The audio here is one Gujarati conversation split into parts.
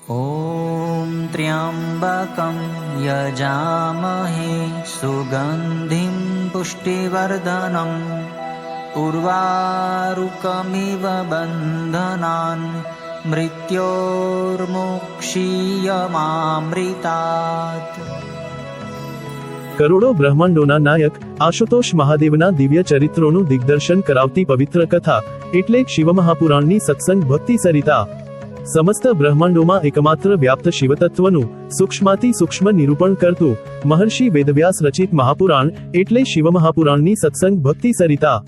ॐ त्र्यम्बकं यजामहे सुगन्धिं पुष्टिवर्धनम् उर्वारुकमिव बन्धनान् मृत्योर्मुक्षीयमामृतात्। કરોડો બ્રહ્માંડોના નાયક આશુતોષ મહાદેવના દિવ્ય ચરિત્રોનું દિગ્દર્શન કરાવતી પવિત્ર કથા એટલે શિવમહાપુરાણની સત્સંગ ભક્તિ સરિતા। સમસ્ત બ્રહ્માંડોમાં એકમાત્ર વ્યાપ્ત શિવતત્વનું સૂક્ષ્માતિ સૂક્ષ્મ નિરૂપણ કરતું મહર્ષિ વેદવ્યાસ રચિત મહાપુરાણ એટલે શિવમહાપુરાણની સત્સંગ ભક્તિ સરિતા।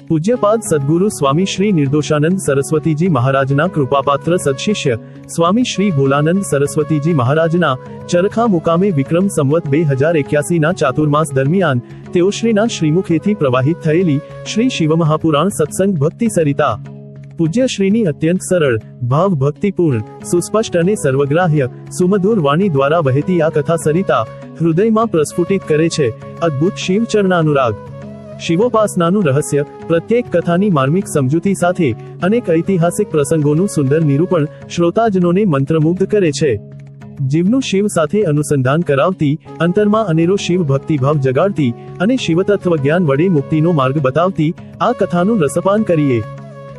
પૂજ્યપાદ સદગુરુ સ્વામી શ્રી નિર્દોષાનંદ સરસ્વતીજી મહારાજના કૃપાપાત્ર સદશિષ્ય સ્વામી શ્રી ભોલાનંદ સરસ્વતીજી મહારાજના ચરખા મુકામે વિક્રમ સંવત 2081ના ચાતુર્માસ દરમિયાન તેઓશ્રીના શ્રીમુખેથી પ્રવાહિત થયેલી શ્રી શિવમહાપુરાણ સત્સંગ ભક્તિ સરિતા। પૂજ્ય શ્રીની અત્યંત સરળ, ભાવ ભક્તિપૂર્ણ, સુસ્પષ્ટ અને સર્વગ્રાહ્ય સુમધુર વાણી દ્વારા વહેતી આ કથા સરિતા હૃદયમાં પ્રસ્ફુટિત કરે છે અદ્ભુત શિવ ચરણાનુરાગ। શિવોપાસનાનું રહસ્ય, પ્રત્યેક કથાની માર્મિક સમજૂતી સાથે અનેક ઐતિહાસિક પ્રસંગોનું સુંદર નિરૂપણ શ્રોતાજનોને મંત્રમુગ્ધ કરે છે। જીવનું શિવ સાથે અનુસંધાન કરાવતી, અંતરમાં અનેરો શિવ ભક્તિભાવ જગાડતી અને શિવતત્વ જ્ઞાન વડે મુક્તિનો માર્ગ બતાવતી આ કથાનું રસપાન કરીએ।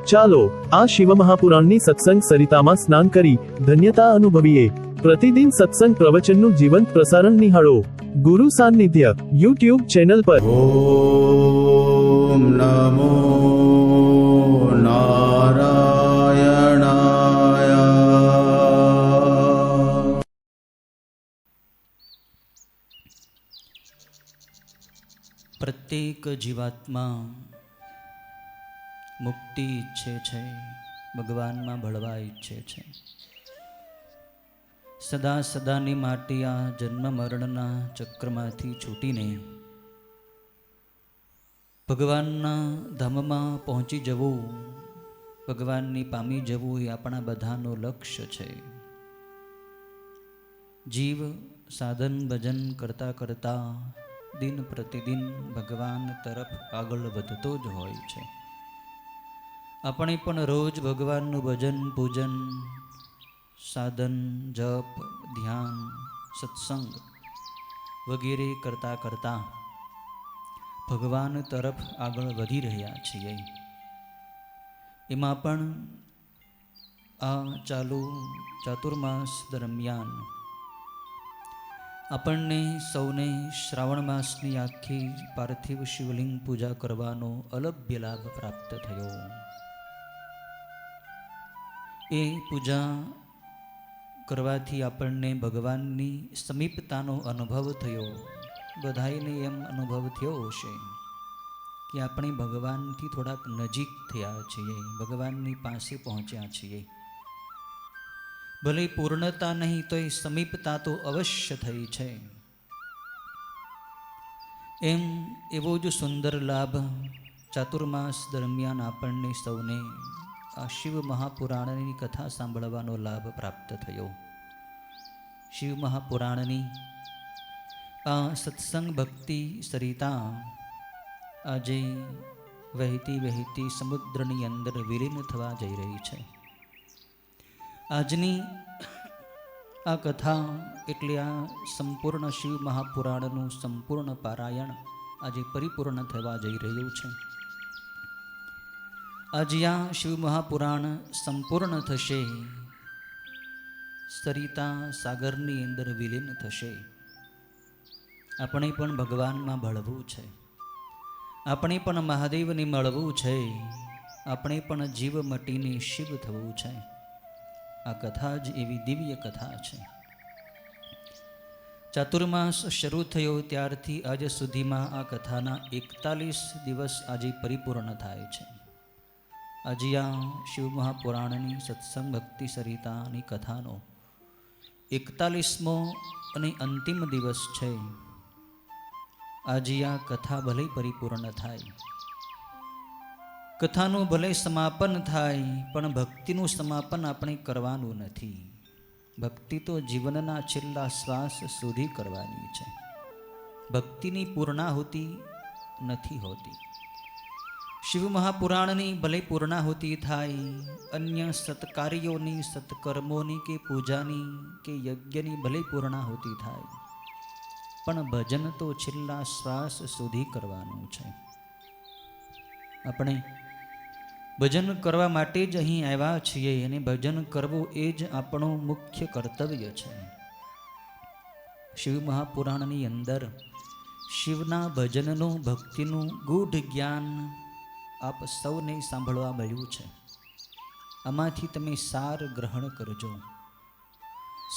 ચાલો આ શિવમહાપુરાણની સત્સંગ સરિતામાં સ્નાન કરી ધન્યતા અનુભવીએ। પ્રતિદિન સત્સંગ પ્રવચનનું જીવંત પ્રસારણ નિહાળો ગુરુ સાનિધ્ય યુટ્યુબ ચેનલ પર। ઓમ નમો નારાયણાય। પ્રત્યેક જીવાત્મા મુક્તિ ઈચ્છે છે, ભગવાનમાં ભળવા ઈચ્છે છે। સદા સદાની માટે આ જન્મ મરણના ચક્રમાંથી છૂટીને ભગવાનના ધામમાં પહોંચી જવું, ભગવાનની પામી જવું એ આપણા બધાનો લક્ષ્ય છે। જીવ સાધન ભજન કરતા કરતા દિન પ્રતિદિન ભગવાન તરફ આગળ વધતો જ હોય છે। આપણે પણ રોજ ભગવાનનું ભજન પૂજન, સાધન જપ ધ્યાન સત્સંગ વગેરે કરતા કરતા ભગવાન તરફ આગળ વધી રહ્યા છીએ। એમાં પણ આ ચાલુ ચાતુર્માસ દરમિયાન આપણને સૌને શ્રાવણ માસની આખી પાર્થિવ શિવલિંગ પૂજા કરવાનો અલભ્ય લાભ પ્રાપ્ત થયો। એ પૂજા કરવાથી આપણને ભગવાનની સમીપતાનો અનુભવ થયો। બધાઈને એમ અનુભવ થયો હશે કે આપણે ભગવાનથી થોડાક નજીક થયા છીએ, ભગવાનની પાસે પહોંચ્યા છીએ। ભલે પૂર્ણતા નહીં તો એ સમીપતા તો અવશ્ય થઈ છે। એમ એવો જ સુંદર લાભ ચાતુર્માસ દરમિયાન આપણને સૌને આ શિવ મહાપુરાણની કથા સાંભળવાનો લાભ પ્રાપ્ત થયો। શિવ મહાપુરાણની આ સત્સંગ ભક્તિ સરિતા આજે વહેતી વહેતી સમુદ્રની અંદર વિલીન થવા જઈ રહી છે। આજની આ કથા એટલે આ સંપૂર્ણ શિવ મહાપુરાણનું સંપૂર્ણ પારાયણ આજે પરિપૂર્ણ થવા જઈ રહ્યું છે। આજે આ શિવ મહાપુરાણ સંપૂર્ણ થશે, સરિતા સાગરની અંદર વિલીન થશે। આપણે પણ ભગવાનમાં ભળવું છે, આપણે પણ મહાદેવને મળવું છે, આપણે પણ જીવ મટીને શિવ થવું છે। આ કથા જ એવી દિવ્ય કથા છે। ચાતુર્માસ શરૂ થયો ત્યારથી આજ સુધીમાં આ કથાના 41 દિવસ આજે પરિપૂર્ણ થાય છે। આજે આ શિવ મહાપુરાણની સત્સંગ ભક્તિ સરિતાની કથાનો 41મો અને અંતિમ દિવસ છે। આજે આ કથા ભલે પરિપૂર્ણ થાય, કથાનું ભલે સમાપન થાય, પણ ભક્તિનું સમાપન આપણે કરવાનું નથી। ભક્તિ તો જીવનના છેલ્લા શ્વાસ સુધી કરવાની છે। ભક્તિની પૂર્ણાહુતિ નથી હોતી। શિવ મહાપુરાણની ભલે પૂર્ણાહુતિ થાય, અન્ય સત્કાર્યોની, સત્કર્મોની કે પૂજાની કે યજ્ઞની ભલે પૂર્ણાહુતિ થાય, પણ ભજન તો છેલ્લા શ્વાસ સુધી કરવાનું છે. આપણે ભજન કરવા માટે જ અહીં આવ્યા છીએ અને ભજન કરવું એ જ આપણું મુખ્ય કર્તવ્ય છે. શિવ મહાપુરાણની અંદર શિવના ભજનનું, ભક્તિનું ગૂઢ જ્ઞાન આપ સૌને સાંભળવા મળ્યું છે. આમાંથી તમે સાર ગ્રહણ કરજો.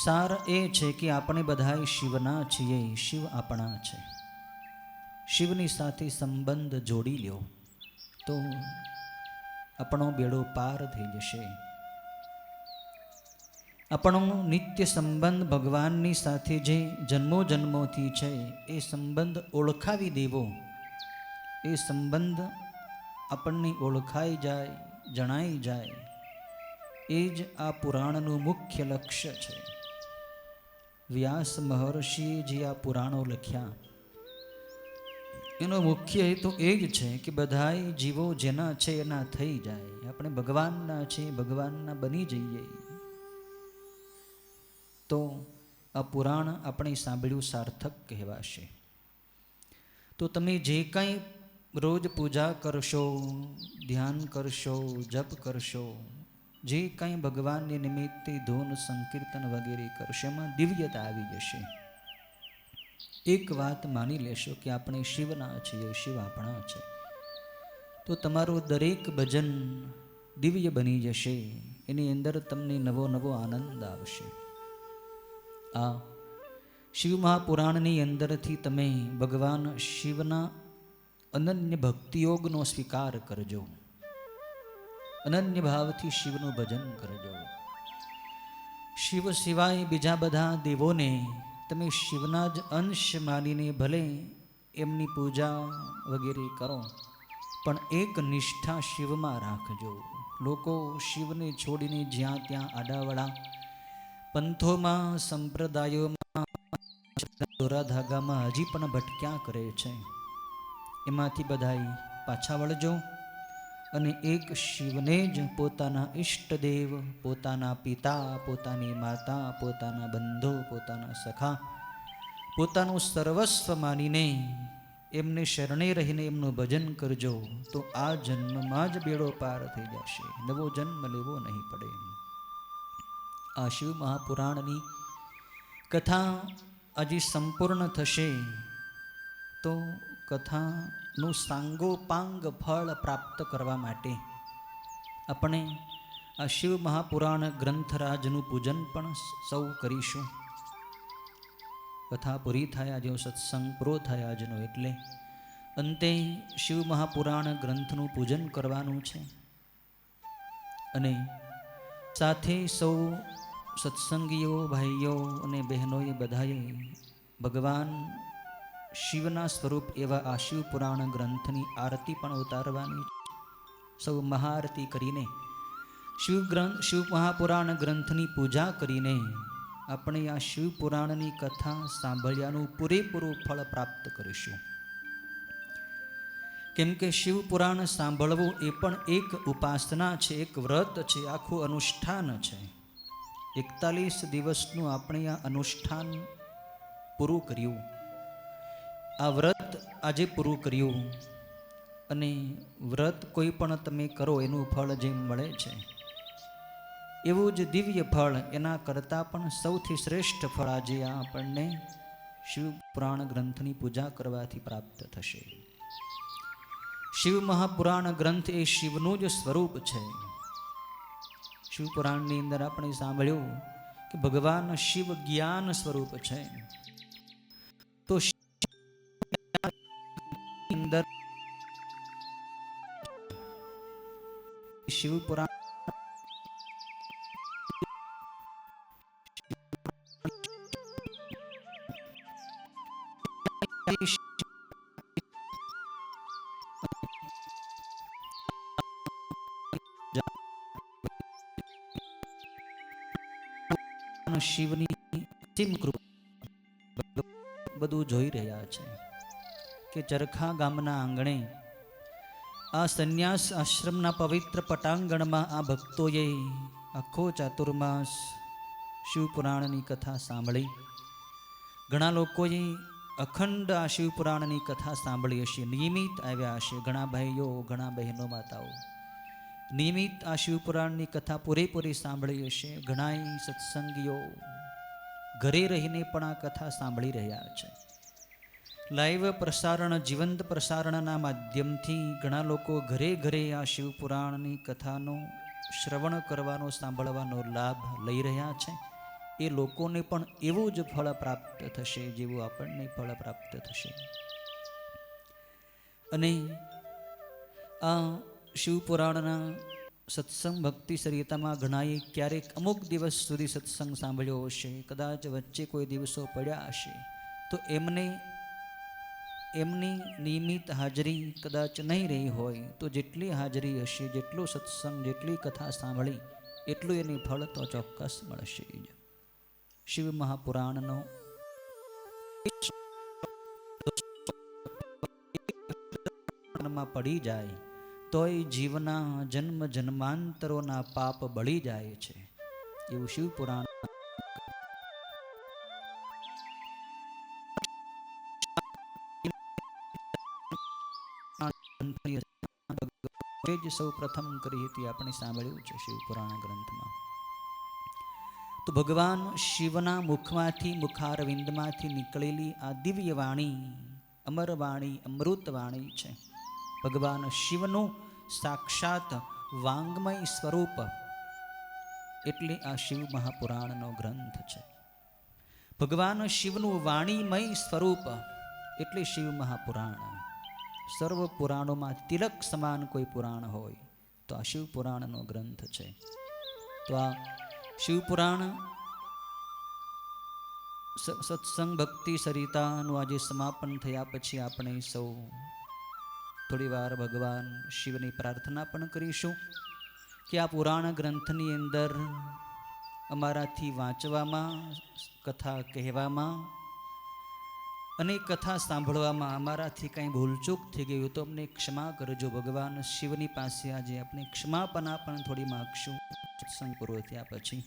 સાર એ છે કે આપણે બધા શિવના છીએ, શિવ આપણા છે. શિવની સાથે સંબંધ જોડી લ્યો તો આપણો બેડો પાર થઈ જશે. આપણો નિત્ય સંબંધ ભગવાનની સાથે જે જન્મો જન્મોથી છે એ સંબંધ ઓળખાવી દેવો, એ સંબંધ આપણને ઓળખાઈ જાય, જણાઈ જાય, એ જ આ પુરાણનું મુખ્ય લક્ષ્ય છે. વ્યાસ મહર્ષિએ જે આ પુરાણો લખ્યા એનો મુખ્ય હેતુ એ જ છે કે બધાય જીવો જેના છે એના થઈ જાય. આપણે ભગવાનના છે, ભગવાનના બની જઈએ. તો આ પુરાણ આપણે સાંભળ્યું સાર્થક કહેવાશે. તો તમે જે કંઈ રોજ પૂજા કરશો, ધ્યાન કરશો, જપ કરશો, જે કંઈ ભગવાનને નિમિત્તે ધૂન, સંકીર્તન વગેરે કરશો, એમાં દિવ્યતા આવી જશે. એક વાત માની લેશો કે આપણે શિવના છીએ, શિવ આપણા છે, તો તમારું દરેક ભજન દિવ્ય બની જશે. એની અંદર તમને નવો નવો આનંદ આવશે. આ શિવ મહાપુરાણની અંદરથી તમે ભગવાન શિવના અનન્ય ભક્તિયોગનો સ્વીકાર કરજો. અનન્ય ભાવથી શિવનું ભજન કરજો. શિવ સિવાય બીજા બધા દેવોને તમે શિવના જ અંશ માનીને ભલે એમની પૂજા વગેરે કરો, પણ એક નિષ્ઠા શિવમાં રાખજો. લોકો શિવને છોડીને જ્યાં ત્યાં આડાવડા પંથોમાં, સંપ્રદાયોમાં, દોરા ધાગામાં હજી પણ ભટક્યા કરે છે. એમાંથી બધાય પાછા વળજો અને એક શિવને જ પોતાના ઈષ્ટદેવ, પોતાના પિતા, પોતાની માતા, પોતાના બંધુ, પોતાના સખા, પોતાનું સર્વસ્વ માનીને એમને શરણે રહીને એમનું ભજન કરજો. તો આ જન્મમાં જ બેડો પાર થઈ જશે, નવો જન્મ લેવો નહીં પડે. આ શિવ મહાપુરાણની કથા આજે સંપૂર્ણ થશે તો કથાનું સાંગોપાંગ ફળ પ્રાપ્ત કરવા માટે આપણે આ શિવ મહાપુરાણ ગ્રંથરાજનું પૂજન પણ સૌ કરીશું. કથા પૂરી થાય આજનો સત્સંગ પૂરો થાય આજનો, એટલે અંતે શિવ મહાપુરાણ ગ્રંથનું પૂજન કરવાનું છે. અને સાથે સૌ સત્સંગીઓ, ભાઈઓ અને બહેનોએ બધાએ ભગવાન શિવના સ્વરૂપ એવા આ શિવ પુરાણ ગ્રંથની આરતી પણ ઉતારવાની. સૌ મહાઆરતી કરીને શિવ મહાપુરાણ ગ્રંથની પૂજા કરીને આપણે આ શિવ પુરાણની કથા સાંભળ્યાનું પૂરેપૂરું ફળ પ્રાપ્ત કરીશું. કેમ કે શિવ પુરાણ સાંભળવું એ પણ એક ઉપાસના છે, એક વ્રત છે, આખું અનુષ્ઠાન છે. 41 દિવસનું આપણે આ અનુષ્ઠાન પૂરું કર્યું, આ વ્રત આજે પૂરું કર્યું. અને વ્રત કોઈ પણ તમે કરો એનું ફળ જે મળે છે એવું જ દિવ્ય ફળ, એના કરતાં પણ સૌથી શ્રેષ્ઠ ફળ આજે આપણને શિવ પુરાણ ગ્રંથની પૂજા કરવાથી પ્રાપ્ત થશે. શિવ મહાપુરાણ ગ્રંથ એ શિવનું જ સ્વરૂપ છે. શિવ પુરાણની અંદર આપણે સાંભળ્યું કે ભગવાન શિવ જ્ઞાન સ્વરૂપ છે. તો અંદર શિવ પુરાણ શિવની સીમ કૃપા બધું જોઈ રહ્યા છે કે ચરખા ગામના આંગણે આ સંન્યાસ આશ્રમના પવિત્ર પટાંગણમાં આ ભક્તોએ આખો ચાતુર્માસ શિવપુરાણની કથા સાંભળી. ઘણા લોકોએ અખંડ આ શિવપુરાણની કથા સાંભળી હશે, નિયમિત આવ્યા હશે. ઘણા ભાઈઓ, ઘણા બહેનો, માતાઓ નિયમિત આ શિવપુરાણની કથા પૂરેપૂરી સાંભળી હશે. ઘણાય સત્સંગીઓ ઘરે રહીને પણ આ કથા સાંભળી રહ્યા છે. લાઈવ પ્રસારણ, જીવંત પ્રસારણના માધ્યમથી ઘણા લોકો ઘરે ઘરે આ શિવપુરાણની કથાનો શ્રવણ કરવાનો, સાંભળવાનો લાભ લઈ રહ્યા છે. એ લોકોને પણ એવું જ ફળ પ્રાપ્ત થશે જેવું આપણને ફળ પ્રાપ્ત થશે. અને આ શિવપુરાણના સત્સંગ ભક્તિ સરિતામાં ઘણાએ ક્યારેક અમુક દિવસ સુધી સત્સંગ સાંભળ્યો હશે, કદાચ વચ્ચે કોઈ દિવસો પડ્યા હશે, તો એમની નિયમિત હાજરી કદાચ નહીં રહી હોય, તો જેટલી હાજરી હશે, જેટલો સત્સંગ, જેટલી કથા સાંભળી, એટલું એની ફળ તો ચોક્કસ મળશે. શિવ મહાપુરાણનો પડી જાય તોય જીવના જન્મ જન્માંતરોના પાપ બળી જાય છે, એવું શિવપુરાણ સૌ પ્રથમ કરી હતી, આપણે સાંભળ્યું છે શિવપુરાણ ગ્રંથમાં. તો ભગવાન શિવના મુખમાંથી, મુખારવિંદમાંથી નીકળેલી આ દિવ્ય વાણી, અમર વાણી, અમૃત વાણી છે. ભગવાન શિવનું સાક્ષાત વાંગમય સ્વરૂપ એટલે આ શિવ મહાપુરાણનો ગ્રંથ છે. ભગવાન શિવનું વાણીમય સ્વરૂપ એટલે શિવ મહાપુરાણ. સર્વ પુરાણોમાં તિલક સમાન કોઈ પુરાણ હોય તો આ શિવ પુરાણનો ગ્રંથ છે. તો આ શિવપુરાણ સત્સંગ ભક્તિ સરિતાનું આજે સમાપન થયા પછી આપણે સૌ થોડી વાર ભગવાન શિવની પ્રાર્થના પણ કરીશું કે આ પુરાણ ગ્રંથની અંદર અમારાથી વાંચવામાં, કથા કહેવામાં અને કથા સાંભળવામાં અમારાથી કંઈ ભૂલચૂક થઈ ગયું તો અમને ક્ષમા કરજો. ભગવાન શિવની પાસે આજે આપણે ક્ષમાપના પણ થોડી માગશું સત્સંગ પૂરો થયા પછી.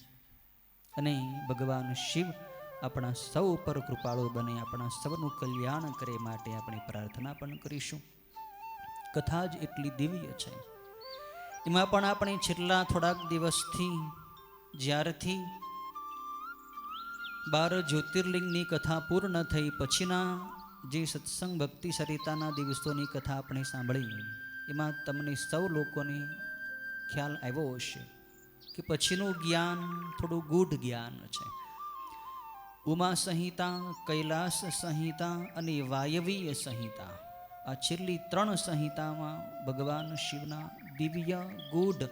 અને ભગવાન શિવ આપણા સૌ ઉપર કૃપાળુ બને, આપણા સૌનું કલ્યાણ કરે માટે આપણે પ્રાર્થના પણ કરીશું. કથા જ એટલી દિવ્ય છે. એમાં પણ આપણે છેલ્લા થોડાક દિવસથી જ્યારથી 12 જ્યોતિર્લિંગની કથા પૂર્ણ થઈ પછીના જે સત્સંગ ભક્તિ સરિતાના દિવસોની કથા આપણે સાંભળી, એમાં તમને સૌ લોકોને ખ્યાલ આવ્યો હશે કે પછીનું જ્ઞાન થોડું ગૂઢ જ્ઞાન છે. ઉમા સંહિતા, કૈલાસ સંહિતા અને વાયવીય સંહિતા, આ છેલ્લી 3 સંહિતામાં ભગવાન શિવના દિવ્ય ગૂઢ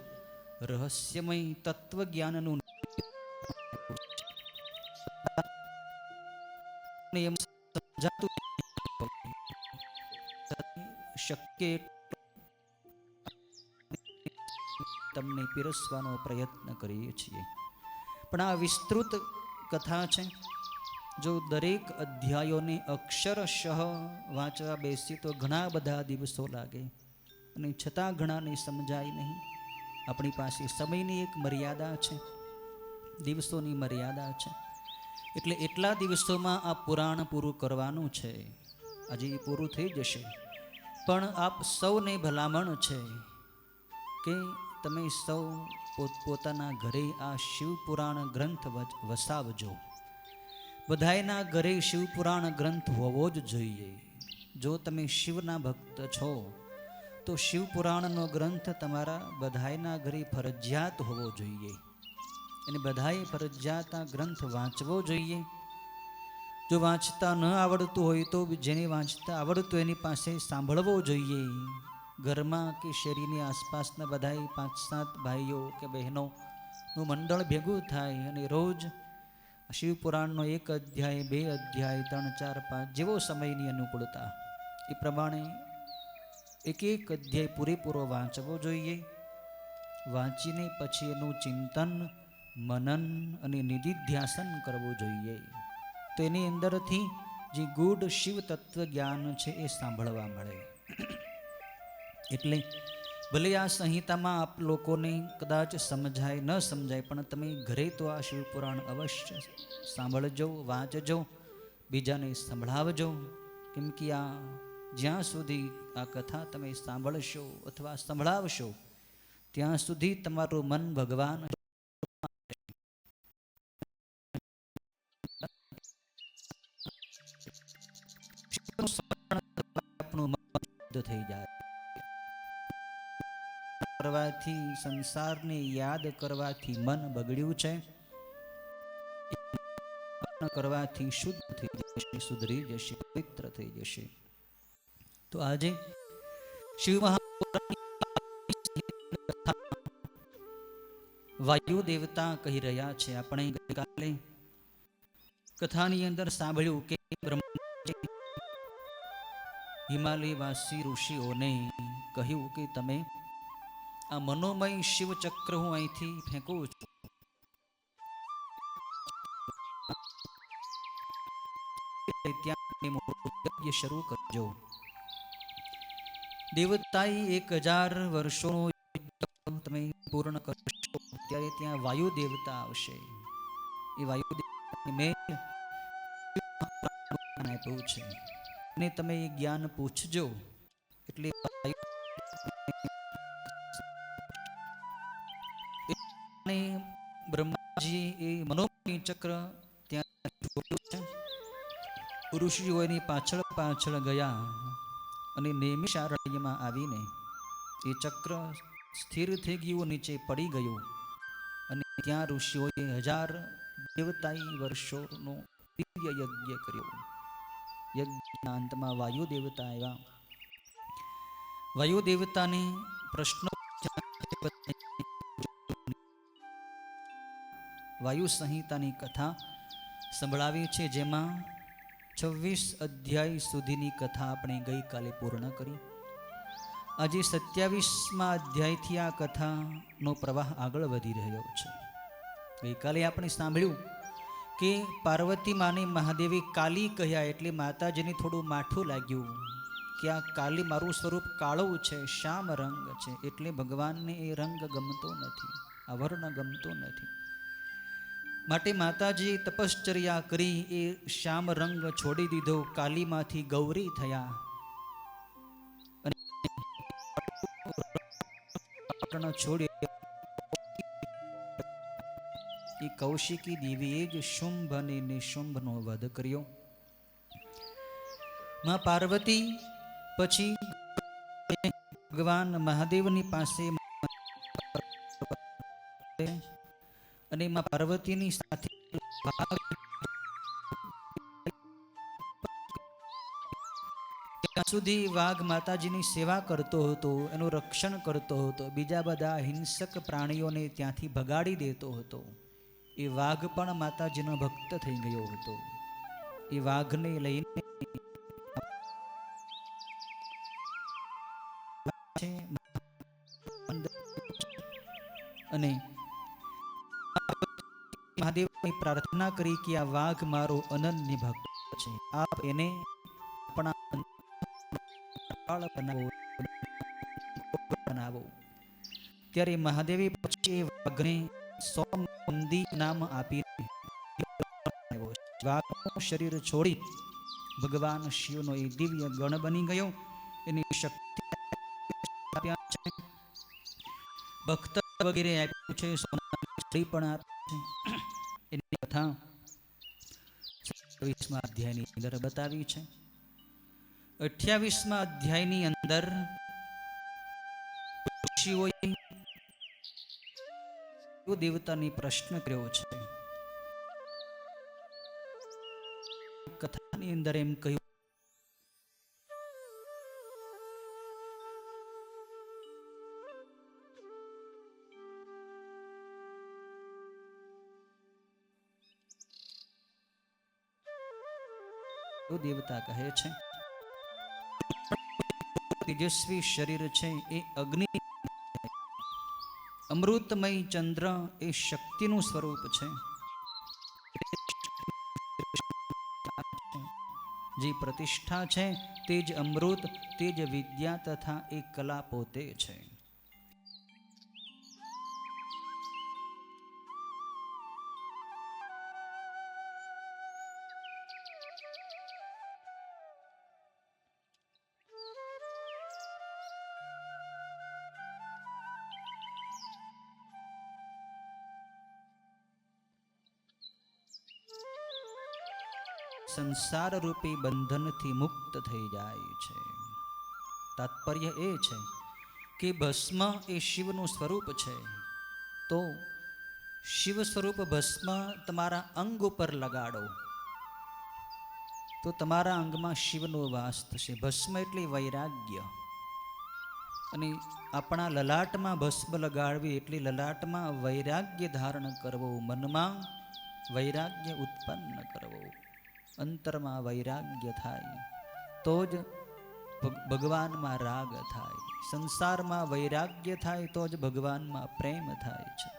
રહસ્યમય તત્વજ્ઞાનનું એમ સમજાતું શક્ય તમને પીરસવાનો પ્રયત્ન કરીએ છીએ. પણ આ વિસ્તૃત કથા છે. જો દરેક અધ્યાયોને અક્ષરશઃ વાંચવા બેસીએ તો ઘણા બધા દિવસો લાગે અને છતાં ઘણાને સમજાય નહીં. આપણી પાસે સમયની એક મર્યાદા છે, દિવસોની મર્યાદા છે. એટલે એટલા દિવસોમાં આ પુરાણ પૂરું કરવાનું છે. આજે એ પૂરું થઈ જશે, પણ આપ સૌને ભલામણ છે કે તમે સૌ પોતપોતાના ઘરે આ શિવપુરાણ ગ્રંથ વસાવજો. બધાયના ઘરે શિવપુરાણ ગ્રંથ હોવો જ જોઈએ. જો તમે શિવના ભક્ત છો તો શિવપુરાણનો ગ્રંથ તમારા બધાયના ઘરે ફરજિયાત હોવો જોઈએ. અને બધાએ ફરજિયાત આ ગ્રંથ વાંચવો જોઈએ. જો વાંચતા ન આવડતું હોય તો જેને વાંચતા આવડતું એની પાસે સાંભળવો જોઈએ. ઘરમાં કે શેરીની આસપાસના બધાએ 5-7 ભાઈઓ કે બહેનોનું મંડળ ભેગું થાય અને રોજ શિવપુરાણનો 1 અધ્યાય, 2 અધ્યાય, 3, 4, 5 જેવો સમયની અનુકૂળતા એ પ્રમાણે એક અધ્યાય પૂરેપૂરો વાંચવો જોઈએ. વાંચીને પછી એનું ચિંતન, મનન અને નિધિધ્યાસન કરવું જોઈએ. તો એની અંદરથી જે ગૂઢ શિવ તત્વ જ્ઞાન છે એ સાંભળવા મળે. એટલે ભલે આ સંહિતામાં આપ લોકોને કદાચ સમજાય ન સમજાય, પણ તમે ઘરે તો આ શિવપુરાણ અવશ્ય સાંભળજો, વાંચજો, બીજાને સંભળાવજો. કેમ કે આ જ્યાં સુધી આ કથા તમે સાંભળશો અથવા સંભળાવશો ત્યાં સુધી તમારું મન ભગવાન આપણું મન શુદ્ધ થઈ જાય. કરવાથી, સંસારને યાદ કરવાથી મન બગડ્યું છે, કરવાથી શુદ્ધ થઈ જશે, સુધરી જશે, પવિત્ર થઈ જશે. તો આજે શિવ વાયુ દેવતા કહી રહ્યા છે. આપણે ગઈકાલે કથાની અંદર સાંભળ્યું કે હિમાલયવાસી ઋષિઓને કહ્યું કે તમે આ મનોમય શિવ ચક્ર હું અહીંથી ફેંકું છું, ત્યાં યજ્ઞ શરૂ કરજો. દેવતાએ 1000 વર્ષોનો તમે પૂર્ણ કરશો ત્યારે ત્યાં વાયુ દેવતા આવશે. એ વાયુ દેવતાને મેં આપ્યું છે અને તમે એ જ્ઞાન પૂછજો. એટલે બ્રહ્માજી એ મનોમય ચક્ર ત્યાં જોયું છે. ઋષિઓની પાછળ પાછળ ગયા અને નૈમિષારણ્યમાં આવીને એ ચક્ર સ્થિર થઈ ગયું, નીચે પડી ગયું અને ત્યાં ઋષિઓએ 1000 દેવતાઈ વર્ષોનો દિવ્ય યજ્ઞ કર્યો. યજ્ઞના અંતમાં વાયુ દેવતા આવ્યા. વાયુ દેવતાને પ્રશ્નો વાયુ સંહિતાની કથા સંભળાવી છે, જેમાં 26 અધ્યાય સુધીની કથા આપણે ગઈકાલે પૂર્ણ કરી. આજે 27મા અધ્યાયથી આ કથાનો પ્રવાહ આગળ વધી રહ્યો છે. ગઈકાલે આપણે સાંભળ્યું કે પાર્વતી માને મહાદેવી કાલી કહ્યા એટલે માતાજીને થોડું માઠું લાગ્યું કે આ કાલી, મારું સ્વરૂપ કાળું છે, શ્યામ રંગ છે, એટલે ભગવાનને એ રંગ ગમતો નથી, આ વર્ણ ગમતો નથી. માટે માતાજી તપશ્ચર્યા કરી એ શ્યામ રંગ છોડી દીધો, કાલીમાંથી ગૌરી થયા અને છોડી એ કૌશિકી દેવીએ જ શુંભ અને નિશુંભનો વધ કર્યો. માં પાર્વતી પછી ભગવાન મહાદેવની પાસે અને માં પાર્વતીની સાથે ત્યાં સુધી વાઘ માતાજીની સેવા કરતો હતો, એનું રક્ષણ કરતો હતો, બીજા બધા હિંસક પ્રાણીઓને ત્યાંથી ભગાડી દેતો હતો. એ વાઘ પણ માતાજીનો ભક્ત થઈ ગયો હતો. એ વાઘને લઈને અને મહાદેવની પ્રાર્થના કરી કે આ વાઘ મારો અનન્ય ભક્ત છે, આપ એને બનાવો. ત્યારે મહાદેવી પછી વાઘને સોમવંદી નામ આપીને વાઘનું શરીર છોડી ભગવાન શિવનો એ દિવ્ય ગણ બની ગયો. એની શક્તિ ભક્ત વગેરે આપ્યું છે, સોનાની પણ આપી છે. એની કથા 27મા અધ્યાયની અંદર બતાવી છે. 28મા અધ્યાયની અંદર ઋષિઓએ દેવતાની પ્રશ્ન કર્યો છે. કથાની અંદર એમ કહ્યું દેવતા કહે છે તેજસ્વી શરીર છે એ અગ્નિ, અમૃતમય ચંદ્ર એ શક્તિનું સ્વરૂપ છે. જે પ્રતિષ્ઠા છે તે જ અમૃત, તે જ વિદ્યા તથા એ કલા પોતે છે. સંસાર રૂપી બંધનથી મુક્ત થઈ જાય છે. તાત્પર્ય એ છે કે ભસ્મ એ શિવનું સ્વરૂપ છે, તો શિવ સ્વરૂપ ભસ્મ તમારા અંગ ઉપર લગાડો તો તમારા અંગમાં શિવનો વાસ થશે. ભસ્મ એટલે વૈરાગ્ય, અને આપણા લલાટમાં ભસ્મ લગાડવી એટલે લલાટમાં વૈરાગ્ય ધારણ કરવો, મનમાં વૈરાગ્ય ઉત્પન્ન કરવો. અંતરમાં વૈરાગ્ય થાય તો જ ભગવાનમાં રાગ થાય. સંસારમાં વૈરાગ્ય થાય તો જ ભગવાનમાં પ્રેમ થાય છે,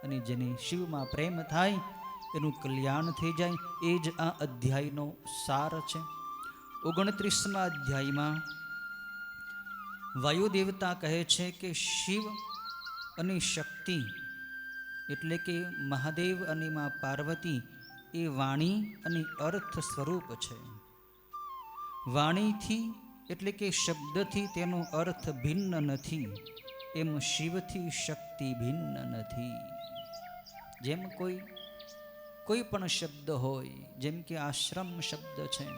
અને જેને શિવમાં પ્રેમ થાય એનું કલ્યાણ થઈ જાય. એ જ આ અધ્યાયનો સાર છે. 29મા અધ્યાયમાં વાયુ દેવતા કહે છે કે શિવ અને શક્તિ એટલે કે મહાદેવ અને મા પાર્વતી એ વાણી અને અર્થ સ્વરૂપ છે. વાણીથી એટલે કે શબ્દથી તેનો અર્થ ભિન્ન નથી, એમ શિવથી શક્તિ ભિન્ન નથી. જેમ કોઈ પણ શબ્દ હોય, જેમ કે આશ્રમ શબ્દ છે,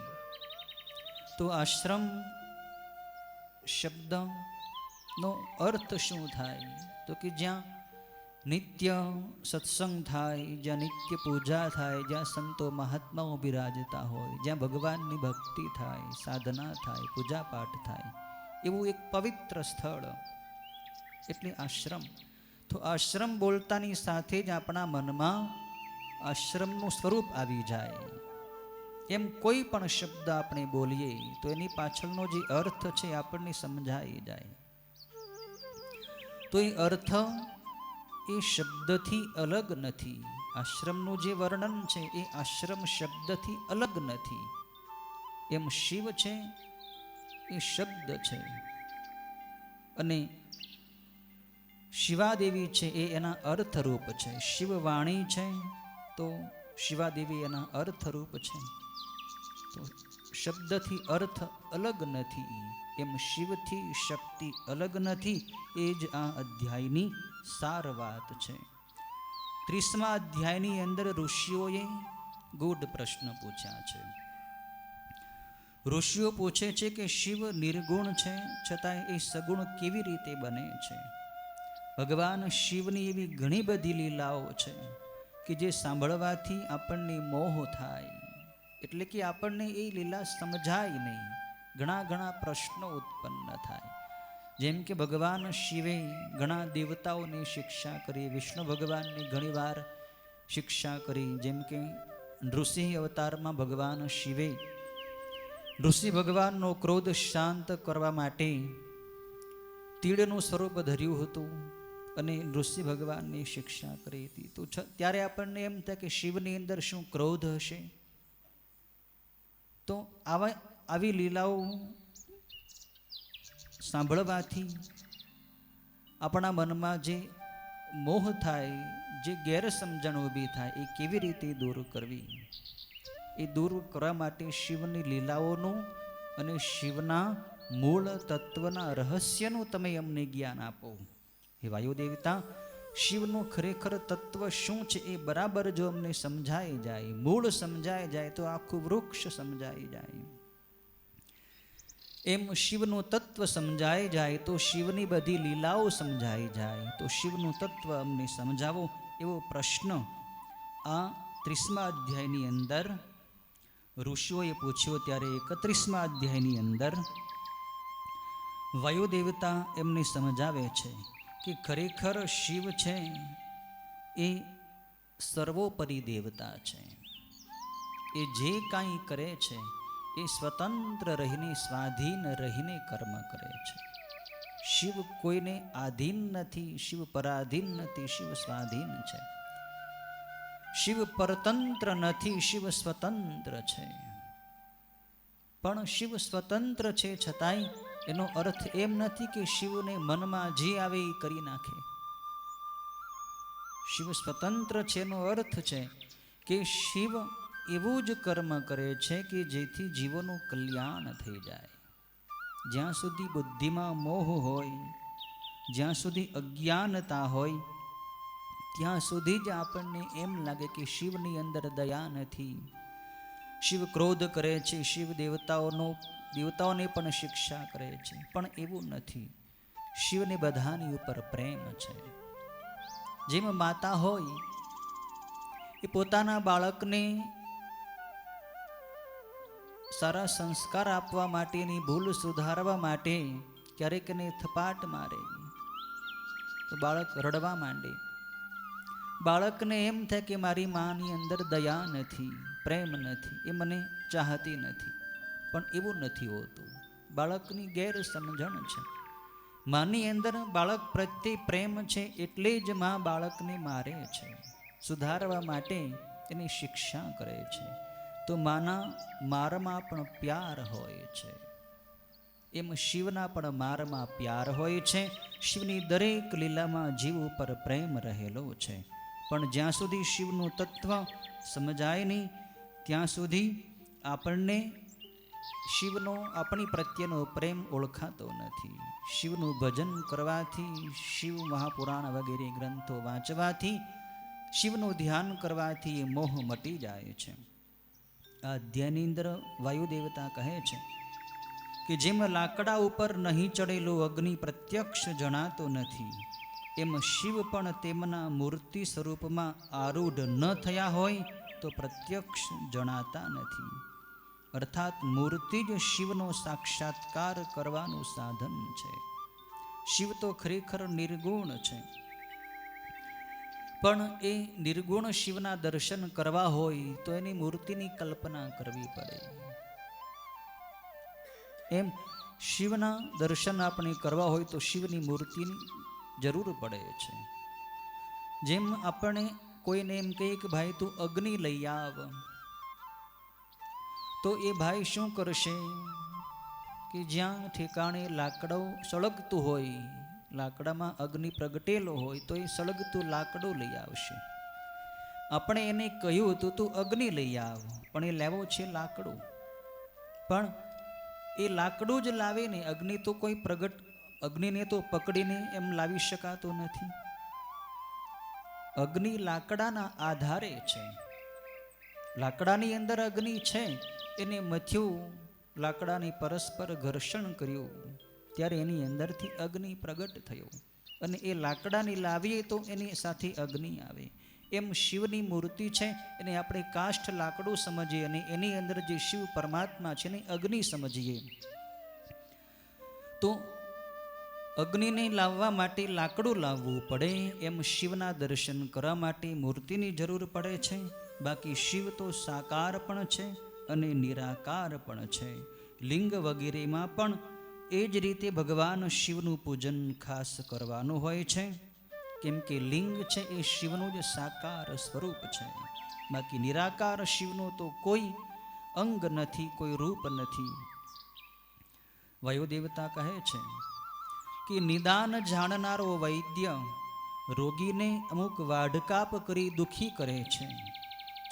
તો આશ્રમ શબ્દનો અર્થ શું થાય? તો કે જ્યાં નિત્ય સત્સંગ થાય, જ્યાં નિત્ય પૂજા થાય, જ્યાં સંતો મહાત્માઓ બિરાજતા હોય, જ્યાં ભગવાનની ભક્તિ થાય, સાધના થાય, પૂજા પાઠ થાય, એવું એક પવિત્ર સ્થળ એટલે આશ્રમ. તો આશ્રમ બોલતાની સાથે જ આપણા મનમાં આશ્રમનું સ્વરૂપ આવી જાય. એમ કોઈ પણ શબ્દ આપણે બોલીએ તો એની પાછળનો જે અર્થ છે આપણને સમજાઈ જાય. તો એ અર્થ એ શબ્દથી અલગ નથી. આશ્રમનું જે વર્ણન છે એ આશ્રમ શબ્દથી અલગ નથી. એમ શિવ છે એ શબ્દ છે, અને શિવાદેવી છે એ એના અર્થરૂપ છે. શિવવાણી છે તો શિવાદેવી એના અર્થરૂપ છે. તો શબ્દથી અર્થ અલગ નથી, એમ શિવથી શક્તિ અલગ નથી. એ જ આ અધ્યાયની સાર વાત છે. 30મા અધ્યાયની અંદર ઋષિઓએ ગૂઢ પ્રશ્ન પૂછ્યા છે. ઋષિઓ પૂછે છે કે શિવ નિર્ગુણ છે છતાં એ સગુણ કેવી રીતે બને છે? ભગવાન શિવની એવી ઘણી બધી લીલાઓ છે કે જે સાંભળવાથી આપણને મોહ થાય, એટલે કે આપણને એ લીલા સમજાય નહીં. ઘણા પ્રશ્નો ઉત્પન્ન થાય. જેમ કે ભગવાન શિવે ઘણા દેવતાઓની શિક્ષા કરી, વિષ્ણુ ભગવાનની ઘણીવાર શિક્ષા કરી. જેમ કે નૃસિંહ અવતારમાં ભગવાન શિવે ઋષિ ભગવાનનો ક્રોધ શાંત કરવા માટે તીડનું સ્વરૂપ ધર્યું હતું અને ઋષિ ભગવાનની શિક્ષા કરી હતી. તો ત્યારે આપણને એમ થાય કે શિવની અંદર શું ક્રોધ હશે? તો આવી લીલાઓ સાંભળવાથી આપણા મનમાં જે મોહ થાય, જે ગેરસમજણ ઊભી થાય, એ કેવી રીતે દૂર કરવી? એ દૂર કરવા માટે શિવની લીલાઓનું અને શિવના મૂળ તત્વના રહસ્યનું તમે અમને જ્ઞાન આપો. હે વાયુ દેવતા, શિવનું ખરેખર તત્વ શું છે એ બરાબર જો અમને સમજાઈ જાય, મૂળ સમજાઈ જાય, તો આખું વૃક્ષ સમજાઈ જાય. એમ શિવનું તત્વ સમજાઈ જાય તો શિવની બધી લીલાઓ સમજાઈ જાય. તો શિવનું તત્વ અમને સમજાવો, એવો પ્રશ્ન આ 30મા અધ્યાયની અંદર ઋષિઓએ પૂછ્યો. ત્યારે 31મા અધ્યાયની અંદર વાયુ દેવતા એમને સમજાવે છે કે ખરેખર શિવ છે એ સર્વોપરી દેવતા છે. એ જે કાંઈ કરે છે એ સ્વતંત્ર રહીને, સ્વાધીન રહીને કર્મ કરે છે. શિવ કોઈને આધીન નથી, શિવ પરાધીન નથી, શિવ સ્વાધીન છે. શિવ પરતંત્ર નથી, શિવ સ્વતંત્ર છે. પણ શિવ સ્વતંત્ર છે, છતાંય એનો અર્થ એમ નથી કે શિવને મનમાં જે આવે એ કરી નાખે. શિવ સ્વતંત્ર છે એનો અર્થ છે કે શિવ એવું જ કર્મ કરે છે કે જેથી જીવોનું કલ્યાણ થઈ જાય. જ્યાં સુધી બુદ્ધિમાં મોહ હોય, જ્યાં સુધી અજ્ઞાનતા હોય, ત્યાં સુધી જ આપણને એમ લાગે કે શિવની અંદર દયા નથી. શિવ ક્રોધ કરે છે, શિવ દેવતાઓને પણ શિક્ષા કરે છે, પણ એવું નથી. શિવને બધાની ઉપર પ્રેમ છે. જેમ માતા હોય એ પોતાના બાળકને સારા સંસ્કાર આપવા માટેની ભૂલ સુધારવા માટે ક્યારેક એને થપાટ મારે તો બાળક રડવા માંડે. બાળકને એમ થાય કે મારી માની અંદર દયા નથી, પ્રેમ નથી, એ મને ચાહતી નથી. પણ એવું નથી હોતું. બાળકની ગેરસમજણ છે. માની અંદર બાળક પ્રત્યે પ્રેમ છે એટલે જ માં બાળકને મારે છે, સુધારવા માટે એની શિક્ષા કરે છે. તો માના મારમાં પણ પ્યાર હોય છે, એમ શિવના પણ મારમાં પ્યાર હોય છે. શિવની દરેક લીલામાં જીવ ઉપર પ્રેમ રહેલો છે. પણ જ્યાં સુધી શિવનું તત્વ સમજાય નહીં ત્યાં સુધી આપણને શિવનો આપણી પ્રત્યેનો પ્રેમ ઓળખાતો નથી. શિવનું ભજન કરવાથી, શિવ મહાપુરાણ વગેરે ગ્રંથો વાંચવાથી, શિવનું ધ્યાન કરવાથી એ મોહ મટી જાય છે. આ અધ્યાયની અંદર વાયુ દેવતા કહે છે કે જેમ લાકડા ઉપર નહીં ચડેલો અગ્નિ પ્રત્યક્ષ જણાતો નથી, એમ શિવ પણ તેમના મૂર્તિ સ્વરૂપમાં આરૂઢ ન થયા હોય તો પ્રત્યક્ષ જણાતા નથી. અર્થાત મૂર્તિ જ શિવનો સાક્ષાત્કાર કરવાનું સાધન છે. શિવ તો ખરેખર નિર્ગુણ છે, પણ એ નિર્ગુણ શિવના દર્શન કરવા હોય તો એની મૂર્તિની કલ્પના કરવી પડે. એમ શિવના દર્શન આપણે કરવા હોય તો શિવની મૂર્તિની જરૂર પડે છે. જેમ આપણે કોઈને એમ કહીએ કે ભાઈ તું અગ્નિ લઈ આવ, તો એ ભાઈ શું કરશે કે જ્યાં ઠેકાણે લાકડું સળગતું હોય, લાકડામાં અગ્નિ પ્રગટેલો હોય તો એ સળગતું લાકડું લઈ આવશે. આપણે એને કહ્યું હતું તું અગ્નિ લઈ આવ, પણ એ લેવો છે લાકડું. પણ એ લાકડું જ લાવે ને, અગ્નિ તો કોઈ અગ્નિને તો પકડીને એમ લાવી શકાતો નથી. અગ્નિ લાકડાના આધારે છે. લાકડાની અંદર અગ્નિ છે, એને મથ્યું, લાકડાની પરસ્પર ઘર્ષણ કર્યું, ત્યારે એની અંદરથી અગ્નિ પ્રગટ થયો. અને એ લાકડાની લાવીએ તો એની સાથે અગ્નિ આવે. એમ શિવની મૂર્તિ છે એને આપણે કાષ્ઠ લાકડું સમજીએ અને એની અંદર જે શિવ પરમાત્મા છે એને અગ્નિ સમજીએ. તો અગ્નિને લાવવા માટે લાકડું લાવવું પડે, એમ શિવના દર્શન કરવા માટે મૂર્તિની જરૂર પડે છે. બાકી શિવ તો સાકાર પણ છે અને નિરાકાર પણ છે. લિંગ વગેરેમાં પણ એ જ રીતે ભગવાન શિવનું પૂજન ખાસ કરવાનું હોય છે, કેમ કે લિંગ છે એ શિવનું જ સાકાર સ્વરૂપ છે. બાકી નિરાકાર શિવનું તો કોઈ અંગ નથી, કોઈ રૂપ નથી. વાયુ દેવતા કહે છે કે નિદાન જાણનારો વૈદ્ય રોગીને અમુક વાઢકાપ કરી દુઃખી કરે છે,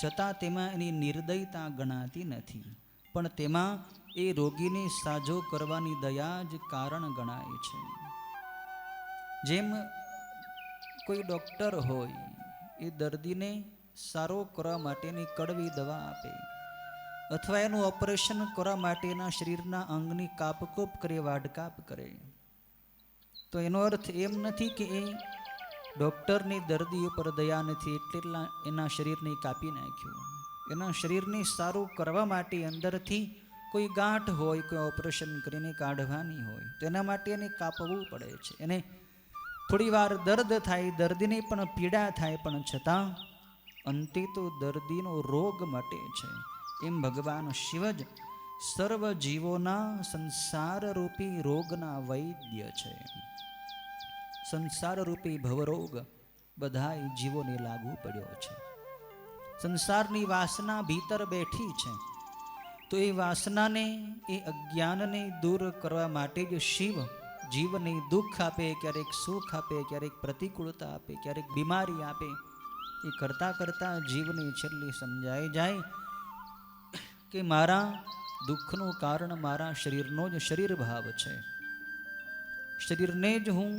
છતાં તેમાં એની નિર્દયતા ગણાતી નથી, પણ તેમાં એ રોગીને સાજો કરવાની દયા જ કારણ ગણાય છે. જેમ કોઈ ડૉક્ટર હોય એ દર્દીને સારો કરવા માટેની કડવી દવા આપે, અથવા એનું ઓપરેશન કરવા માટેના શરીરના અંગની કાપકૂપ કરે, વાઢકાપ કરે, તો એનો અર્થ એમ નથી કે એ ડૉક્ટરની દર્દી ઉપર દયા નથી એટલે એના શરીરને કાપી નાખ્યું. એના શરીરને સારું કરવા માટે અંદરથી કોઈ ગાંઠ હોય, કોઈ ઓપરેશન કરીને કાઢવાની હોય તો એના માટે એને કાપવું પડે છે. એને થોડી વાર દર્દ થાય, દર્દીને પણ પીડા થાય, પણ છતાં અંતે તો દર્દીનો રોગ મટે છે. એમ ભગવાન શિવ જ સર્વ જીવોના સંસારરૂપી રોગના વૈદ્ય છે. સંસારરૂપી ભવરોગ બધાય જીવોને લાગુ પડ્યો છે. સંસારની વાસના ભીતર બેઠી છે, તો એ વાસનાને, એ અજ્ઞાનને દૂર કરવા માટે જ શિવ જીવને દુઃખ આપે, ક્યારેક સુખ આપે, ક્યારેક પ્રતિકૂળતા આપે, ક્યારેક બીમારી આપે. એ કરતાં કરતાં જીવને છેલ્લે સમજાઈ જાય કે મારા દુઃખનું કારણ મારા શરીરનો જ શરીર ભાવ છે. શરીરને જ હું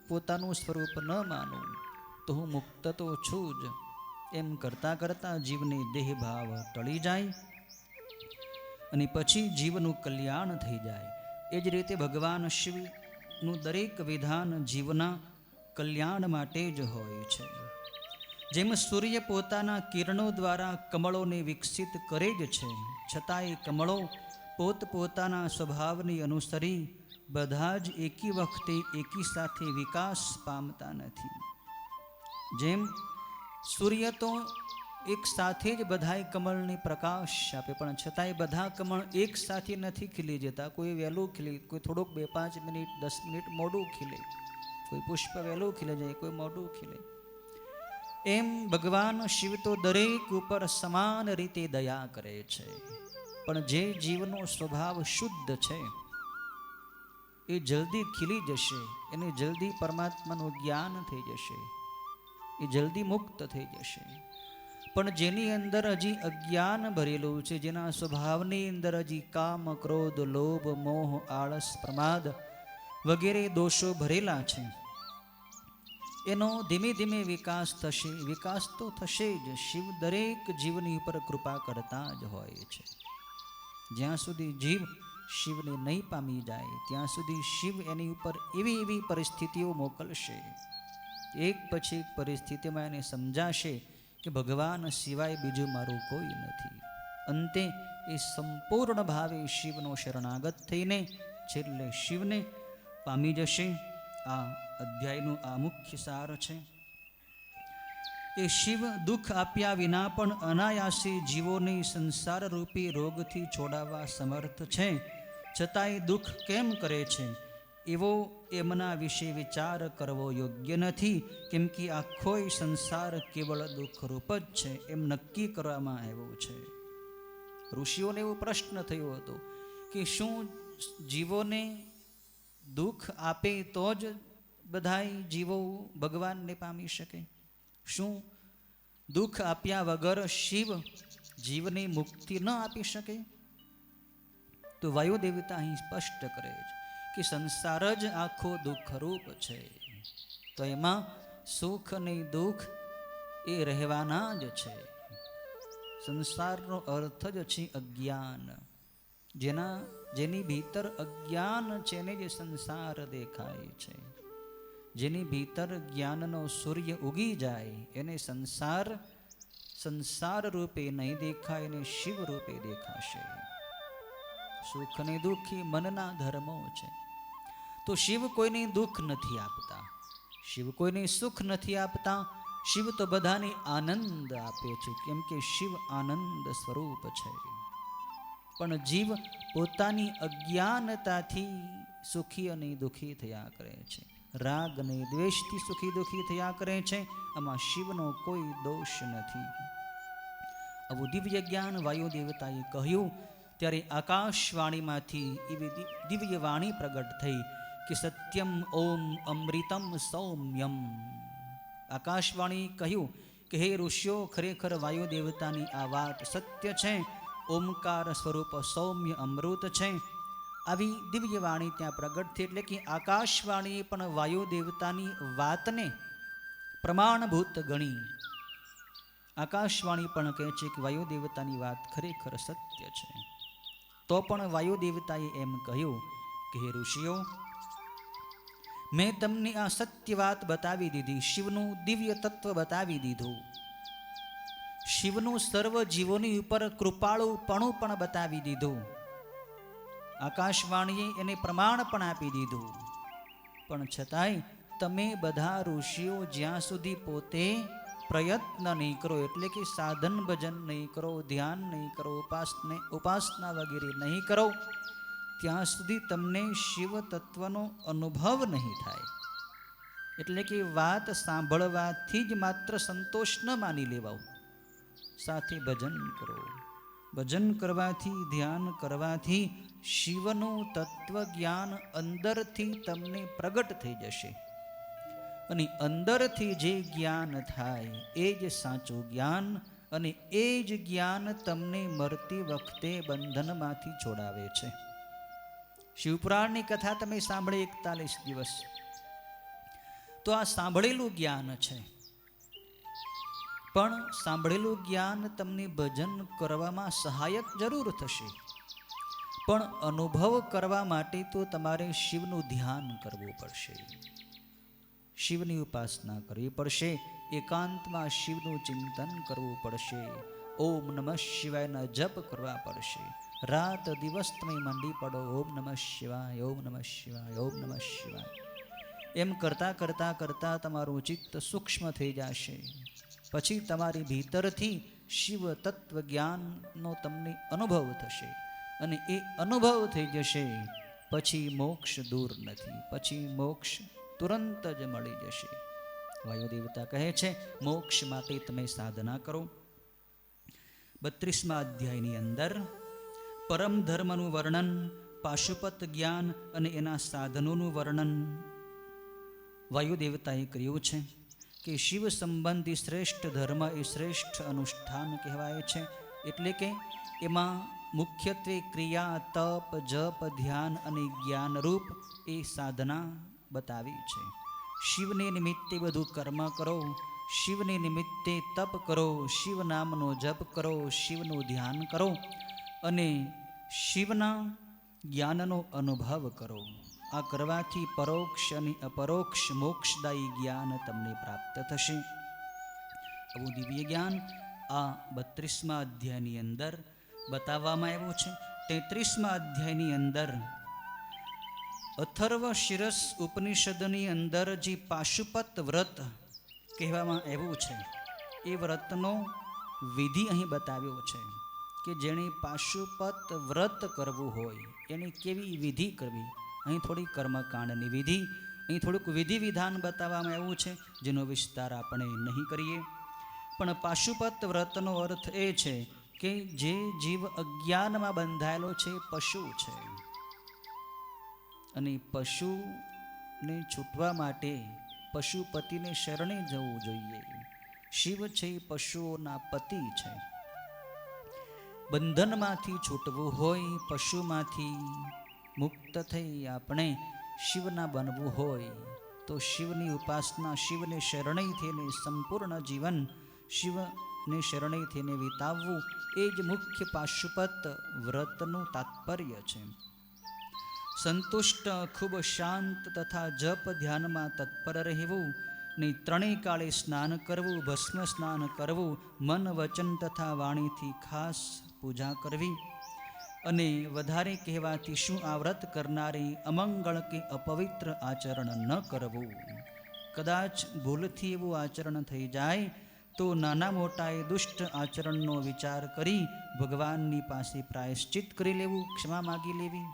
પોતાનું સ્વરૂપ ન માનું તો હું મુક્ત તો છું જ. એમ કરતાં કરતાં જીવને દેહ ભાવ ટળી જાય અને પછી જીવનું કલ્યાણ થઈ જાય. એ જ રીતે ભગવાન શિવનું દરેક વિધાન જીવના કલ્યાણ માટે જ હોય છે. જેમ સૂર્ય પોતાના કિરણો દ્વારા કમળોને વિકસિત કરે જ છે, છતાંય કમળો પોતપોતાના સ્વભાવને અનુસરી બધા જ એકી વખતે એકી સાથે વિકાસ પામતા નથી. જેમ સૂર્ય તો એક સાથે જ બધાય કમળને પ્રકાશ આપે, પણ છતાંય બધા કમળ એક સાથે નથી ખીલી જતા. કોઈ વહેલું ખીલે, કોઈ થોડુંક 2-5 મિનિટ 10 મિનિટ મોડું ખીલે, કોઈ પુષ્પ વહેલું ખીલે જાય, કોઈ મોડું ખીલે. એમ ભગવાન શિવ તો દરેક ઉપર સમાન રીતે દયા કરે છે. પણ જે જીવનો સ્વભાવ શુદ્ધ છે એ જલ્દી ખીલી જશે, એને જલ્દી પરમાત્માનું જ્ઞાન થઈ જશે, એ જલ્દી મુક્ત થઈ જશે. પણ જેની અંદર હજી અજ્ઞાન ભરેલું છે, જેના સ્વભાવની અંદર હજી કામ, ક્રોધ, લોભ, મોહ, આળસ, પ્રમાદ વગેરે દોષો ભરેલા છે, એનો ધીમે ધીમે વિકાસ થશે. વિકાસ તો થશે જ. શિવ દરેક જીવની ઉપર કૃપા કરતા જ હોય છે. જ્યાં સુધી જીવ શિવને નહીં પામી જાય ત્યાં સુધી શિવ એની ઉપર એવી એવી પરિસ્થિતિઓ મોકલશે, એક પછી એક પરિસ્થિતિમાં એને સમજાશે કે ભગવાન સિવાય બીજું મારું કોઈ નથી. અંતે એ સંપૂર્ણ ભાવે શિવનો શરણાગત થઈને છેલ્લે શિવને પામી જશે. આ અધ્યાયનું આ મુખ્ય સાર છે. એ શિવ દુઃખ આપ્યા વિના પણ અનાયાસે જીવોને સંસાર રૂપી રોગથી છોડાવવા સમર્થ છે. છતાંય દુઃખ કેમ કરે છે એવો એમના વિશે વિચાર કરવો યોગ્ય નથી, કેમ કે આખોય સંસાર કેવળ દુઃખરૂપ જ છે એમ નક્કી કરવામાં આવ્યું છે. ઋષિઓને એવો પ્રશ્ન થયો હતો કે શું જીવોને દુઃખ આપે તો જ બધાય જીવો ભગવાનને પામી શકે? શું દુઃખ આપ્યા વગર શિવ જીવને મુક્તિ ન આપી શકે? તો વાયુ દેવતા અહીં સ્પષ્ટ કરે છે કે સંસાર જ આખો દુઃખરૂપ છે, તો એમાં સુખ અને દુઃખ એ રહેવાના જ છે. સંસારનો અર્થ જ છે અજ્ઞાન. જેની ભીતર અજ્ઞાન છે એને જે સંસાર દેખાય છે. જેની ભીતર જ્ઞાનનો સૂર્ય ઉગી જાય એને સંસાર રૂપે નહીં દેખાય, એને શિવ રૂપે દેખાશે. સુખ અને દુઃખ એ મનના ધર્મો છે. તો શિવ કોઈને દુઃખ નથી આપતા, શિવ કોઈને સુખ નથી આપતા. શિવ તો બધાને આનંદ આપે છે, કેમ કે શિવ આનંદ સ્વરૂપ છે. પણ જીવ પોતાની અજ્ઞાનતાથી સુખી અને દુઃખી થયા કરે છે, રાગ અને દ્વેષથી સુખી દુઃખી થયા કરે છે. આમાં શિવનો કોઈ દોષ નથી. આવું દિવ્ય જ્ઞાન વાયુ દેવતાએ કહ્યું ત્યારે આકાશવાણીમાંથી એવી દિવ્ય વાણી પ્રગટ થઈ કે સત્યમ ઓમ અમૃતમ સૌમ્યમ. આકાશવાણી કહ્યું કે હે ઋષિઓ, ખરેખર વાયુ દેવતાની આ વાત સત્ય છે. ઓમકાર સ્વરૂપ સૌમ્ય અમૃત છે. આવી દિવ્ય વાણી ત્યાં પ્રગટ થઈ, એટલે કે આકાશવાણીએ પણ વાયુ દેવતાની વાતને પ્રમાણભૂત ગણી. આકાશવાણી પણ કહે છે કે વાયુ દેવતાની વાત ખરેખર સત્ય છે. તો પણ વાયુ દેવતાએ એમ કહ્યું કે હે ઋષિઓ, મેં તમને આ સત્ય વાત બતાવી દીધી, શિવનું દિવ્ય તત્વ બતાવી દીધું, શિવનું સર્વ જીવોની ઉપર કૃપાળુપણું પણ બતાવી દીધું, આકાશવાણીએ એને પ્રમાણ પણ આપી દીધું. પણ છતાંય તમે બધા ઋષિઓ જ્યાં સુધી પોતે પ્રયત્ન નહીં કરો, એટલે કે સાધન ભજન નહીં કરો, ધ્યાન નહીં કરો, ઉપાસના વગેરે નહીં કરો, ત્યાં સુધી તમને શિવ તત્વનો અનુભવ નહીં થાય. એટલે કે વાત સાંભળવાથી જ માત્ર સંતોષ ન માની લેવાઓ, સાથે ભજન કરો, ભજન કરવાથી, ધ્યાન કરવાથી શિવનું તત્વજ્ઞાન અંદરથી તમને પ્રગટ થઈ જશે. અને અંદરથી જે જ્ઞાન થાય એ જ સાચું જ્ઞાન, અને એ જ જ્ઞાન તમને મરતી વખતે બંધનમાંથી છોડાવે છે. શિવપુરાણની કથા તમે સાંભળી 41 દિવસ, તો આ સાંભળેલું જ્ઞાન છે. પણ સાંભળેલું જ્ઞાન તમને ભજન કરવામાં સહાયક જરૂર થશે, પણ અનુભવ કરવા માટે તો તમારે શિવનું ધ્યાન કરવું પડશે, શિવની ઉપાસના કરવી પડશે, એકાંતમાં શિવનું ચિંતન કરવું પડશે, ઓમ નમઃ શિવાયના જપ કરવા પડશે. રાત દિવસ તમે મંડી પડો, ઓમ નમઃ શિવાય, ઓમ નમઃ શિવાય, ઓમ નમઃ શિવાય. એમ કરતાં કરતાં કરતાં તમારું ચિત્ત સૂક્ષ્મ થઈ જશે. પછી તમારી ભીતરથી શિવ તત્વ જ્ઞાનનો તમને અનુભવ થશે, અને એ અનુભવ થઈ જશે પછી મોક્ષ દૂર નથી, પછી મોક્ષ તુરંત જ મળી જશે. વાયુ દેવતા કહે છે મોક્ષ માટે તમે સાધના કરો. 32મા અધ્યાયની અંદર પરમ ધર્મનું વર્ણન, પાશુપત જ્ઞાન અને એના સાધનોનું વર્ણન વાયુ દેવતાએ કર્યું છે કે શિવ સંબંધી શ્રેષ્ઠ ધર્મ એ શ્રેષ્ઠ અનુષ્ઠાન કહેવાય છે. એટલે કે એમાં મુખ્યત્વે ક્રિયા, તપ, જપ, ધ્યાન અને જ્ઞાનરૂપ એ સાધના બતાવી છે. શિવને નિમિત્તે બધું કર્મ કરો, શિવને નિમિત્તે તપ કરો, શિવ નામનો જપ કરો, શિવનું ધ્યાન કરો અને શિવના જ્ઞાનનો અનુભવ કરો. આ કરવાથી પરોક્ષ અને અપરોક્ષ મોક્ષદાયી જ્ઞાન તમને પ્રાપ્ત થશે. આવું દિવ્ય જ્ઞાન આ 32મા અધ્યાયની અંદર બતાવવામાં આવ્યું છે. 33મા અધ્યાયની અંદર અથર્વ શિરસ ઉપનિષદની અંદર જે પાશુપત વ્રત કહેવામાં આવ્યું છે, એ વ્રતનો વિધિ અહીં બતાવ્યો છે કે જેણે પાશુપત વ્રત કરવું હોય એની કેવી વિધિ કરવી. અહીં થોડી કર્મકાંડની વિધિ, અહીં થોડુંક વિધિ વિધાન બતાવવામાં આવ્યું છે, જેનો વિસ્તાર આપણે નહીં કરીએ. પણ પાશુપત વ્રતનો અર્થ એ છે કે જે જીવ અજ્ઞાનમાં બંધાયેલો છે, પશુ છે, અને પશુને છૂટવા માટે પશુપતિને શરણે જવું જોઈએ. શિવ છે એ પશુઓના પતિ છે. બંધનમાંથી છૂટવું હોય, પશુમાંથી મુક્ત થઈ આપણે શિવના બનવું હોય તો શિવની ઉપાસના, શિવને શરણે થઈને સંપૂર્ણ જીવન શિવને શરણે થઈને વિતાવવું, એ જ મુખ્ય પાશુપત વ્રતનું તાત્પર્ય છે. સંતુષ્ટ, ખૂબ શાંત તથા જપ ધ્યાનમાં તત્પર રહેવું, ને ત્રણેય કાળે સ્નાન કરવું, ભસ્મ સ્નાન કરવું, મન વચન તથા વાણીથી ખાસ પૂજા કરવી. અને વધારે કહેવાથી શું આ વ્રત કરનારી અમંગળ કે અપવિત્ર આચરણ ન કરવું. કદાચ ભૂલથી એવું આચરણ થઈ જાય તો નાના મોટા એ દુષ્ટ આચરણનો વિચાર કરી ભગવાનની પાસે પ્રાયશ્ચિત કરી લેવું, ક્ષમા માગી લેવી.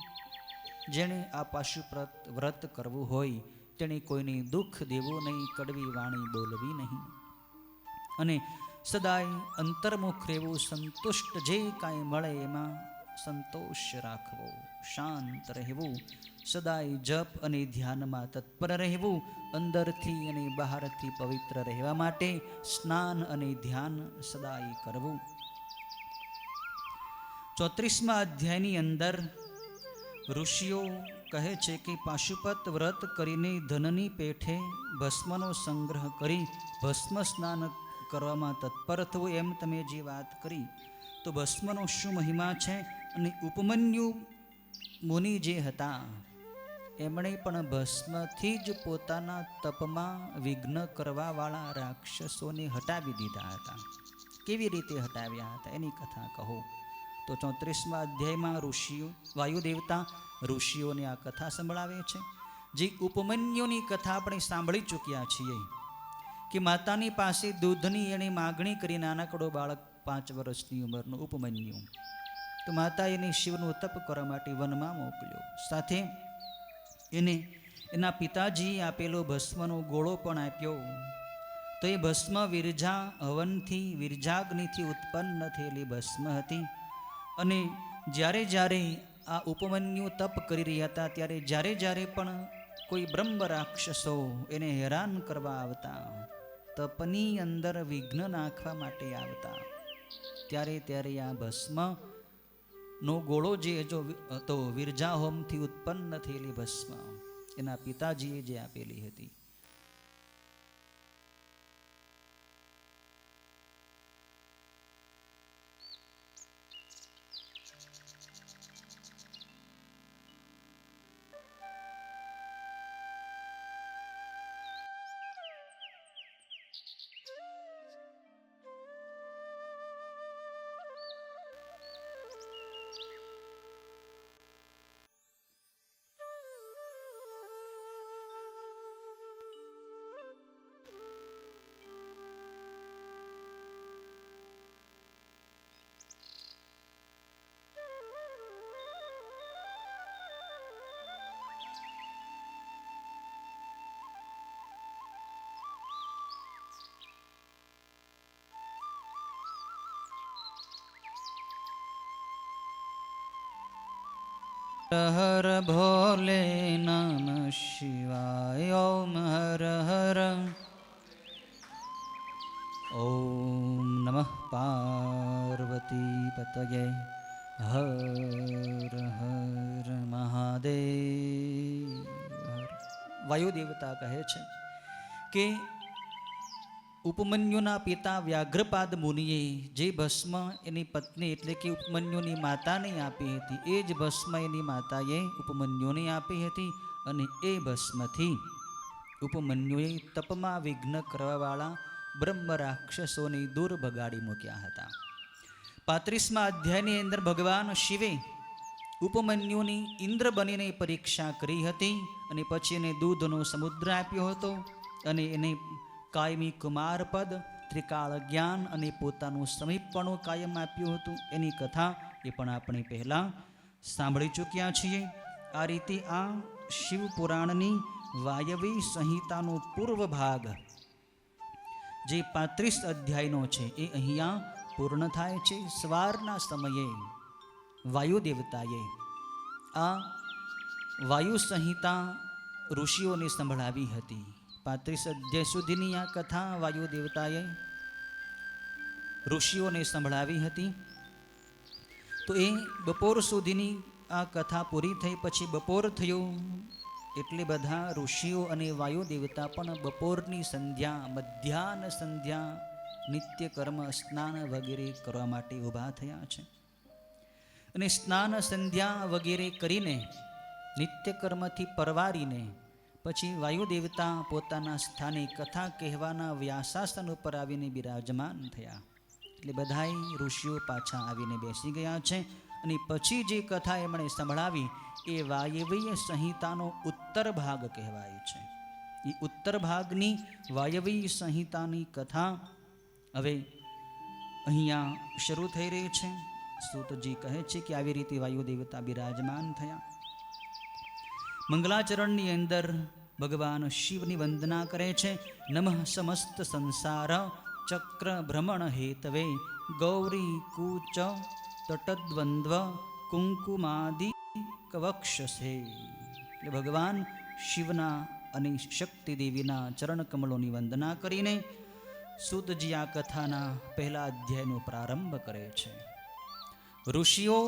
જેણે આ પાશુપત વ્રત કરવું હોય તેણે કોઈને દુઃખ દેવું નહીં, કડવી વાણી બોલવી નહીં, અને સદાય અંતર્મુખ રહેવું, સંતુષ્ટ જે કાંઈ મળે એમાં સંતોષ રાખવો, શાંત રહેવું, સદાય જપ અને ધ્યાનમાં તત્પર રહેવું, અંદરથી અને બહારથી પવિત્ર રહેવા માટે સ્નાન અને ધ્યાન સદાય કરવું. 34મા અધ્યાયની અંદર ઋષિઓ કહે છે કે પાશુપત વ્રત કરીને ધનની પેઠે ભસ્મનો સંગ્રહ કરી ભસ્મ સ્નાન કરવામાં તત્પર થવું. એમ તમે જે વાત કરી તો ભસ્મનો શું મહિમા છે. અને ઉપમન્યુ મુનિ જે હતા એમણે પણ ભસ્મથી જ પોતાના તપમાં વિઘ્ન કરવાવાળા રાક્ષસોને હટાવી દીધા હતા. કેવી રીતે હટાવ્યા હતા એની કથા કહો. તો 34મા અધ્યાયમાં ઋષિઓ, વાયુ દેવતા ઋષિઓને આ કથા સંભળાવે છે. જે ઉપમન્યુની કથા આપણે સાંભળી ચૂક્યા છીએ કે માતાની પાસે દૂધની એણે માગણી કરી, નાનકડો બાળક 5 વર્ષની ઉંમરનો ઉપમન્યુ. તો માતા એને શિવનું તપ કરવા માટે વનમાં મોકલ્યો. સાથે એને એના પિતાજીએ આપેલો ભસ્મનો ગોળો પણ આપ્યો. તો એ ભસ્મ વિરજા હવનથી, વિરજાગ્નિથી ઉત્પન્ન થયેલી ભસ્મ હતી. અને જ્યારે જ્યારે આ ઉપમન્યુ તપ કરી રહ્યા હતા ત્યારે જ્યારે જ્યારે પણ કોઈ બ્રહ્મ રાક્ષસો એને હેરાન કરવા આવતા, તપની અંદર વિઘ્ન નાખવા માટે આવતા, ત્યારે ત્યારે આ ભસ્મ નો ગોળો જે જો હતો, વિરજા હોમથી ઉત્પન્ન થયેલી ભસ્મ એના પિતાજીએ જે આપેલી હતી. હર ભોલે નમઃ શિવાય. ઓમ હર હર. ઓમ નમઃ પાર્વતી પતયે. હર હર મહાદેવ. વાયુ દેવતા કહે છે કે ઉપમન્યુના પિતા વ્યાઘ્રપાદ મુનિએ જે ભસ્મ એની પત્ની એટલે કે ઉપમન્યુની માતાને આપી હતી, એ જ ભસ્મ એની માતાએ ઉપમન્યુને આપી હતી. અને એ ભસ્મથી ઉપમન્યુએ તપમાં વિઘ્ન કરવાવાળા બ્રહ્મ રાક્ષસોને દૂર ભગાડી મૂક્યા હતા. 35મા અધ્યાયની અંદર ભગવાન શિવે ઉપમન્યુની ઇન્દ્ર બનીને પરીક્ષા કરી હતી અને પછી એને દૂધનો સમુદ્ર આપ્યો હતો અને એને કાયમી કુમાર પદ, ત્રિકાળ જ્ઞાન અને પોતાનું સમીપપણું કાયમ આપ્યું હતું. એની કથા એ પણ આપણે પહેલાં સાંભળી ચૂક્યા છીએ. આ રીતે આ શિવ પુરાણની વાયવી સંહિતાનો પૂર્વ ભાગ જે 35 અધ્યાયનો છે એ અહીંયા પૂર્ણ થાય છે. સવારના સમયે વાયુ દેવતાએ આ વાયુ સંહિતા ઋષિઓને સંભળાવી હતી. 35 અધ્યાય સુધીની આ કથા વાયુ દેવતાએ ઋષિઓને સંભળાવી હતી. તો એ બપોર સુધીની આ કથા પૂરી થઈ. પછી બપોર થયો એટલે બધા ઋષિઓ અને વાયુ દેવતા પણ બપોરની સંધ્યા, મધ્યાહન સંધ્યા, નિત્ય કર્મ, સ્નાન વગેરે કરવા માટે ઊભા થયા છે. અને સ્નાન સંધ્યા વગેરે કરીને નિત્ય કર્મથી પરવારીને પછી વાયુ દેવતા પોતાના સ્થાને કથા કહેવાના વ્યાસાસન ઉપર આવીને બિરાજમાન થયા. એટલે બધાય ઋષિઓ પાછા આવીને બેસી ગયા છે. અને પછી જે કથા એમણે સંભળાવી એ વાયવીય સંહિતાનો ઉત્તર ભાગ કહેવાય છે. એ ઉત્તર ભાગની વાયવીય સંહિતાની કથા હવે અહીંયા શરૂ થઈ રહી છે. સૂતજી કહે છે કે આવી રીતે વાયુ દેવતા બિરાજમાન થયા. મંગલાચરણની અંદર ભગવાન શિવની વંદના કરે છે. નમઃ સમસ્ત સંસાર ચક્ર ભ્રમણ હેતવે ગૌરી કૂચ તટદ્વંદ્વ કુંકુમાદિ કવક્ષસે. એટલે ભગવાન શિવના અને શક્તિ દેવીના ચરણ કમળોની વંદના કરીને સૂતજી આ કથાના પહેલા અધ્યાયનો પ્રારંભ કરે છે. ઋષિઓ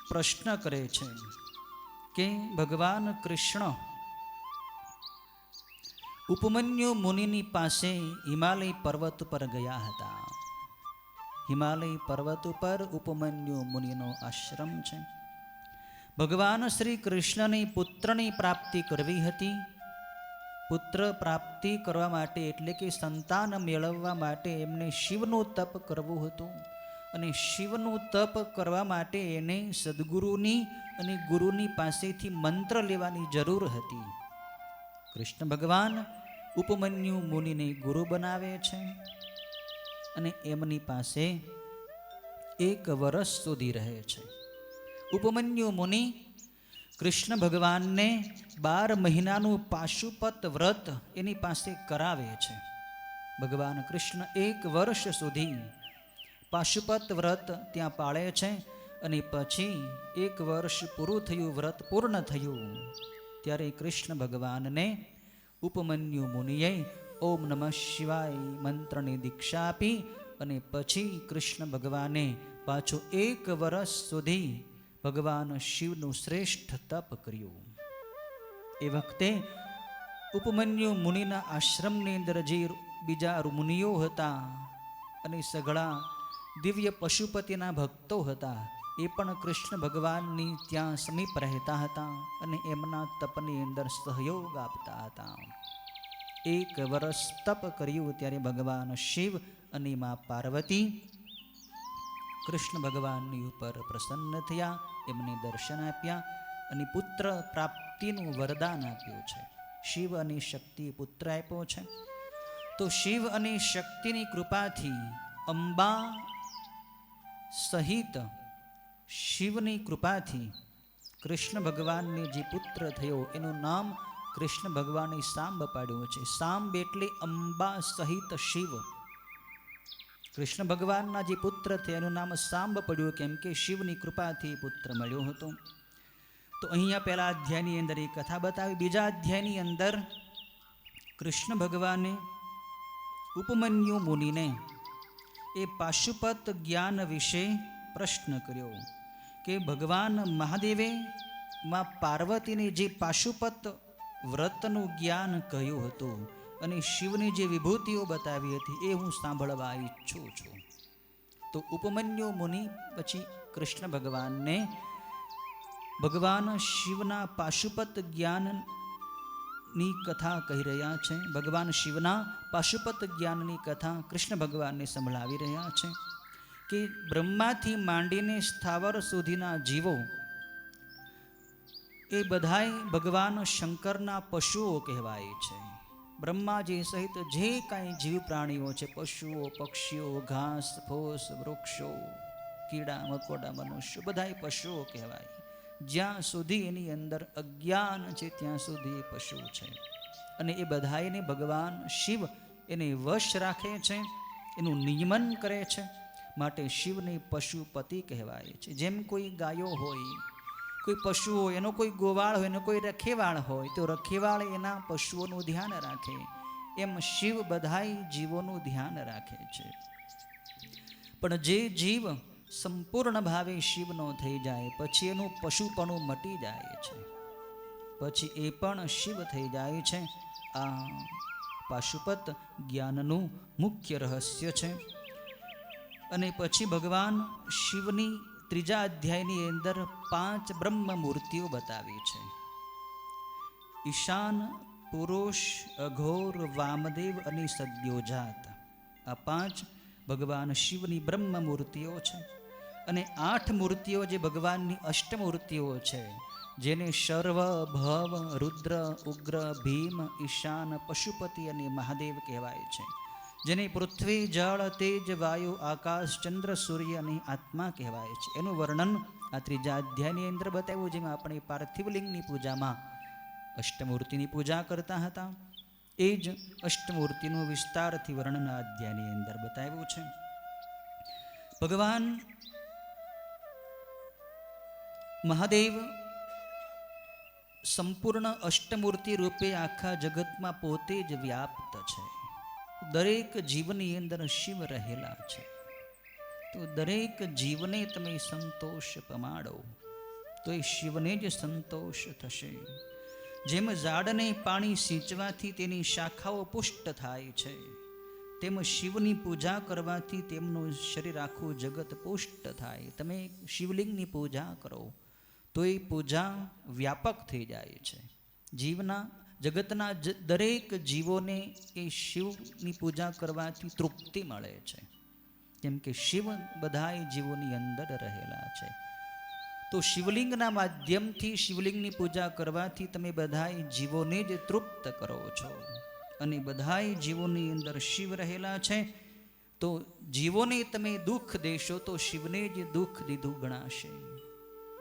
પ્રશ્ન કરે છે કે ભગવાન કૃષ્ણ ઉપમન્યુ મુનિની પાસે હિમાલય પર્વત પર ગયા હતા. હિમાલય પર્વત ઉપર ઉપમન્યુ મુનિનો આશ્રમ છે. ભગવાન શ્રી કૃષ્ણને પુત્રની પ્રાપ્તિ કરવી હતી. પુત્ર પ્રાપ્તિ કરવા માટે એટલે કે સંતાન મેળવવા માટે એમને શિવનું તપ કરવું હતું. અને શિવનું તપ કરવા માટે એને સદગુરુની અને ગુરુની પાસેથી મંત્ર લેવાની જરૂર હતી. કૃષ્ણ ભગવાન ઉપમન્યુ મુનિને ગુરુ બનાવે છે અને એમની પાસે 1 વર્ષ સુધી રહે છે. ઉપમન્યુ મુનિ કૃષ્ણ ભગવાનને 12 મહિનાનું પાશુપત વ્રત એની પાસે કરાવે છે. ભગવાન કૃષ્ણ 1 વર્ષ સુધી પાશુપત વ્રત ત્યાં પાળે છે અને પછી 1 વર્ષ પૂરું થયું, વ્રત પૂર્ણ થયું, ત્યારે કૃષ્ણ ભગવાનને ઉપમન્યુ મુનિએ ઓમ નમઃ શિવાય મંત્રની દીક્ષા આપી અને પછી કૃષ્ણ ભગવાને પાછું 1 વર્ષ સુધી ભગવાન શિવનું શ્રેષ્ઠ તપ કર્યું. એ વખતે ઉપમન્યુ મુનિના આશ્રમની અંદર જે બીજા મુનિઓ હતા અને સઘળા દિવ્ય પશુપતિના ભક્તો હતા, એ પણ કૃષ્ણ ભગવાનની ત્યાં સમીપ રહેતા હતા અને એમના તપની અંદર સહયોગ આપતા હતા. 1 વર્ષ તપ કર્યું ત્યારે ભગવાન શિવ અને મા પાર્વતી કૃષ્ણ ભગવાનની ઉપર પ્રસન્ન થયા, એમને દર્શન આપ્યા અને પુત્ર પ્રાપ્તિનું વરદાન આપ્યું છે. શિવ અને શક્તિ પુત્ર આપ્યો છે. તો શિવ અને શક્તિની કૃપાથી અંબા સહિત શિવની કૃપાથી કૃષ્ણ ભગવાનને જે પુત્ર થયો એનું નામ કૃષ્ણ ભગવાને સાંબ પાડ્યું છે. સાંબ એટલે અંબા સહિત શિવ. કૃષ્ણ ભગવાનના જે પુત્ર થયા એનું નામ સાંબ પડ્યું, કેમ કે શિવની કૃપાથી પુત્ર મળ્યો હતો. તો અહીંયા પહેલા અધ્યાયની અંદર એ કથા બતાવી. બીજા અધ્યાયની અંદર કૃષ્ણ ભગવાને ઉપમન્યુ મુનિને એ પાશુપત જ્ઞાન વિશે પ્રશ્ન કર્યો કે ભગવાન મહાદેવે માં પાર્વતીને જે પાશુપત વ્રતનું જ્ઞાન કહ્યું હતું અને શિવની જે વિભૂતિઓ બતાવી હતી એ હું સાંભળવા ઈચ્છું છું. તો ઉપમન્યુ મુનિ પછી કૃષ્ણ ભગવાનને ભગવાન શિવના પાશુપત જ્ઞાનની કથા કહી રહ્યા છે. ભગવાન શિવના પાશુપત જ્ઞાનની કથા કૃષ્ણ ભગવાનને સંભળાવી રહ્યા છે કે બ્રહ્માથી માંડીને સ્થાવર સુધીના જીવો એ બધાય ભગવાન શંકરના પશુઓ કહેવાય છે. બ્રહ્માજી સહિત જે કાંઈ જીવ પ્રાણીઓ છે, પશુઓ, પક્ષીઓ, ઘાસ, ફૂસ, વૃક્ષો, કીડા મકોડા, મનુષ્યો, બધાય પશુઓ કહેવાય. જ્યાં સુધી એની અંદર અજ્ઞાન છે ત્યાં સુધી એ પશુ છે. અને એ બધાયને ભગવાન શિવ એને વશ રાખે છે, એનું નિયમન કરે છે. માટે શિવને પશુપતિ કહેવાય છે. જેમ કોઈ ગાયો હોય, કોઈ પશુ હોય, એનો કોઈ ગોવાળ હોય, એનો કોઈ રખેવાળ હોય, તો રખેવાળ એના પશુઓનું ધ્યાન રાખે, એમ શિવ બધાય જીવોનું ધ્યાન રાખે છે. પણ જે જીવ સંપૂર્ણ ભાવે શિવનો થઈ જાય પછી એનું પશુપણું મટી જાય છે, પછી એ પણ શિવ થઈ જાય છે. આ પાશુપત જ્ઞાનનું મુખ્ય રહસ્ય છે. અને પછી ભગવાન શિવની ત્રીજા અધ્યાયની અંદર 5 બ્રહ્મ મૂર્તિઓ બતાવી છે. ઈશાન, પુરુષ, અઘોર, વામદેવ અને સદ્યોજાત. આ 5 ભગવાન શિવની બ્રહ્મ મૂર્તિઓ છે. અને 8 મૂર્તિઓ જે ભગવાનની અષ્ટમૂર્તિઓ છે, જેને શર્વ, ભવ, રુદ્ર, ઉગ્ર, ભીમ, ઈશાન, પશુપતિ અને મહાદેવ કહેવાય છે. જેને પૃથ્વી, જળ, તેજ, વાયુ, આકાશ, ચંદ્ર, સૂર્ય અને આત્મા કહેવાય છે. એનું વર્ણન આ ત્રીજા અધ્યાયની અંદર બતાવ્યું, જેમાં આપણે પાર્થિવલિંગની પૂજામાં અષ્ટમૂર્તિની પૂજા કરતા હતા. એ જ અષ્ટમૂર્તિનું વિસ્તારથી વર્ણન આ અધ્યાયની અંદર બતાવ્યું છે. ભગવાન મહાદેવ સંપૂર્ણ અષ્ટમૂર્તિ રૂપે આખા જગતમાં પોતે જ વ્યાપ્ત છે. દરેક જીવની અંદર શિવ રહેલા છે. તો દરેક જીવને તમે સંતોષ પમાડો તો એ શિવને જ સંતોષ થશે. જેમ ઝાડને પાણી સિંચવાથી તેની શાખાઓ પુષ્ટ થાય છે, તેમ શિવની પૂજા કરવાથી તેમનું શરીર આખું જગત પુષ્ટ થાય. તમે શિવલિંગની પૂજા કરો તો એ પૂજા વ્યાપક થઈ જાય છે. જીવના જગતના દરેક જીવોને એ શિવની પૂજા કરવાથી તૃપ્તિ મળે છે, કેમ કે શિવ બધાય જીવોની અંદર રહેલા છે. તો શિવલિંગના માધ્યમથી શિવલિંગની પૂજા કરવાથી તમે બધાય જીવોને જ તૃપ્ત કરો છો. અને બધાય જીવોની અંદર શિવ રહેલા છે. તો જીવોને તમે દુઃખ દેશો તો શિવને જ દુઃખ દીધું ગણાશે.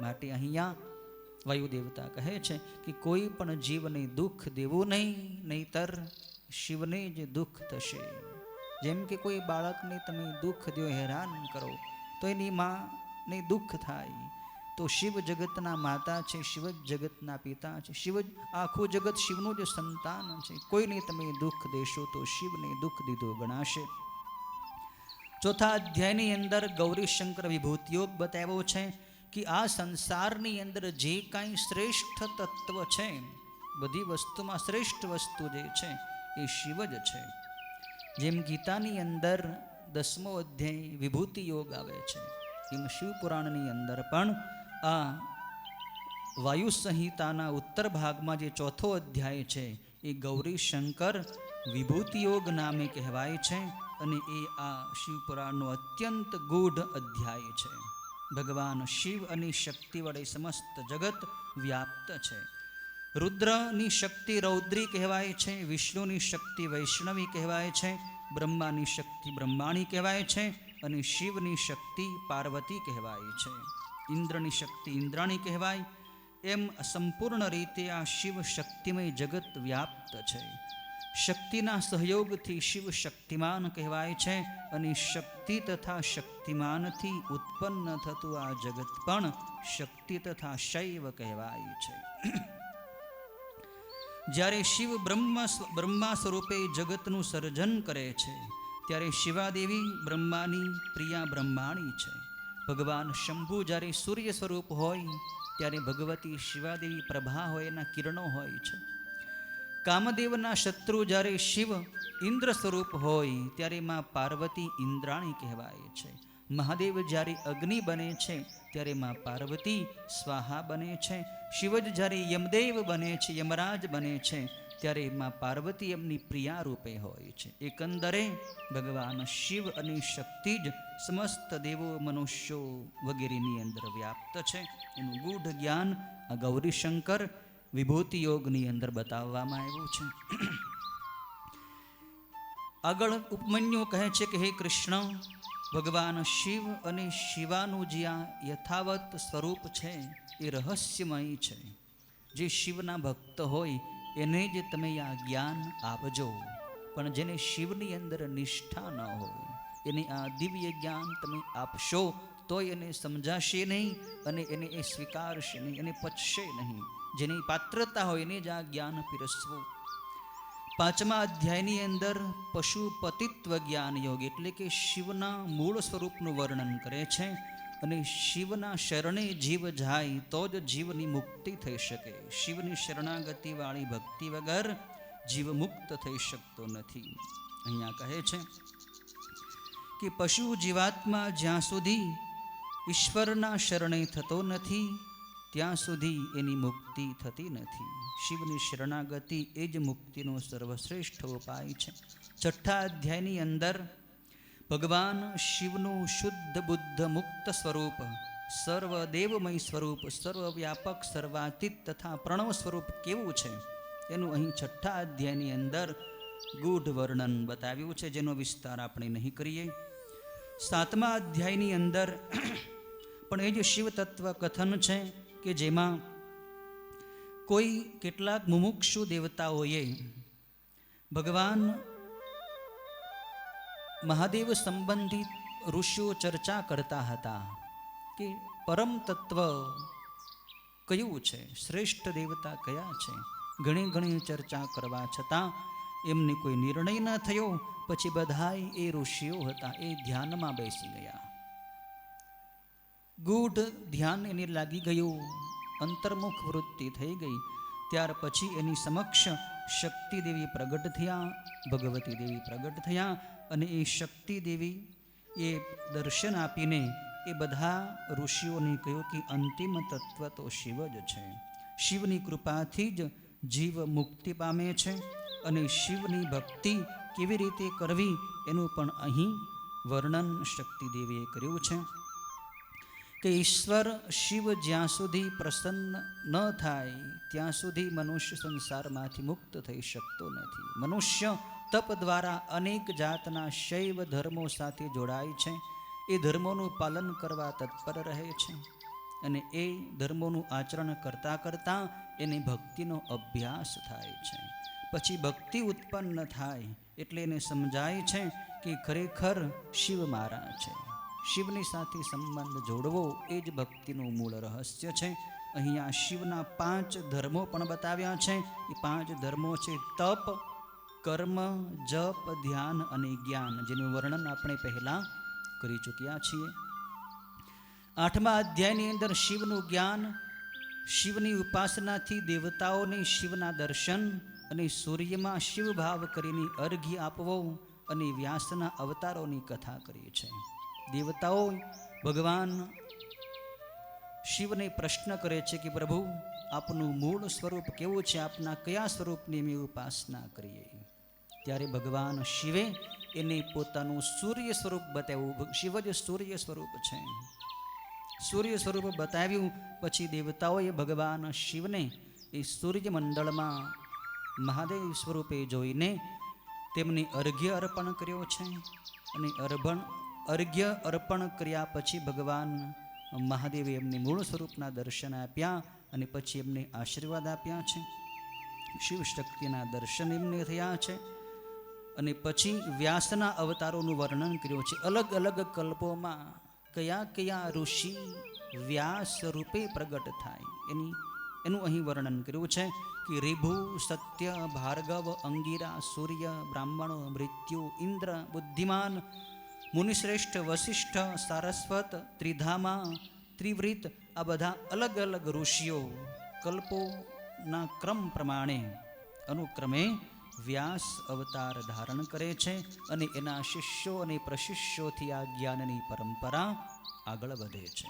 માટે અહીંયા વાયુ દેવતા કહે છે કે કોઈ પણ જીવને દુઃખ દેવું નહીં, નહીતર શિવને જ દુઃખ થશે. જેમ કે કોઈ બાળકને તમે દુઃખ દો, હેરાન કરો, તો એની માં ને દુઃખ થાય તો શિવ જગતના માતા છે, શિવ જ જગતના પિતા છે, શિવ જ આખું જગત શિવનું જ સંતાન છે. કોઈને તમે દુઃખ દેશો તો શિવને દુઃખ દીધું ગણાશે. ચોથા અધ્યાયની અંદર ગૌરીશંકર વિભૂતિયોગ બતાવ્યો છે કે આ સંસારની અંદર જે કાંઈ શ્રેષ્ઠ તત્વ છે, બધી વસ્તુમાં શ્રેષ્ઠ વસ્તુ જે છે એ શિવ જ છે. જેમ ગીતાની અંદર 10મો અધ્યાય વિભૂતિ યોગ આવે છે, એમ શિવપુરાણની અંદર પણ આ વાયુ સંહિતાના ઉત્તર ભાગમાં જે ચોથો અધ્યાય છે એ ગૌરીશંકર વિભૂતિયોગ નામે કહેવાય છે. અને એ આ શિવપુરાણનો અત્યંત ગૂઢ અધ્યાય છે. ભગવાન શિવ અને શક્તિ વડે સમસ્ત જગત વ્યાપ્ત છે. રુદ્રની શક્તિ રૌદ્રી કહેવાય છે, વિષ્ણુની શક્તિ વૈષ્ણવી કહેવાય છે, બ્રહ્માની શક્તિ બ્રહ્માણી કહેવાય છે અને શિવની શક્તિ પાર્વતી કહેવાય છે. ઇન્દ્રની શક્તિ ઇન્દ્રાણી કહેવાય. એમ સંપૂર્ણ રીતે આ શિવ શક્તિમય જગત વ્યાપ્ત છે. શક્તિના સહયોગથી શિવ શક્તિમાન કહેવાય છે અને શક્તિ તથા શક્તિમાનથી ઉત્પન્ન થતું આ જગત પણ શક્તિ તથા શૈવ કહેવાય છે. જ્યારે શિવ બ્રહ્મા સ્વરૂપે જગતનું સર્જન કરે છે ત્યારે શિવાદેવી બ્રહ્માની પ્રિયા બ્રહ્માણી છે. ભગવાન શંભુ જ્યારે સૂર્ય સ્વરૂપ હોય ત્યારે ભગવતી શિવાદેવી પ્રભા હોય, એના કિરણો હોય છે. કામદેવના શત્રુ જ્યારે શિવ ઇન્દ્ર સ્વરૂપ હોય ત્યારે માં પાર્વતી ઇન્દ્રાણી કહેવાય છે. મહાદેવ જ્યારે અગ્નિ બને છે ત્યારે માં પાર્વતી સ્વાહા બને છે. શિવ જ જ્યારે યમદેવ બને છે, યમરાજ બને છે ત્યારે માં પાર્વતી એમની પ્રિયા રૂપે હોય છે. એકંદરે ભગવાન શિવ અને શક્તિ જ સમસ્ત દેવો મનુષ્યો વગેરેની અંદર વ્યાપ્ત છે. એનું ગૂઢ જ્ઞાન આ ગૌરીશંકર વિભૂતિ યોગની અંદર બતાવવામાં આવ્યું છે. આગળ ઉપમન્યુ કહે છે કે હે કૃષ્ણ, ભગવાન શિવ અને શિવાનું જે આ યથાવત સ્વરૂપ છે એ રહસ્યમય છે. જે શિવના ભક્ત હોય એને જ તમે આ જ્ઞાન આપજો, પણ જેને શિવની અંદર નિષ્ઠા ન હોય એને આ દિવ્ય જ્ઞાન તમે આપશો તો એને સમજાશે નહીં અને એને એ સ્વીકારશે નહીં, એને પચશે નહીં. જેની પાત્રતા હોય એને જ આ જ્ઞાન પીરસવું. 5મા અધ્યાયની અંદર પશુપતિત્વ જ્ઞાન યોગ એટલે કે શિવના મૂળ સ્વરૂપનું વર્ણન કરે છે. અને શિવના શરણે જીવ જાય તો જ જીવની મુક્તિ થઈ શકે. શિવની શરણાગતિવાળી ભક્તિ વગર જીવ મુક્ત થઈ શકતો નથી. અહીંયા કહે છે કે પશુ જીવાત્મા જ્યાં સુધી ઈશ્વરના શરણે થતો નથી ત્યાં સુધી એની મુક્તિ થતી નથી. શિવની શરણાગતિ એ જ મુક્તિનો સર્વશ્રેષ્ઠ ઉપાય છે. 6ઠા અધ્યાયની અંદર ભગવાન શિવનું શુદ્ધ બુદ્ધ મુક્ત સ્વરૂપ, સર્વદેવમય સ્વરૂપ, સર્વવ્યાપક સર્વાતીત તથા પ્રણવ સ્વરૂપ કેવું છે એનું અહીં 6ઠા અધ્યાયની અંદર ગૂઢ વર્ણન બતાવ્યું છે, જેનો વિસ્તાર આપણે નહીં કરીએ. 7મા અધ્યાયની અંદર પણ એ જ શિવ તત્વ કથન છે કે જેમાં કોઈ કેટલાક મુમુક્ષુ દેવતાઓએ ભગવાન મહાદેવ સંબંધિત ઋષિઓ ચર્ચા કરતા હતા કે પરમ તત્વ કયું છે, શ્રેષ્ઠ દેવતા કયા છે. ઘણી ચર્ચા કરવા છતાં એમને કોઈ નિર્ણય ન થયો. પછી બધાય એ ઋષિઓ હતા એ ધ્યાનમાં બેસી ગયા. ગૂઢ ધ્યાન એને લાગી ગયું, અંતર્મુખ વૃત્તિ થઈ ગઈ. ત્યાર પછી એની સમક્ષ શક્તિ દેવી પ્રગટ થયા, ભગવતી દેવી પ્રગટ થયા અને એ શક્તિ દેવી એ દર્શન આપીને એ બધા ઋષિઓને કહ્યું કે અંતિમ તત્વ તો શિવ જ છે. શિવની કૃપાથી જ જીવ મુક્તિ પામે છે અને શિવની ભક્તિ કેવી રીતે કરવી એનું પણ અહીં વર્ણન શક્તિ દેવીએ કર્યું છે કે ઈશ્વર શિવ જ્યાં સુધી પ્રસન્ન ન થાય ત્યાં સુધી મનુષ્ય સંસારમાંથી મુક્ત થઈ શકતો નથી. મનુષ્ય તપ દ્વારા અનેક જાતના શૈવ ધર્મો સાથે જોડાય છે. એ ધર્મોનું પાલન કરવા તત્પર રહે છે અને એ ધર્મોનું આચરણ કરતાં કરતાં એને ભક્તિનો અભ્યાસ થાય છે. પછી ભક્તિ ઉત્પન્ન થાય એટલે એને સમજાય છે કે ખરેખર શિવ મારા છે, શિવની સાથે સંબંધ જોડવો એ જ ભક્તિનું મૂળ રહસ્ય છે. અહીંયા શિવના 5 ધર્મો પણ બતાવ્યા છે. એ 5 ધર્મો છે તપ, કર્મ, જપ, ધ્યાન અને જ્ઞાન, જેનું વર્ણન આપણે પહેલાં કરી ચૂક્યા છીએ. 8મા અધ્યાયની અંદર શિવનું જ્ઞાન, શિવની ઉપાસનાથી દેવતાઓને શિવના દર્શન અને સૂર્યમાં શિવ ભાવ કરીને અર્ઘ્ય આપવો અને વ્યાસના અવતારોની કથા કરી છે. દેવતાઓ ભગવાન શિવને પ્રશ્ન કરે છે કે પ્રભુ, આપનું મૂળ સ્વરૂપ કેવું છે? આપના કયા સ્વરૂપની અમે ઉપાસના કરીએ? ત્યારે ભગવાન શિવે એને પોતાનું સૂર્ય સ્વરૂપ બતાવ્યું. શિવ જ સૂર્ય સ્વરૂપ છે. સૂર્ય સ્વરૂપ બતાવ્યું પછી દેવતાઓએ ભગવાન શિવને એ સૂર્યમંડળમાં મહાદેવ સ્વરૂપે જોઈને તેમને અર્ઘ્ય અર્પણ કર્યો છે. અને અર્ઘ્ય અર્પણ કર્યા પછી ભગવાન મહાદેવે એમને મૂળ સ્વરૂપના દર્શન આપ્યા અને પછી એમને આશીર્વાદ આપ્યા છે. શિવ શક્તિના દર્શન એમને થયા છે. અને પછી વ્યાસના અવતારોનું વર્ણન કર્યું છે. અલગ અલગ કલ્પોમાં કયા કયા ઋષિ વ્યાસ રૂપે પ્રગટ થાય એનું અહીં વર્ણન કર્યું છે કે રિભુ, સત્ય, ભાર્ગવ, અંગીરા, સૂર્ય, બ્રાહ્મણ, મૃત્યુ, ઇન્દ્ર, બુદ્ધિમાન, મુનિશ્રેષ્ઠ, વશિષ્ઠ, સારસ્વત, ત્રિધામા, ત્રિવૃત, આ બધા અલગ અલગ ઋષિઓ કલ્પોના ક્રમ પ્રમાણે અનુક્રમે વ્યાસ અવતાર ધારણ કરે છે અને એના શિષ્યો અને પ્રશિષ્યોથી આ જ્ઞાનની પરંપરા આગળ વધે છે.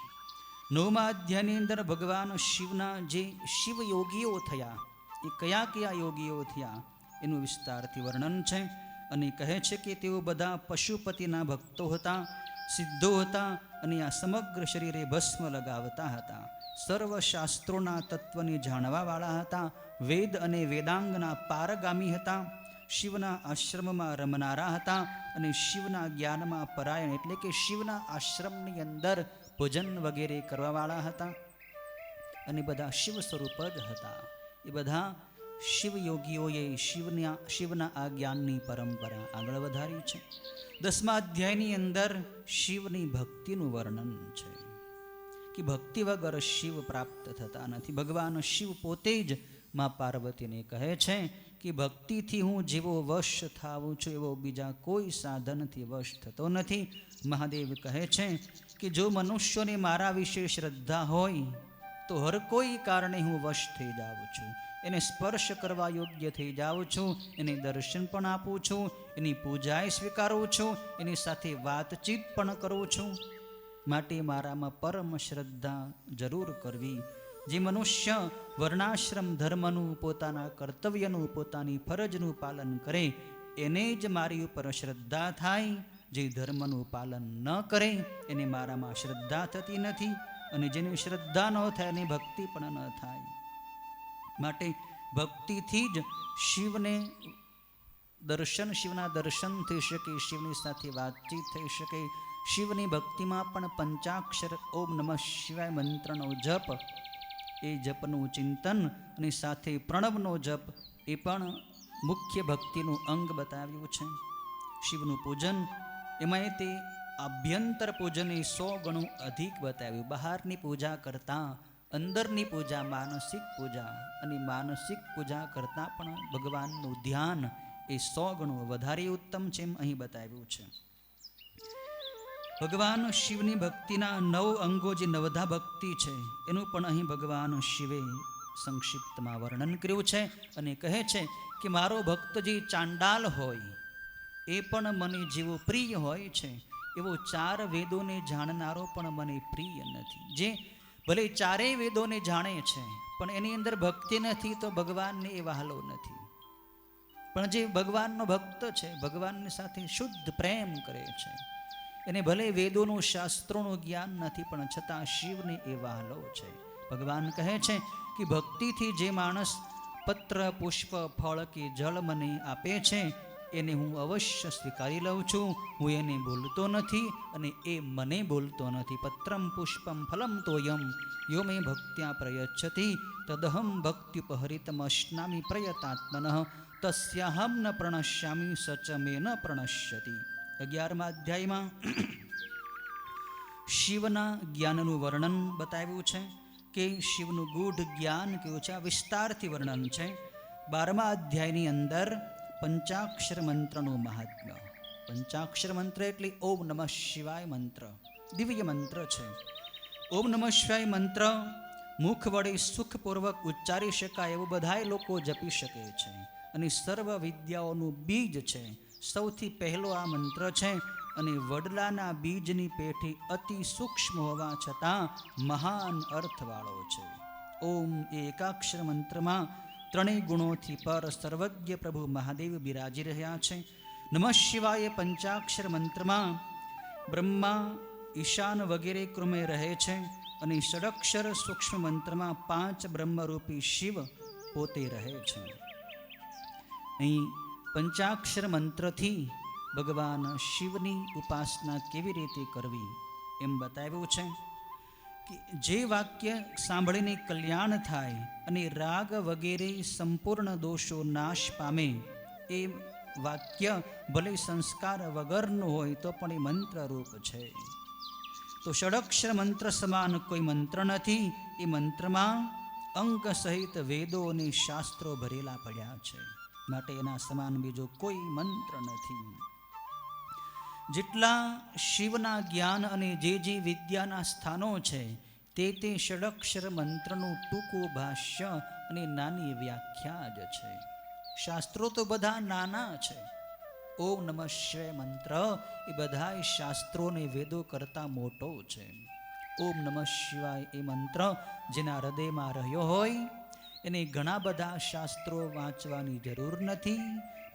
9મા અધ્યાયની અંદર ભગવાન શિવના જે શિવ યોગીઓ થયા એ કયા કયા યોગીઓ થયા એનું વિસ્તારથી વર્ણન છે. અને કહે છે કે તેઓ બધા પશુપતિના ભક્તો હતા, સિદ્ધો હતા અને આ સમગ્ર શરીરે ભસ્મ લગાવતા હતા. સર્વ શાસ્ત્રોના તત્વને જાણવાવાળા હતા. વેદ અને વેદાંગના પારગામી હતા. શિવના આશ્રમમાં રમનારા હતા અને શિવના જ્ઞાનમાં પરાયણ એટલે કે શિવના આશ્રમની અંદર ભોજન વગેરે કરવાવાળા હતા અને બધા શિવ સ્વરૂપ જ હતા. એ બધા શિવ યોગીઓએ શિવના આ જ્ઞાનની પરંપરા આગળ વધારી છે. 10મા અધ્યાયની અંદર શિવની ભક્તિનું વર્ણન છે કે ભક્તિ વગર શિવ પ્રાપ્ત થતા નથી. ભગવાન શિવ પોતે જ મા પાર્વતીને કહે છે કે ભક્તિથી હું જેવો વશ થાવું છું એવો બીજા કોઈ સાધનથી વશ થતો નથી. મહાદેવ કહે છે કે જો મનુષ્યોને મારા વિશે શ્રદ્ધા હોય તો હર કોઈ કારણે હું વશ થઈ જાઉં છું. એને સ્પર્શ કરવા યોગ્ય થઈ જાઉં છું. એને દર્શન પણ આપું છું. એની પૂજાએ સ્વીકારું છું. એની સાથે વાતચીત પણ કરું છું. માટે મારામાં પરમ શ્રદ્ધા જરૂર કરવી. જે મનુષ્ય વર્ણાશ્રમ ધર્મનું, પોતાના કર્તવ્યનું, પોતાની ફરજનું પાલન કરે એને જ મારી ઉપર શ્રદ્ધા થાય. જે ધર્મનું પાલન ન કરે એને મારામાં શ્રદ્ધા થતી નથી. અને જેની શ્રદ્ધા ન થાય એની ભક્તિ પણ ન થાય. માટે ભક્તિથી જ શિવના દર્શન થઈ શકે, શિવની સાથે વાતચીત થઈ શકે. શિવની ભક્તિમાં પણ પંચાક્ષર ઓમ નમઃ શિવાય મંત્રનો જપ, એ જપનું ચિંતન અને સાથે પ્રણવનો જપ એ પણ મુખ્ય ભક્તિનું અંગ બતાવ્યું છે. શિવનું પૂજન એમાં તે આભ્યંતર પૂજન એ 100 ગણું અધિક બતાવ્યું. બહારની પૂજા કરતાં અંદરની પૂજા માનસિક પૂજા, અને માનસિક પૂજા કરતાં પણ ભગવાનનું ધ્યાન એ 100 ગણું વધારે ઉત્તમ છે એમ અહીં બતાવ્યું છે. ભગવાન શિવની ભક્તિના 9 અંગો જે નવધા ભક્તિ છે એનું પણ અહીં ભગવાન શિવે સંક્ષિપ્તમાં વર્ણન કર્યું છે. અને કહે છે કે મારો ભક્ત જે ચાંડાલ હોય એ પણ મને જેવો પ્રિય હોય છે એવો 4 વેદોને જાણનારો પણ મને પ્રિય નથી. જે ભલે 4 વેદોને જાણે છે પણ એની અંદર ભક્તિ નથી તો ભગવાનને એ વહાલો નથી. પણ જે ભગવાનનો ભક્ત છે, ભગવાનની સાથે શુદ્ધ પ્રેમ કરે છે, એને ભલે વેદોનું, શાસ્ત્રોનું જ્ઞાન નથી પણ છતાં શિવને એ વહાલો છે. ભગવાન કહે છે કે ભક્તિથી જે માણસ પત્ર, પુષ્પ, ફળ કે જળ મને આપે છે એને હું અવશ્ય સ્વીકારી લઉં છું. હું એને ભૂલતો નથી અને એ મને ભૂલતો નથી. પત્રમ પુષ્પમ ફલમ તોયમ યો મે ભક્ત્યા પ્રયચ્છતિ તદહમ ભક્ત્યુપહરિતમશ્નામી પ્રયતાત્મનઃ તસ્યાહમ ન પ્રણશ્યામી સચ મે ન પ્રણશ્યતિ. 11મા અધ્યાયમાં શિવના જ્ઞાનનું વર્ણન બતાવ્યું છે કે શિવનું ગૂઢ જ્ઞાન કેવું છે, આ વિસ્તારથી વર્ણન છે. 12મા અધ્યાયની અંદર પંચાક્ષર મંત્રનું મહાત્મ્ય. પંચાક્ષર મંત્ર એટલે ઓમ નમઃ શિવાય મંત્ર, દિવ્ય મંત્ર છે. ઓમ નમઃ શિવાય મંત્ર મુખ વડે સુખપૂર્વક ઉચ્ચારી શકાય એવું બધાય લોકો જપી શકે છે અને સર્વ વિદ્યાઓનું બીજ છે. સૌથી પહેલો આ મંત્ર છે અને વડલાના બીજની પેઠી અતિ સૂક્ષ્મ હોવા છતાં મહાન અર્થવાળો છે. ઓમ એ એકાક્ષર મંત્રમાં ત્રણેય ગુણોથી પર સર્વજ્ઞ પ્રભુ મહાદેવ બિરાજી રહ્યા છે. નમઃ શિવાય પંચાક્ષર મંત્રમાં બ્રહ્મા, ઈશાન વગેરે ક્રમે રહે છે અને ષડક્ષર સૂક્ષ્મ મંત્રમાં 5 બ્રહ્મરૂપી શિવ પોતે રહે છે. અહીં પંચાક્ષર મંત્રથી ભગવાન શિવની ઉપાસના કેવી રીતે કરવી એમ બતાવ્યું છે કે જે વાક્ય સાંભળીને કલ્યાણ થાય અને રાગ વગેરે સંપૂર્ણ દોષો નાશ પામે એ વાક્ય ભલે સંસ્કાર વગરનું હોય તો પણ એ મંત્રરૂપ છે. તો ષડક્ષર મંત્ર સમાન કોઈ મંત્ર નથી. એ મંત્રમાં અંક સહિત વેદો અને શાસ્ત્રો ભરેલા પડ્યા છે, માટે એના સમાન બીજો કોઈ મંત્ર નથી. જેટલા શિવના જ્ઞાન અને જે વિદ્યાના સ્થાનો છે તે ષડક્ષર મંત્રનું ટૂંકું ભાષ્ય અને નાની વ્યાખ્યા જ છે. શાસ્ત્રો તો બધા નાના છે. ઓમ નમઃ શિવાય મંત્ર એ બધા શાસ્ત્રો અને વેદો કરતાં મોટો છે. ઓમ નમઃ શિવાય એ મંત્ર જેના હૃદયમાં રહ્યો હોય એને ઘણા બધા શાસ્ત્રો વાંચવાની જરૂર નથી,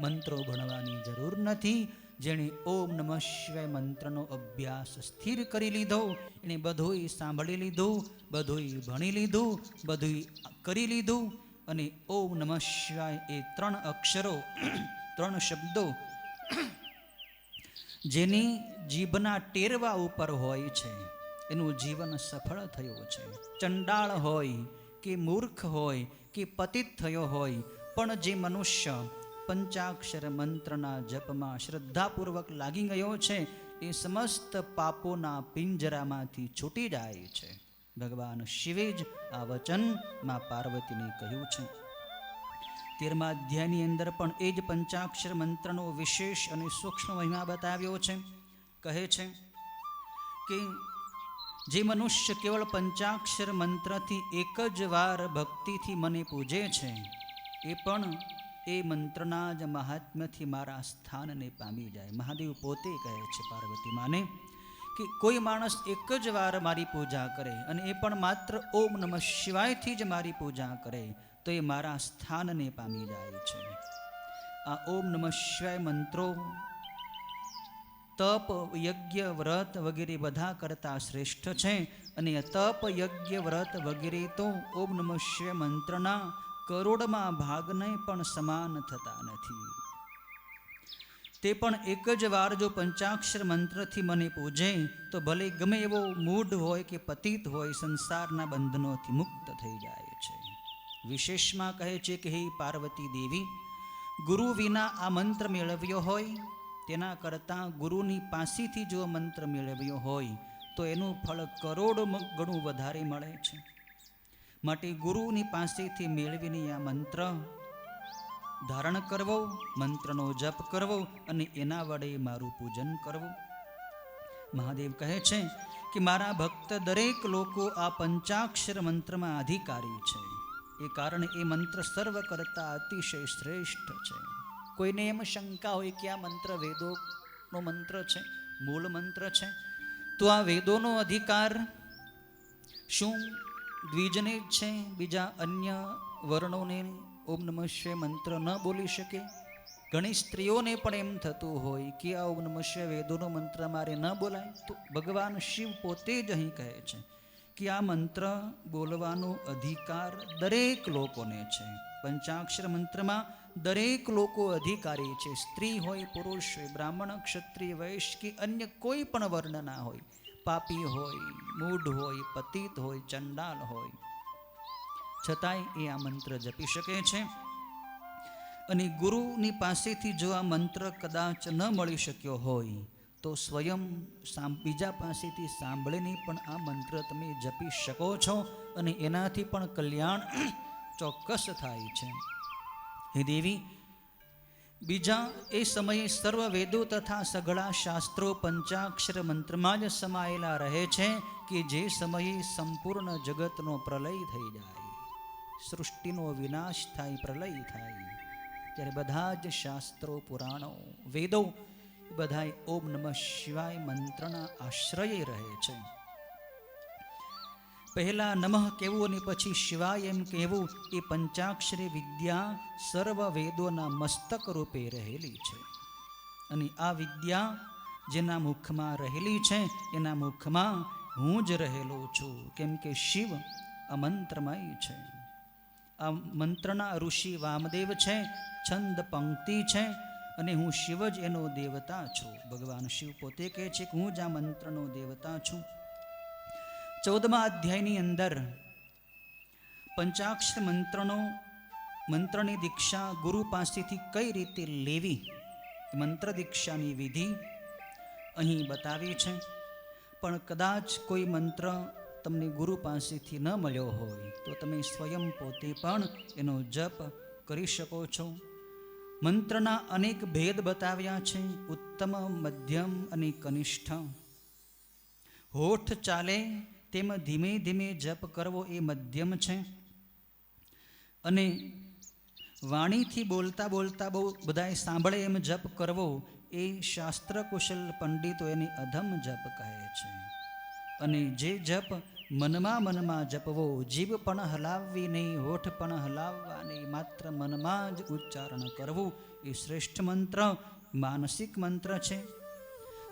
મંત્રો ભણવાની જરૂર નથી. જેણે ઓમ નમઃ શિવાય મંત્રનો અભ્યાસ સ્થિર કરી લીધો, એણે બધુંય સાંભળી લીધું, બધુંય ભણી લીધું, બધુંય કરી લીધું અને ઓમ નમઃ શિવાય એ 3 અક્ષરો 3 શબ્દો જેની જીભના ટેરવા ઉપર હોય છે એનું જીવન સફળ થયું છે. ચંડાળ હોય કે મૂર્ખ હોય કે પતિત થયો હોય, પણ જે મનુષ્ય પંચાક્ષર મંત્રના જપમાં શ્રદ્ધાપૂર્વક લાગી ગયો છે એ સમસ્ત પાપોના પિંજરામાંથી છૂટી જાય છે. ભગવાન શિવે જ આ વચન માં પાર્વતીને કહ્યું છે. 13મા અધ્યાયની અંદર પણ એ જ પંચાક્ષર મંત્રનો વિશેષ અને સૂક્ષ્મ મહિમા બતાવ્યો છે. કહે છે કે જે મનુષ્ય કેવળ પંચાક્ષર મંત્રથી એક જ વાર ભક્તિથી મને પૂજે છે એ પણ એ મંત્રના જ મહાત્મ્યથી મારા સ્થાનને પામી જાય. મહાદેવ પોતે કહે છે પાર્વતી માને કે કોઈ માણસ એક જ વાર મારી પૂજા કરે અને એ પણ માત્ર ઓમ નમઃ શિવાયથી જ મારી પૂજા કરે તો એ મારા સ્થાનને પામી જાય છે. આ ઓમ નમઃ શિવાય મંત્રો તપ, યજ્ઞ, વ્રત વગેરે બધા કરતાં શ્રેષ્ઠ છે અને તપ, યજ્ઞ, વ્રત વગેરે તો ઓમ નમઃ શિવાય મંત્રના કરોડમાં ભાગને પણ સમાન થતા નથી. તે પણ એક જ વાર જો પંચાક્ષર મંત્રથી મને પૂજે તો ભલે ગમે એવો મૂઢ હોય કે પતિત હોય સંસારના બંધનોથી મુક્ત થઈ જાય છે. વિશેષમાં કહે છે કે હે પાર્વતી દેવી, ગુરુ વિના આ મંત્ર મેળવ્યો હોય તેના કરતાં ગુરુની પાસેથી જો મંત્ર મેળવ્યો હોય તો એનું ફળ કરોડ ગણું વધારે મળે છે. માટે ગુરુની પાસેથી મેળવીને આ મંત્ર ધારણ કરવો, મંત્રનો જપ કરવો અને એના વડે મારું પૂજન કરવું. મહાદેવ કહે છે કે મારા ભક્ત દરેક લોકો આ પંચાક્ષર મંત્રમાં અધિકારી છે. એ કારણે એ મંત્ર સર્વ કરતા અતિશય શ્રેષ્ઠ છે. કોઈને એમ શંકા હોય કે આ મંત્ર વેદોનો મંત્ર છે, મૂળ મંત્ર છે, તો આ વેદોનો અધિકાર શું દ્વિજને જ છે? બીજા અન્ય વર્ણોને ઓમ નમઃ શિવાય મંત્ર ન બોલી શકે? ઘણી સ્ત્રીઓને પણ એમ થતું હોય કે આ ઓમ નમઃ શિવાય વેદોનો મંત્ર મારે ન બોલાય. તો ભગવાન શિવ પોતે જ અહીં કહે છે કે આ મંત્ર બોલવાનો અધિકાર દરેક લોકોને છે. પંચાક્ષર મંત્રમાં દરેક લોકો અધિકારી છે. સ્ત્રી હોય, પુરુષ હોય, બ્રાહ્મણ, ક્ષત્રિય, વૈશ્ય કે અન્ય કોઈ પણ વર્ણના હોય, પાપી હોય, મૂઢ હોય, પતિત હોય, ચંડાલ હોય, છતાંય એ આ મંત્ર જપી શકે છે. અને ગુરુની પાસેથી જો આ મંત્ર કદાચ ન મળી શક્યો હોય તો સ્વયં બીજા પાસેથી સાંભળીને પણ આ મંત્ર તમે જપી શકો છો અને એનાથી પણ કલ્યાણ ચોક્કસ થાય છે. હે દેવી, બીજા એ સમયે સર્વ વેદો તથા સઘળા શાસ્ત્રો પંચાક્ષર મંત્રમાં જ સમાયેલા રહે છે કે જે સમયે સંપૂર્ણ જગતનો પ્રલય થઈ જાય, સૃષ્ટિનો વિનાશ થાય, પ્રલય થાય, ત્યારે બધા જ શાસ્ત્રો પુરાણો વેદો બધા ઓમ નમઃ શિવાય મંત્રના આશ્રયે રહે છે. પહેલા નમઃ કહેવું અને પછી શિવાય એમ કહેવું એ પંચાક્ષરી વિદ્યા સર્વ વેદોના મસ્તક રૂપે રહેલી છે. અને આ વિદ્યા જેના મુખમાં રહેલી છે એના મુખમાં હું જ રહેલો છું, કેમ કે શિવ અમંત્રમય છે. આ મંત્રના ઋષિ વામદેવ છે, છંદ પંક્તિ છે અને હું શિવ જ એનો દેવતા છું. ભગવાન શિવ પોતે કહે છે કે હું જ આ મંત્રનો દેવતા છું. 14મા અધ્યાયની અંદર પંચાક્ષર મંત્રની દીક્ષા ગુરુ પાસેથી કઈ રીતે લેવી, મંત્ર દીક્ષાની વિધિ અહીં બતાવી છે. પણ કદાચ કોઈ મંત્ર તમને ગુરુ પાસેથી ન મળ્યો હોય તો તમે સ્વયં પોતે પણ એનો જપ કરી શકો છો. મંત્રના અનેક ભેદ બતાવ્યા છે, ઉત્તમ, મધ્યમ અને કનિષ્ઠ. હોઠ ચાલે તેમ ધીમે ધીમે જપ કરવો એ મધ્યમ છે, અને વાણીથી બોલતા બોલતા બહુ બધાએ સાંભળે એમ જપ કરવો એ શાસ્ત્ર કુશલ પંડિતો એને અધમ જપ કહે છે. અને જે જપ મનમાં જપવો, જીભ પણ હલાવવી નહીં, હોઠ પણ હલાવવા નહીં, માત્ર મનમાં જ ઉચ્ચારણ કરવું એ શ્રેષ્ઠ મંત્ર, માનસિક મંત્ર છે.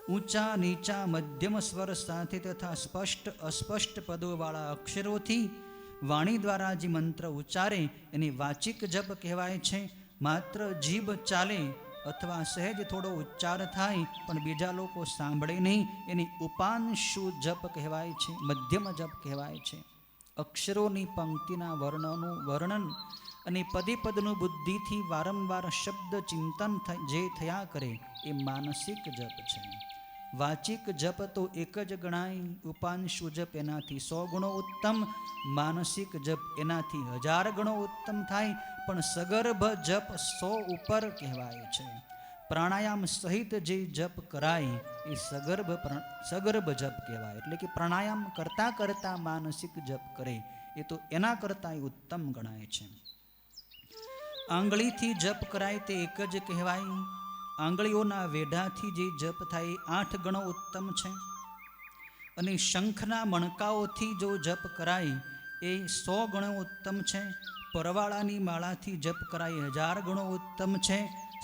ઊંચા નીચા મધ્યમ સ્વર સાથે તથા સ્પષ્ટ અસ્પષ્ટ પદોવાળા અક્ષરોથી વાણી દ્વારા જે મંત્ર ઉચ્ચારે એને વાચિક જપ કહેવાય છે. માત્ર જીભ ચાલે અથવા સહેજ થોડો ઉચ્ચાર થાય પણ બીજા લોકો સાંભળે નહીં એને ઉપાંશુ જપ કહેવાય છે, મધ્યમ જપ કહેવાય છે. અક્ષરોની પંક્તિના વર્ણનું વર્ણન અને પદે પદનું બુદ્ધિથી વારંવાર શબ્દ ચિંતન જે થયા કરે એ માનસિક જપ છે. વાચિક જપ તો એક જ ગણાય, ઉપાંશુ જપ એનાથી 100 ગણો ઉત્તમ, માનસિક જપ એનાથી 1000 ગણો ઉત્તમ થાય. પણ સગર્ભ જપ 100 ઉપર કહેવાય છે. પ્રાણાયામ સહિત જે જપ કરાય એ સગર્ભ જપ કહેવાય. એટલે કે પ્રાણાયામ કરતા કરતા માનસિક જપ કરે એ તો એના કરતાં ઉત્તમ ગણાય છે. આંગળીથી જપ કરાય તે એક જ કહેવાય. આંગળીઓના વેઢાથી જે જપ થાય એ 8 ગણો ઉત્તમ છે. અને શંખના મણકાઓથી જો જપ કરાય એ 100 ગણો ઉત્તમ છે. પરવાળાની માળાથી જપ કરાય 1000 ગણો ઉત્તમ છે.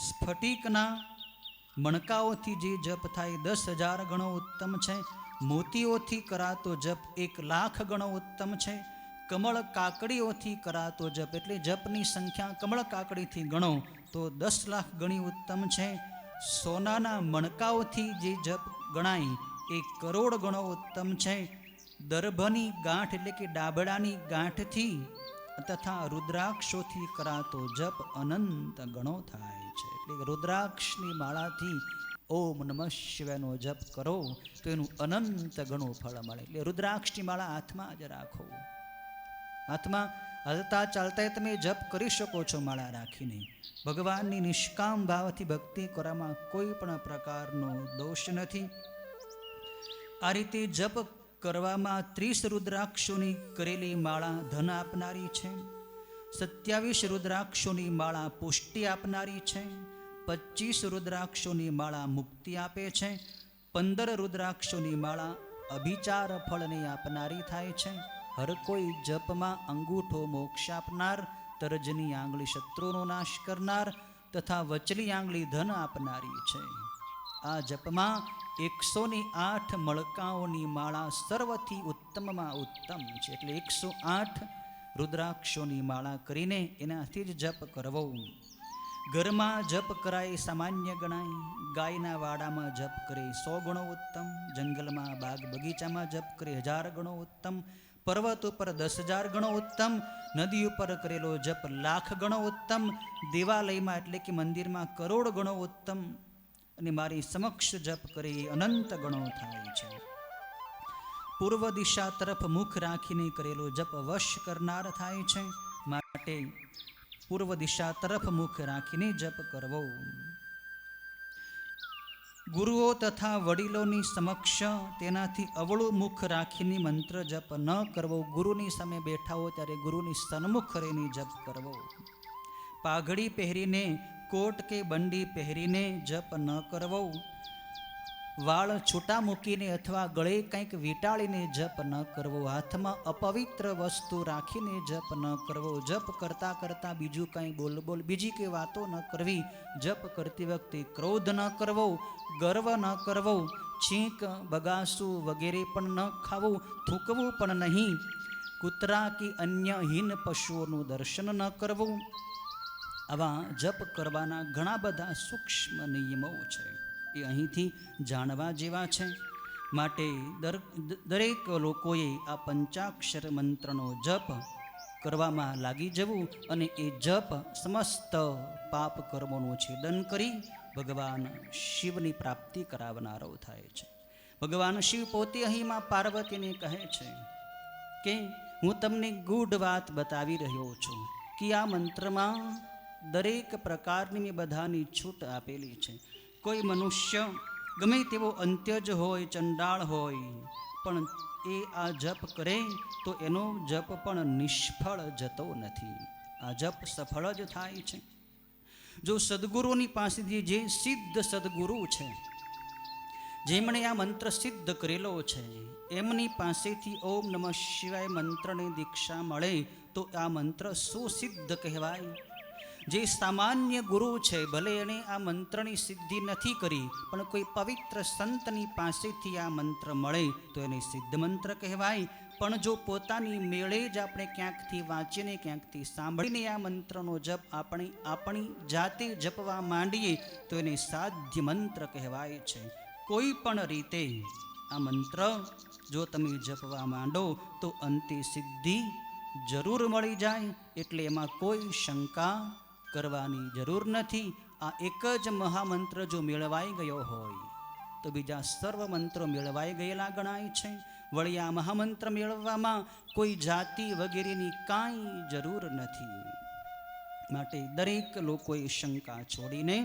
સ્ફટિકના મણકાઓથી જે જપ થાય 10,000 ગણો ઉત્તમ છે. મોતીઓથી કરાતો જપ 1,00,000 ગણો ઉત્તમ છે. કમળ કાકડીઓથી કરાતો જપ એટલે જપની સંખ્યા કમળ કાકડીથી ગણો તો 10,00,000 ગણી ઉત્તમ છે. સોનાના મણકાઓથી જે જપ ગણાય એ 1 કરોડ ગણો ઉત્તમ છે. દર્ભની ગાંઠ એટલે કે ડાબડાની ગાંઠથી તથા રુદ્રાક્ષોથી કરાતો જપ અનંત ગણો થાય છે. એટલે રુદ્રાક્ષની માળાથી ઓમ નમઃ શિવાયનો જપ કરો તો એનું અનંત ગણું ફળ મળે. એટલે રુદ્રાક્ષની માળા હાથમાં જ રાખો. હાથમાં હલતા ચાલતા તમે જપ કરી શકો છો માળા રાખીને. ભગવાનની નિષ્કામ ભાવથી ભક્તિ કરવામાં કોઈ પણ પ્રકારનો દોષ નથી. આ રીતે જપ કરવામાં 30 રુદ્રાક્ષોની કરેલી માળા ધન આપનારી છે. 27 રુદ્રાક્ષોની માળા પુષ્ટિ આપનારી છે. 25 રુદ્રાક્ષોની માળા મુક્તિ આપે છે. 15 રુદ્રાક્ષોની માળા અભિચાર ફળને આપનારી થાય છે. હર કોઈ જપમાં અંગૂઠો મોક્ષ આપનાર, તરજની આંગળી શત્રુનો નાશ કરનાર તથા વચલી આંગળી ધન આપનારી છે. આ જપમાં 108 મણકાઓની માળા સર્વથી ઉત્તમમાં ઉત્તમ છે. એટલે 108 રુદ્રાક્ષોની માળા કરીને એનાથી જ જપ કરવો. ઘરમાં જપ કરાય સામાન્ય ગણાય. ગાયના વાડામાં જપ કરે 100 ગણો ઉત્તમ. જંગલમાં બાગ બગીચામાં જપ કરે 1000 ગણો ઉત્તમ. પર્વત ઉપર 10,000 ગણો ઉત્તમ. નદી ઉપર કરેલો જપ 1,00,000 ગણો ઉત્તમ. દેવાલયમાં એટલે કે મંદિરમાં 1 કરોડ ગણો ઉત્તમ. અને મારી સમક્ષ જપ કરે એ અનંત ગણો થાય છે. પૂર્વ દિશા તરફ મુખ રાખીને કરેલો જપ વશ કરનાર થાય છે. માટે પૂર્વ દિશા તરફ મુખ રાખીને જપ કરવો. ગુરુઓ તથા વડીલોની સમક્ષ તેનાથી અવળું મુખ રાખીને મંત્ર જપ ન કરવો. ગુરુની સામે બેઠા હો ત્યારે ગુરુની સન્મુખ રહીને જપ કરવો. પાઘડી પહેરીને, કોટ કે બંડી પહેરીને જપ ન કરવો. વાળ છૂટા મૂકીને અથવા ગળે કંઈક વીંટાળીને જપ ન કરવો. હાથમાં અપવિત્ર વસ્તુ રાખીને જપ ન કરવો. જપ કરતાં કરતાં બીજું કંઈ બોલ બીજી કંઈ વાતો ન કરવી. જપ કરતી વખતે ક્રોધ ન કરવો, ગર્વ ન કરવો, છીંક બગાસું વગેરે પણ ન ખાવું, થૂકવું પણ નહીં. કૂતરા કે અન્ય હીન પશુઓનું દર્શન ન કરવું. આવા જપ કરવાના ઘણા બધા સૂક્ષ્મ નિયમો છે, એ અહીંથી જાણવા જેવા છે. માટે દરેક લોકોએ આ પંચાક્ષર મંત્રનો જપ કરવામાં લાગી જવું અને એ જપ સમસ્ત પાપ કર્મોનું છેદન કરી ભગવાન શિવની પ્રાપ્તિ કરાવનારો થાય છે. ભગવાન શિવ પોતે અહીં માં પાર્વતીને કહે છે કે હું તમને ગૂઢ વાત બતાવી રહ્યો છું કે આ મંત્રમાં દરેક પ્રકારની મેં બધાની છૂટ આપેલી છે. કોઈ મનુષ્ય ગમે તેવો અંત્યજ હોય, ચંડાળ હોય, પણ એ આ જપ કરે તો એનો જપ પણ નિષ્ફળ જતો નથી. આ જપ સફળ જ થાય છે. જો સદગુરુની પાસેથી જે સિદ્ધ સદગુરુ છે, જેમણે આ મંત્ર સિદ્ધ કરેલો છે, એમની પાસેથી ઓમ નમઃ શિવાય મંત્રની દીક્ષા મળે તો આ મંત્ર સુસિદ્ધ કહેવાય. જે સામાન્ય ગુરુ છે, ભલે એણે આ મંત્રની સિદ્ધિ નથી કરી, પણ કોઈ પવિત્ર સંતની પાસેથી આ મંત્ર મળે તો એને સિદ્ધ મંત્ર કહેવાય. પણ જો પોતાની મેળે જ આપણે ક્યાંકથી વાંચીને, ક્યાંકથી સાંભળીને આ મંત્રનો જપ આપણી જાતે જપવા માંડીએ તો એને સાધ્ય મંત્ર કહેવાય છે. કોઈ પણ રીતે આ મંત્ર જો તમે જપવા માંડો તો અંતે સિદ્ધિ જરૂર મળી જાય, એટલે એમાં કોઈ શંકા કરવાની જરૂર નથી. આ એક જ મહામંત્ર જો મેળવાઈ ગયો હોય તો બીજા સર્વ મંત્રો મેળવાઈ ગયેલા ગણાય છે. વળી આ મહામંત્ર મેળવવામાં કોઈ જાતિ વગેરેની કાંઈ જરૂર નથી. માટે દરેક લોકોએ શંકા છોડીને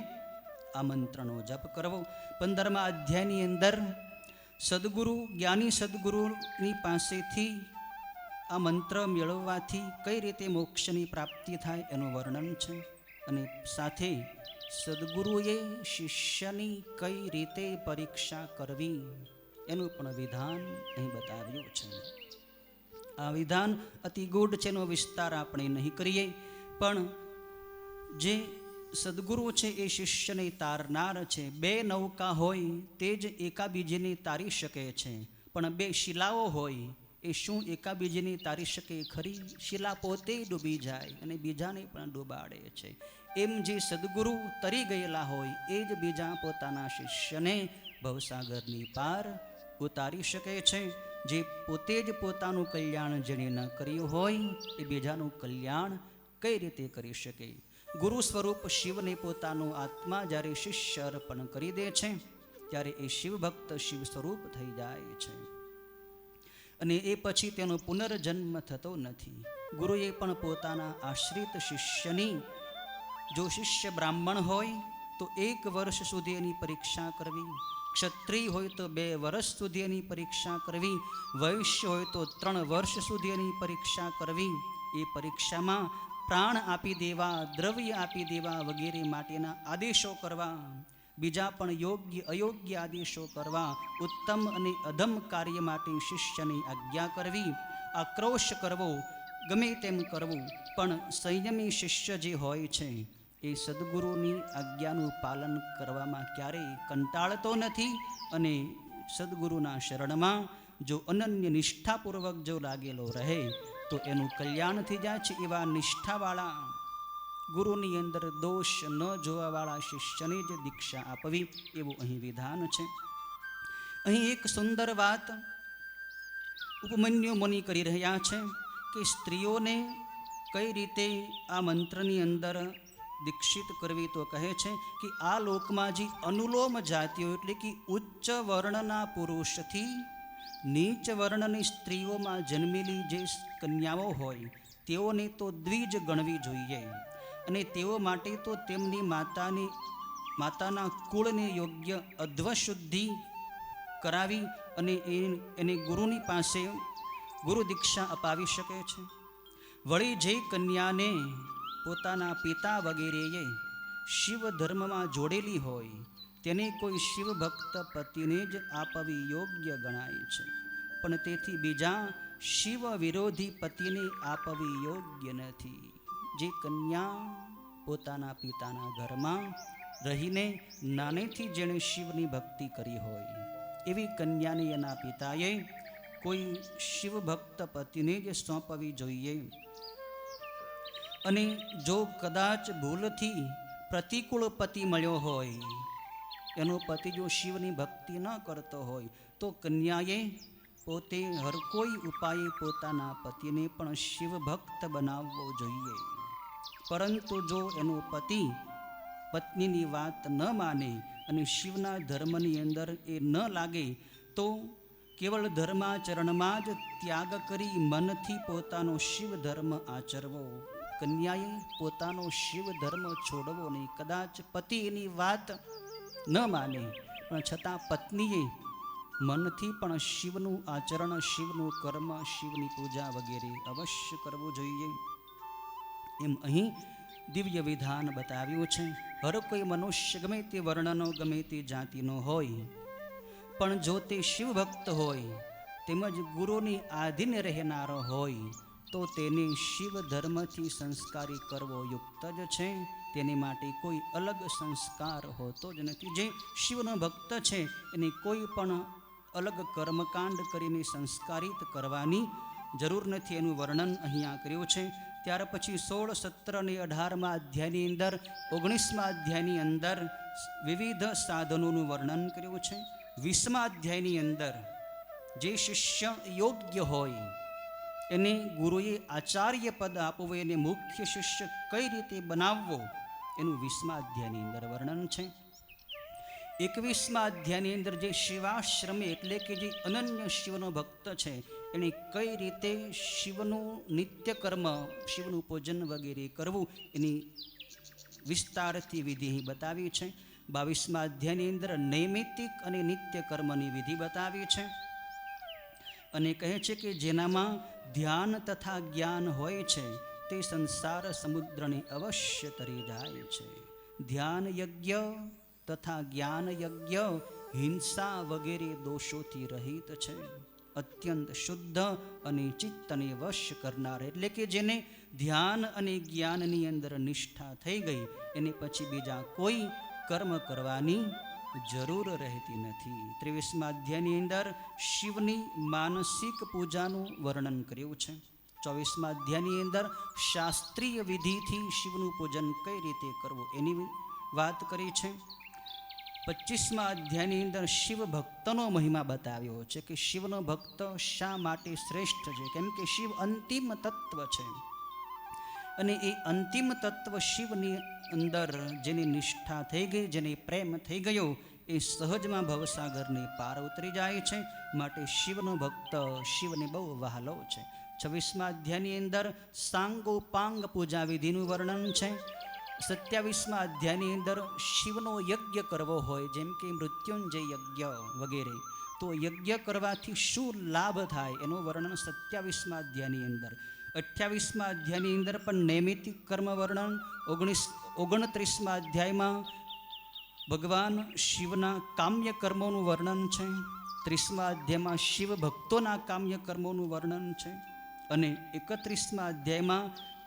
આ મંત્રનો જપ કરવો. 15મા અધ્યાયની અંદર સદગુરુ, જ્ઞાની સદગુરુની પાસેથી આ મંત્ર મેળવવાથી કઈ રીતે મોક્ષની પ્રાપ્તિ થાય એનું વર્ણન છે. અને સાથે સદગુરુએ શિષ્યની કઈ રીતે પરીક્ષા કરવી એનું પણ વિધાન અહીં બતાવ્યું છે. આ વિધાન અતિ ગૂઢ છે, એનો વિસ્તાર આપણે નહીં કરીએ. પણ જે સદગુરુ છે એ શિષ્યને તારનાર છે. 2 નૌકા હોય તે જ એકાબીજીને તારી શકે છે, પણ 2 શિલાઓ હોય એ શું એકાબીજીને તારી શકે ખરી? શિલા પોતે ડૂબી જાય અને બીજાને પણ ડૂબાડે છે. એમ જે સદગુરુ તરી ગયેલા હોય એ જ બીજા પોતાના શિષ્યને ભવસાગરની પાર ઉતારી શકે છે. જે પોતે જ પોતાનું કલ્યાણ જેણે ન કર્યું હોય એ બીજાનું કલ્યાણ કઈ રીતે કરી શકે? ગુરુ સ્વરૂપ શિવને પોતાનો આત્મા જ્યારે શિષ્ય અર્પણ કરી દે છે ત્યારે એ શિવભક્ત શિવ સ્વરૂપ થઈ જાય છે અને એ પછી તેનો પુનર્જન્મ થતો નથી. ગુરુએ પણ પોતાના આશ્રિત શિષ્યની, જો શિષ્ય બ્રાહ્મણ હોય તો 1 વર્ષ સુધી એની પરીક્ષા કરવી, ક્ષત્રિય હોય તો 2 વર્ષ સુધી એની પરીક્ષા કરવી, વૈશ્ય હોય તો 3 વર્ષ સુધી એની પરીક્ષા કરવી. એ પરીક્ષામાં પ્રાણ આપી દેવા, દ્રવ્ય આપી દેવા વગેરે માટેના આદેશો કરવા, બીજા પણ યોગ્ય અયોગ્ય આદેશો કરવા, ઉત્તમ અને અધમ કાર્ય માટે શિષ્યની આજ્ઞા કરવી, આક્રોશ કરવો, ગમે તેમ કરવું. પણ સંયમી શિષ્ય જે હોય છે એ સદગુરુની આજ્ઞાનું પાલન કરવામાં ક્યારેય કંટાળતો નથી અને સદગુરુના શરણમાં જો અનન્ય નિષ્ઠાપૂર્વક જો લાગેલો રહે તો એનું કલ્યાણ થઈ જાય છે. એવા નિષ્ઠાવાળા, ગુરુની અંદર દોષ ન જોવાવાળા શિષ્યને જ દીક્ષા આપવી, એવું અહીં વિધાન છે. અહીં એક સુંદર વાત ઉપમન્યુ મુનિ કરી રહ્યા છે કે સ્ત્રીઓને કઈ રીતે આ મંત્રની અંદર દીક્ષિત કરવી તો કહે છે કે આ લોકમાં જે અનુલોમ જાતિઓ એટલે કે ઉચ્ચ વર્ણના પુરુષથી નીચ વર્ણની સ્ત્રીઓમાં જન્મેલી જે કન્યાઓ હોય તેઓને તો દ્વિજ ગણવી જોઈએ અને તેઓ માટે તો તેમની માતાના કુળને યોગ્ય અધ્વશુદ્ધિ કરાવી અને એને ગુરુની પાસે ગુરુ દીક્ષા અપાવી શકે છે. વળી જે કન્યાને પોતાના પિતા વગેરેએ શિવ ધર્મમાં જોડેલી હોય તેને કોઈ શિવ ભક્ત પતિને જ આપવી યોગ્ય ગણાય છે, પણ તેથી બીજા શિવ વિરોધી પતિને આપવી યોગ્ય નથી. જે કન્યા પોતાના પિતાના ઘરમાં રહીને નાનેથી જેણે શિવની ભક્તિ કરી હોય એવી કન્યાને એના પિતાએ કોઈ શિવભક્ત પતિને જ સોંપવી જોઈએ. અને જો કદાચ ભૂલથી પ્રતિકૂળ પતિ મળ્યો હોય, એનો પતિ જો શિવની ભક્તિ ન કરતો હોય તો કન્યાએ પોતે હર કોઈ ઉપાયે પોતાના પતિને પણ શિવભક્ત બનાવવો જોઈએ. પરંતુ જો એનો પતિ પત્નીની વાત ન માને અને શિવના ધર્મની અંદર એ ન લાગે તો કેવળ ધર્માચરણમાં જ ત્યાગ કરી મનથી પોતાનો શિવ ધર્મ આચરવો. કન્યાએ પોતાનો શિવ ધર્મ છોડવો નહીં. કદાચ પતિ એની વાત ન માને પણ છતાં પત્નીએ મનથી પણ શિવનું આચરણ, શિવનું કર્મ, શિવની પૂજા વગેરે અવશ્ય કરવું જોઈએ. એમ અહીં દિવ્ય વિધાન બતાવ્યું છે. હર કોઈ મનુષ્ય ગમે તે વર્ણનો ગમે તે જાતિનો હોય, પણ જો તે શિવભક્ત હોય તેમજ ગુરુની આધીન રહેનારો હોય તો તેને શિવ ધર્મથી સંસ્કારી કરવો યુક્ત જ છે. તેની માટે કોઈ અલગ સંસ્કાર હોતો જ નથી. જે શિવનો ભક્ત છે એને કોઈ પણ અલગ કર્મકાંડ કરીને સંસ્કારિત કરવાની જરૂર નથી. એનું વર્ણન અહીંયા કર્યું છે. ત્યાર પછી 16, 17 અને 18મા અધ્યાયની અંદર 19મા અધ્યાયની અંદર વિવિધ સાધનોનું વર્ણન કર્યું છે. 20મા અધ્યાયની અંદર જે શિષ્ય યોગ્ય હોય એને ગુરુએ આચાર્ય પદ આપવું, એને મુખ્ય શિષ્ય કઈ રીતે બનાવવો એનું 20મા અધ્યાયની અંદર વર્ણન છે. 21મા અધ્યાયની અંદર જે શિવાશ્રમી એટલે કે જે અનન્ય શિવનો ભક્ત છે એને કઈ રીતે શિવનું નિત્ય કર્મ, શિવનું પૂજન વગેરે કરવું એની વિસ્તારથી વિધિ બતાવી છે. 22મા અધ્યાયની અંદર નૈમિતિક અને નિત્ય કર્મની વિધિ બતાવી છે અને કહે છે કે જેનામાં ધ્યાન તથા જ્ઞાન હોય છે તે સંસાર સમુદ્રને અવશ્ય તરી જાય છે. ધ્યાન યજ્ઞ તથા જ્ઞાન યજ્ઞ હિંસા વગેરે દોષોથી રહિત છે. અત્યંત શુદ્ધ અને ચિત્તને વશ કરનાર એટલે કે જેને ધ્યાન અને જ્ઞાનની અંદર નિષ્ઠા થઈ ગઈ એને પછી બીજા કોઈ કર્મ કરવાની જરૂર રહેતી નથી. 23મા અધ્યાયની અંદર શિવની માનસિક પૂજાનું વર્ણન કર્યું છે. 24મા અધ્યાયની અંદર શાસ્ત્રીય વિધિથી શિવનું પૂજન કઈ રીતે કરવું એની વાત કરી છે. 25મા અધ્યાયની અંદર શિવ ભક્તનો મહિમા બતાવ્યો છે કે શિવનો ભક્ત શા માટે શ્રેષ્ઠ છે. કેમ કે શિવ અંતિમ તત્વ છે અને એ અંતિમ તત્વ શિવની અંદર જેની નિષ્ઠા થઈ ગઈ, જેને પ્રેમ થઈ ગયો એ સહજમાં ભવસાગરની પાર ઉતરી જાય છે. માટે શિવનો ભક્ત શિવને બહુ વહાલો છે. 26મા અધ્યાયની અંદર સાંગોપાંગ પૂજા વિધિનું વર્ણન છે. 27મા અધ્યાયની અંદર શિવનો યજ્ઞ કરવો હોય જેમ કે મૃત્યુંજય યજ્ઞ વગેરે તો યજ્ઞ કરવાથી શું લાભ થાય એનું વર્ણન 27મા અધ્યાયની અંદર. 28મા અધ્યાયની અંદર પણ નૈમિતિક કર્મ વર્ણન. 29મા અધ્યાયમાં ભગવાન શિવના કામ્ય કર્મોનું વર્ણન છે. 30મા અધ્યાયમાં શિવ ભક્તોના કામ્ય કર્મોનું વર્ણન છે અને 31મા અધ્યાયમાં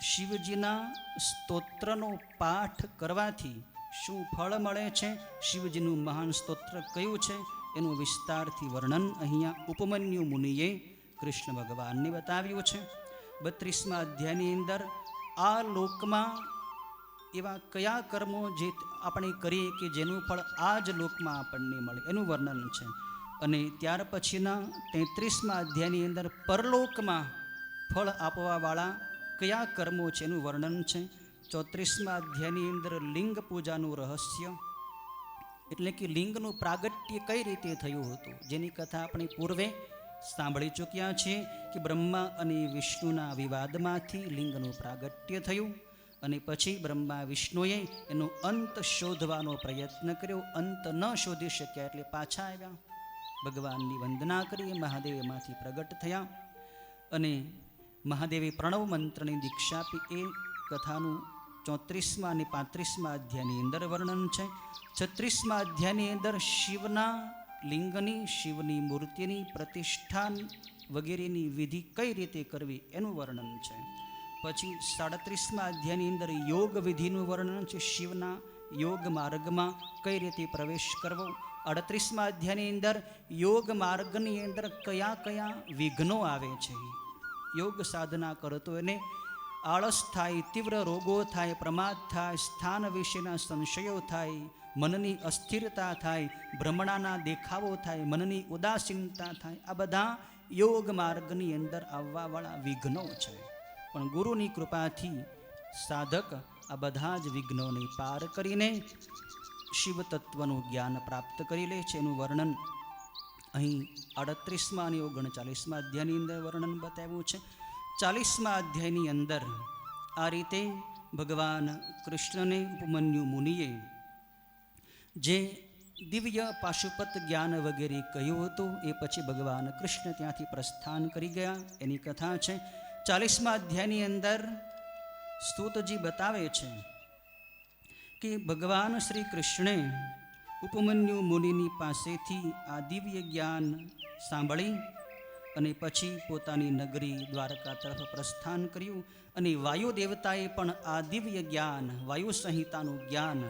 શિવજીના સ્તોત્રનો પાઠ કરવાથી શું ફળ મળે છે, શિવજીનું મહાન સ્તોત્ર કયું છે એનું વિસ્તારથી વર્ણન અહીંયા ઉપમન્યુ મુનિએ કૃષ્ણ ભગવાનને બતાવ્યું છે. 32મા અધ્યાયની અંદર આ લોકમાં એવા કયા કર્મો જે આપણે કરીએ કે જેનું ફળ આ જ લોકમાં આપણને મળે એનું વર્ણન છે અને ત્યાર પછીના 33મા અધ્યાયની અંદર પરલોકમાં ફળ આપવાવાળા કયા કર્મો છે એનું વર્ણન છે. 34મા અધ્યાયની અંદર લિંગ પૂજાનું રહસ્ય, એટલે કે લિંગનું પ્રાગટ્ય કઈ રીતે થયું હતું, જેની કથા આપણે પૂર્વે સાંભળી ચૂક્યા છીએ કે બ્રહ્મા અને વિષ્ણુના વિવાદમાંથી લિંગનું પ્રાગટ્ય થયું અને પછી બ્રહ્મા વિષ્ણુએ એનો અંત શોધવાનો પ્રયત્ન કર્યો. અંત ન શોધી શક્યા એટલે પાછા આવ્યા, ભગવાનની વંદના કરી, મહાદેવ એમાંથી પ્રગટ થયા અને મહાદેવે પ્રણવ મંત્રની દીક્ષા આપી. એ કથાનું 34મા અને 35મા અધ્યાયની અંદર વર્ણન છે. 36મા અધ્યાયની અંદર શિવના લિંગની, શિવની મૂર્તિની પ્રતિષ્ઠાન વગેરેની વિધિ કઈ રીતે કરવી એનું વર્ણન છે. પછી 37મા અધ્યાયની અંદર યોગ વિધિનું વર્ણન છે, શિવના યોગ માર્ગમાં કઈ રીતે પ્રવેશ કરવો. 38મા અધ્યાયની અંદર યોગ માર્ગની અંદર કયા કયા વિઘ્નો આવે છે, યોગ સાધના કરતો એને આળસ થાય, તીવ્ર રોગો થાય, પ્રમાદ થાય, સ્થાન વિશેના સંશયો થાય, મનની અસ્થિરતા થાય, ભ્રમણાના દેખાવો થાય, મનની ઉદાસીનતા થાય. આ બધા યોગ માર્ગની અંદર આવવાવાળા વિઘ્નો છે. પણ ગુરુની કૃપાથી સાધક આ બધા જ વિઘ્નોને પાર કરીને શિવ તત્વનું જ્ઞાન પ્રાપ્ત કરી લે છે. એનું વર્ણન અહીં 38મા અને 39મા અધ્યાયની અંદર વર્ણન બતાવ્યું છે. 40મા અધ્યાયની અંદર આ રીતે ભગવાન કૃષ્ણને ઉપમન્યુ મુનિએ જે દિવ્ય પાશુપત જ્ઞાન વગેરે કહ્યું હતું એ પછી ભગવાન કૃષ્ણ ત્યાંથી પ્રસ્થાન કરી ગયા. એની કથા છે. 40મા અધ્યાયની અંદર સ્તુતજી બતાવે છે કે ભગવાન શ્રી કૃષ્ણે ઉપમન્યુ મુનિની પાસેથી આ દિવ્ય જ્ઞાન સાંભળી અને પછી પોતાની નગરી દ્વારકા તરફ પ્રસ્થાન કર્યું. અને વાયુ દેવતાએ પણ આ દિવ્ય જ્ઞાન, વાયુ સંહિતાનું જ્ઞાન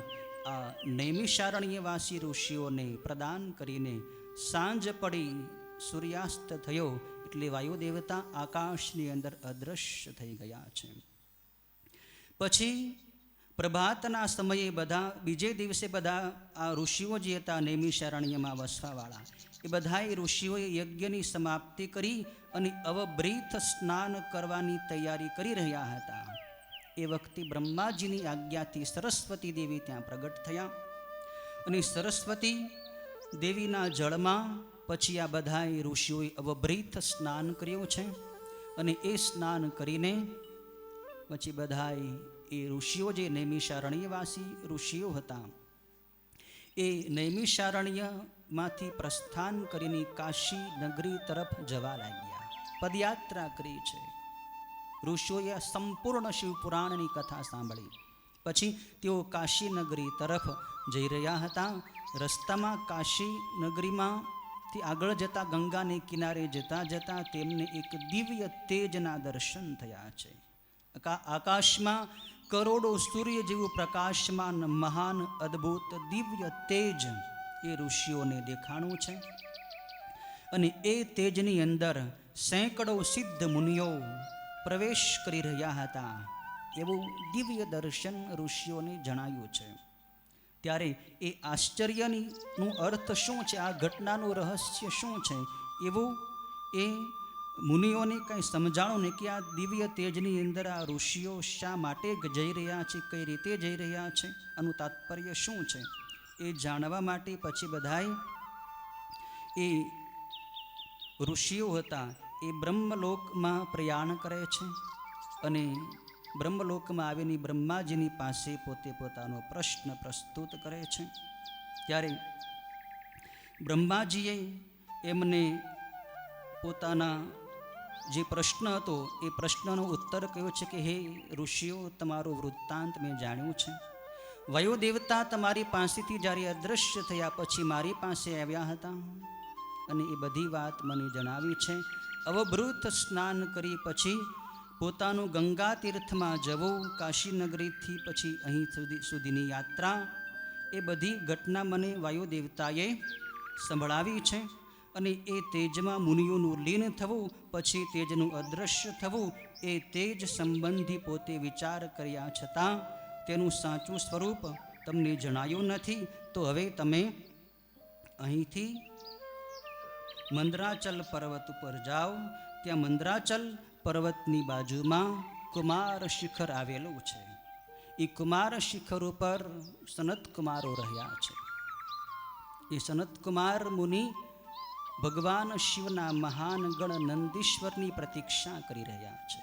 આ નૈમિષારણ્યવાસી ઋષિઓને પ્રદાન કરીને સાંજ પડી, સૂર્યાસ્ત થયો એટલે વાયુ દેવતા આકાશની અંદર અદૃશ્ય થઈ ગયા છે. પછી પ્રભાતના સમયે બધા, બીજે દિવસે બધા આ ઋષિઓ જે હતા નૈમિષારણ્યમાં વસવાવાળા, એ બધાએ ઋષિઓએ યજ્ઞની સમાપ્તિ કરી અને અવભૃત સ્નાન કરવાની તૈયારી કરી રહ્યા હતા. એ વખતે બ્રહ્માજીની આજ્ઞાથી સરસ્વતી દેવી ત્યાં પ્રગટ થયા અને સરસ્વતી દેવીના જળમાં પછી આ બધાએ ઋષિઓએ અવભૃત સ્નાન કર્યું છે. અને એ સ્નાન કરીને પછી બધાએ એ ઋષિઓ જે નૈમિષારણ્યવાસી ઋષિઓ હતા એ નૈમિષારણ્યમાંથી પ્રસ્થાન કરીને કાશી નગરી તરફ જવા લાગ્યા, પદયાત્રા કરી છે. ઋષિઓએ સંપૂર્ણ શિવપુરાણની કથા સાંભળી. પછી તેઓ કાશી નગરી તરફ જઈ રહ્યા હતા. રસ્તામાં કાશી નગરીમાંથી આગળ જતા ગંગાને કિનારે જતા જતા તેમને એક દિવ્ય તેજના દર્શન થયા છે. આકાશમાં કરોડો સૂર્ય જેવું પ્રકાશમાન મહાન અદ્ભુત દિવ્ય તેજ એ ઋષિઓને દેખાણું છે. અને એ તેજની અંદર સેંકડો સિદ્ધ મુનિઓ પ્રવેશ કરી રહ્યા હતા. એવું દિવ્ય દર્શન ઋષિઓને જણાયું છે. ત્યારે એ આશ્ચર્યનું અર્થ શું છે, આ ઘટનાનું રહસ્ય શું છે, એવું એ મુનિઓને કંઈ સમજાણું ને કે આ દિવ્ય તેજની અંદર આ ઋષિઓ શા માટે જઈ રહ્યા છે, કઈ રીતે જઈ રહ્યા છે, આનું તાત્પર્ય શું છે, એ જાણવા માટે પછી બધાએ એ ઋષિઓ હતા એ બ્રહ્મલોકમાં પ્રયાણ કરે છે. અને બ્રહ્મલોકમાં આવીને બ્રહ્માજીની પાસે પોતે પોતાનો પ્રશ્ન પ્રસ્તુત કરે છે. ત્યારે બ્રહ્માજીએ એમને પોતાના જે પ્રશ્ન હતો એ પ્રશ્નનો ઉત્તર કહ્યો છે કે હે ઋષિઓ, તમારો વૃત્તાંત મેં જાણ્યું છે. વાયુ દેવતા તમારી પાસેથી જ્યારે અદૃશ્ય થયા પછી મારી પાસે આવ્યા હતા અને એ બધી વાત મને જણાવી છે. અવભૃત સ્નાન કરી પછી પોતાનું ગંગા તીર્થમાં જવું, કાશી નગરીથી પછી અહીં સુધીની યાત્રા, એ બધી ઘટના મને વાયુ દેવતાએ સંભળાવી છે. અને એ તેજમાં મુનિઓનું લીન થવું, પછી તેજનું અદૃશ્ય થવું, એ તેજ સંબંધી પોતે વિચાર કર્યા છતાં તેનું સાચું સ્વરૂપ તમને જણાયું નથી. તો હવે તમે અહીંથી મંદરાચલ પર્વત ઉપર જાઓ. ત્યાં મંદરાચલ પર્વતની બાજુમાં કુમાર શિખર આવેલું છે. એ એ કુમાર શિખર ઉપર સનત કુમારો રહ્યા છે. એ સનત કુમાર મુનિ ભગવાન શિવના મહાન ગણ નંદીશ્વરની પ્રતીક્ષા કરી રહ્યા છે.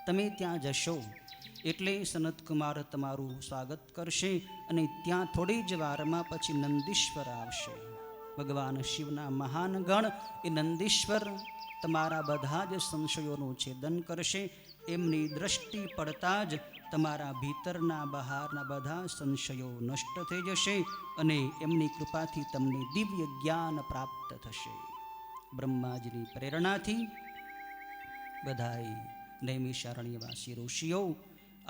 તમે ત્યાં જશો એટલે સનત કુમાર તમારું સ્વાગત કરશે અને ત્યાં થોડી જ વારમાં પછી નંદીશ્વર આવશે. ભગવાન શિવના મહાન ગણ એ નંદીશ્વર તમારા બધા જ સંશયોનું છેદન કરશે. એમની દ્રષ્ટિ પડતા જ તમારા ભીતરના બહારના બધા સંશયો નષ્ટ થઈ જશે અને એમની કૃપાથી તમને દિવ્ય જ્ઞાન પ્રાપ્ત થશે. બ્રહ્માજીની પ્રેરણાથી બધાય નૈમિષારણ્યવાસી ઋષિઓ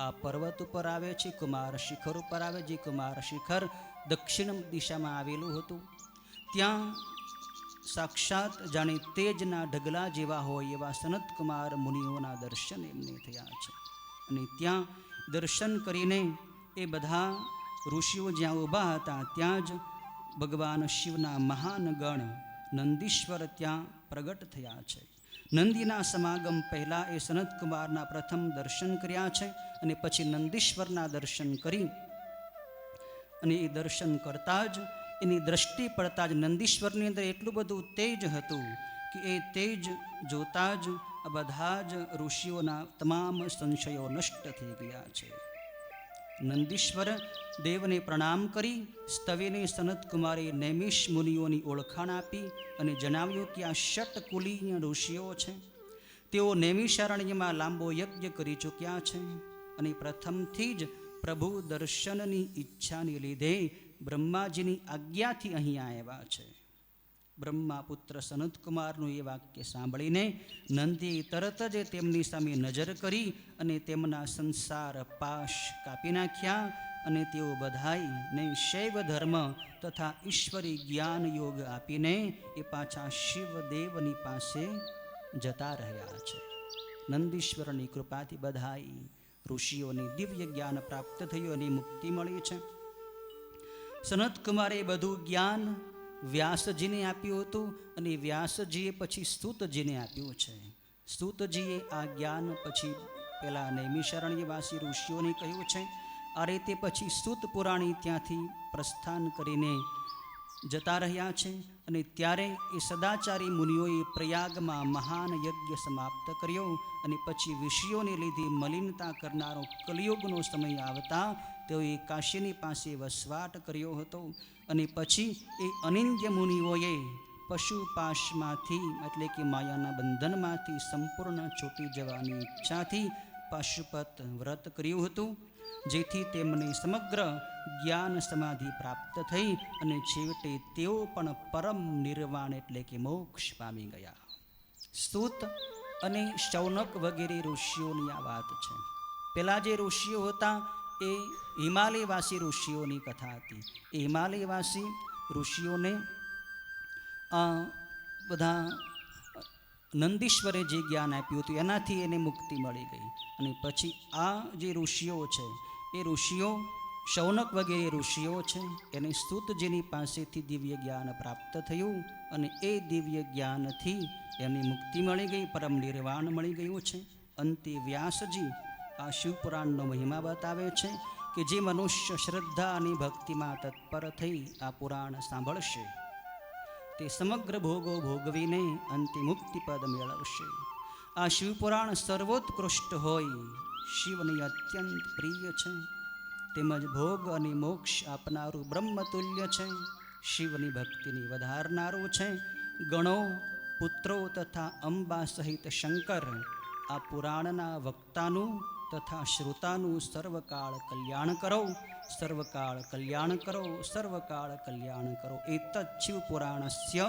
આ પર્વત ઉપર આવે છે, કુમાર શિખર ઉપર આવે. જે કુમાર શિખર દક્ષિણ દિશામાં આવેલું હતું. ત્યાં સાક્ષાત જાણે તેજના ઢગલા જેવા હોય એવા સનત કુમાર મુનિઓના દર્શન એમને થયા છે. અને ત્યાં દર્શન કરીને એ બધા ઋષિઓ જ્યાં ઊભા હતા ત્યાં જ ભગવાન શિવના મહાન ગણ નંદીશ્વર ત્યાં પ્રગટ થયા છે. નંદીના સમાગમ પહેલાં એ સનત કુમારના પ્રથમ દર્શન કર્યા છે અને પછી નંદીશ્વરના દર્શન કરી અને એ દર્શન કરતાં જ એની દ્રષ્ટિ પડતા જ નંદીશ્વરની અંદર એટલું બધું તેજ હતું કે એ તેજ જોતા જ આ બધા જ ઋષિઓના તમામ સંશયો નષ્ટ થઈ ગયા છે. નંદીશ્વર દેવને પ્રણામ કરી સ્તવેને સનત કુમારે નૈમિષ મુનિઓની ઓળખાણ આપી અને જણાવ્યું કે આ ષટકુલીય ઋષિઓ છે. તેઓ નૈમિષારણ્યમાં લાંબો યજ્ઞ કરી ચૂક્યા છે અને પ્રથમથી જ પ્રભુ દર્શનની ઈચ્છાને લીધે બ્રહ્માજીની આજ્ઞાથી અહીં આવ્યા છે. બ્રહ્માપુત્ર સનત કુમારનું એ વાક્ય સાંભળીને નંદીએ તરત જ તેમની સામે નજર કરી અને તેમના સંસાર પાશ કાપી નાખ્યા અને તેઓ બધાયને શૈવ ધર્મ તથા ઈશ્વરી જ્ઞાન યોગ આપીને એ પાછા શિવદેવની પાસે જતા રહ્યા છે. નંદીશ્વરની કૃપાથી બધાય ઋષિઓને દિવ્ય જ્ઞાન પ્રાપ્ત થયું અને મુક્તિ મળી છે. સનત કુમારે બધું જ્ઞાન વ્યાસજીને આપ્યું હતું અને વ્યાસજીએ પછી સ્તુતજીને આપ્યું છે. સ્તુતજીએ આ જ્ઞાન પછી પેલા નૈમિષારણ્યવાસી ઋષિઓને કહ્યું છે. આ રીતે પછી સ્તુત પુરાણી ત્યાંથી પ્રસ્થાન કરીને જતા રહ્યા છે અને ત્યારે એ સદાચારી મુનિઓએ પ્રયાગમાં મહાન યજ્ઞ સમાપ્ત કર્યો અને પછી વિષયોને લીધે મલિનતા કરનારો કલિયુગનો સમય આવતા તેઓએ કાશીની પાસે વસવાટ કર્યો હતો અને પછી એ અનિંદ્ય મુનિઓએ પશુપાશમાંથી એટલે કે માયાના બંધનમાંથી સંપૂર્ણ છૂટી જવાની ઈચ્છાથી પાશુપત વ્રત કર્યું હતું, જેથી તેમને સમગ્ર જ્ઞાન સમાધિ પ્રાપ્ત થઈ અને છેવટે તેઓ પણ પરમ નિર્વાણ એટલે કે મોક્ષ પામી ગયા. સ્તુત અને શૌનક વગેરે ઋષિઓની આ વાત છે. પેલા જે ઋષિઓ હતા એ હિમાલયવાસી ઋષિઓની કથા હતી. એ હિમાલયવાસી ઋષિઓને બધા નંદીશ્વરે જે જ્ઞાન આપ્યું હતું એનાથી એને મુક્તિ મળી ગઈ. અને પછી આ જે ઋષિઓ છે એ ઋષિઓ શૌનક વગેરે ઋષિઓ છે એને સ્તુતજીની પાસેથી દિવ્ય જ્ઞાન પ્રાપ્ત થયું અને એ દિવ્ય જ્ઞાનથી એની મુક્તિ મળી ગઈ, પરમ નિર્વાણ મળી ગયું છે. અંતે વ્યાસજી આ શિવપુરાણનો મહિમા બતાવે છે કે જે મનુષ્ય શ્રદ્ધા અને ભક્તિમાં તત્પર થઈ આ પુરાણ સાંભળશે તે સમગ્ર ભોગો ભોગવીને અંતે મુક્તિપદ મેળવશે. આ શિવપુરાણ સર્વોત્કૃષ્ટ હોય, શિવને અત્યંત પ્રિય છે, તેમજ ભોગ અને મોક્ષ આપનારું બ્રહ્મતુલ્ય છે, શિવની ભક્તિને વધારનારું છે. ગણો, પુત્રો તથા અંબા સહિત શંકર આ પુરાણના વક્તાનું તથા શ્રોતાનું સર્વકાળ કલ્યાણ કરો, સર્વકાળ કલ્યાણ કરો, સર્વકાળ કલ્યાણ કરો. એતચ્ શિવ પુરાણસ્ય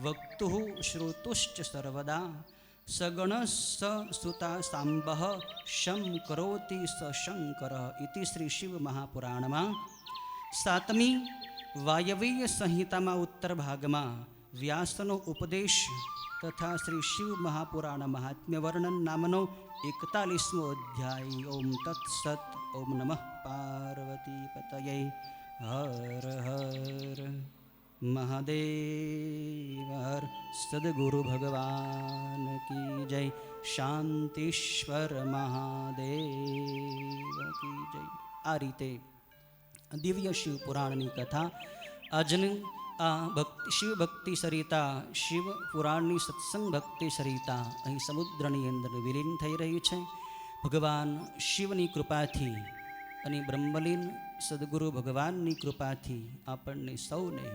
વક્તુઃ શ્રોતુશ્ચ સર્વદા સગણસ સુતા સાંબઃ શમ કરોતિ સ શંકર. ઇતિ શ્રી શિવ મહાપુરાણમાં 7મી વાયવીય સંહિતામાં ઉત્તર ભાગમાં વ્યાસનો ઉપદેશ તથા શ્રી શિવ મહાપુરાણ મહાત્મ્ય વર્ણન નામનો 41મો અધ્યાય. ઓમ તત્સત. ઓમ નમઃ પાર્વતી પતયે. હર હર મહાદેવ. હર સદગુરુ ભગવાન કી જય. શાંતિશ્વર મહાદેવ કી જય. આ રીતે દિવ્ય શિવ પુરાણની કથા આજની આ શિવ ભક્તિ સરિતા, શિવ પુરાણની સત્સંગ ભક્તિ સરિતા અહીં સમુદ્રની અંદર વિલીન થઈ રહી છે. ભગવાન શિવની કૃપાથી અને બ્રહ્મલીન સદગુરુ ભગવાનની કૃપાથી આપણને સૌને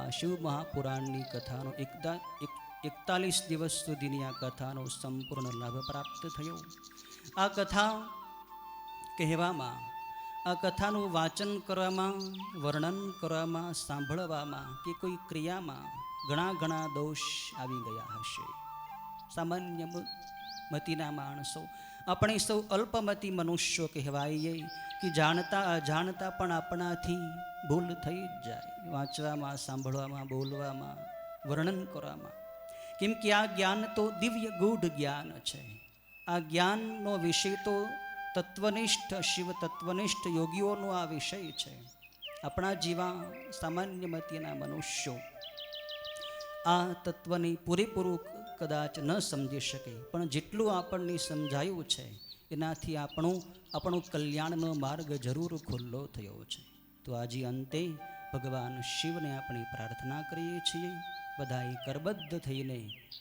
આ શિવ મહાપુરાણની કથાનો 41 દિવસ સુધીની આ કથાનો સંપૂર્ણ લાભ પ્રાપ્ત થયો. આ કથા કહેવામાં, આ કથાનું વાચન કરવામાં, વર્ણન કરવામાં, સાંભળવામાં કે કોઈ ક્રિયામાં ઘણા દોષ આવી ગયા હશે. સામાન્ય મતીના માણસો, આપણે સૌ અલ્પમતી મનુષ્યો કહેવાઈએ કે જાણતા અજાણતા પણ આપણાથી ભૂલ થઈ જ જાય, વાંચવામાં, સાંભળવામાં, બોલવામાં, વર્ણન કરવામાં. કેમ કે આ જ્ઞાન તો દિવ્ય ગૂઢ જ્ઞાન છે. આ જ્ઞાનનો વિષય તો તત્વનિષ્ઠ, શિવ તત્વનિષ્ઠ યોગીઓનો આ વિષય છે. આપણા જેવા સામાન્ય મતીના મનુષ્યો આ તત્વને પૂરેપૂરું કદાચ ન સમજી શકે, પણ જેટલું આપણને સમજાયું છે એનાથી આપણો કલ્યાણનો માર્ગ જરૂર ખુલ્લો થયો છે. તો આજે અંતે ભગવાન શિવને આપણે પ્રાર્થના કરીએ છીએ. બધાએ કરબદ્ધ થઈને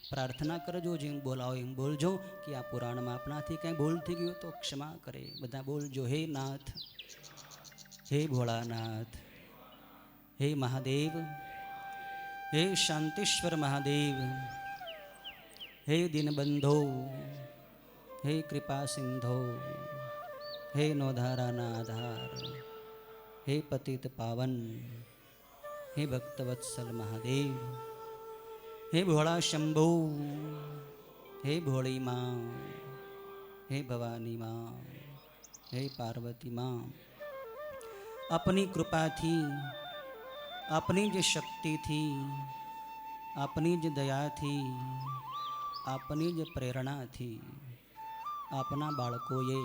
પ્રાર્થના કરજો, જેમ બોલાવો એમ બોલજો કે આ પુરાણમાં આપણાથી કંઈ ભૂલ થઈ ગયું તો ક્ષમા કરે. બધા બોલજો, હે નાથ, હે ભોળાનાથ, હે મહાદેવ, હે શાંતિશ્વર મહાદેવ, હે દીનબંધો, હે કૃપા સિંધો, હે નોધારાના આધાર, હે પતિત પાવન, હે ભક્તવત્સલ મહાદેવ, હે ભોળા શંભો, હે ભોળી માં, હે ભવાની માં, હે પાર્વતી માં, આપની કૃપાથી, આપની જ શક્તિથી, આપની જ દયાથી, આપની જ પ્રેરણાથી આપના બાળકોએ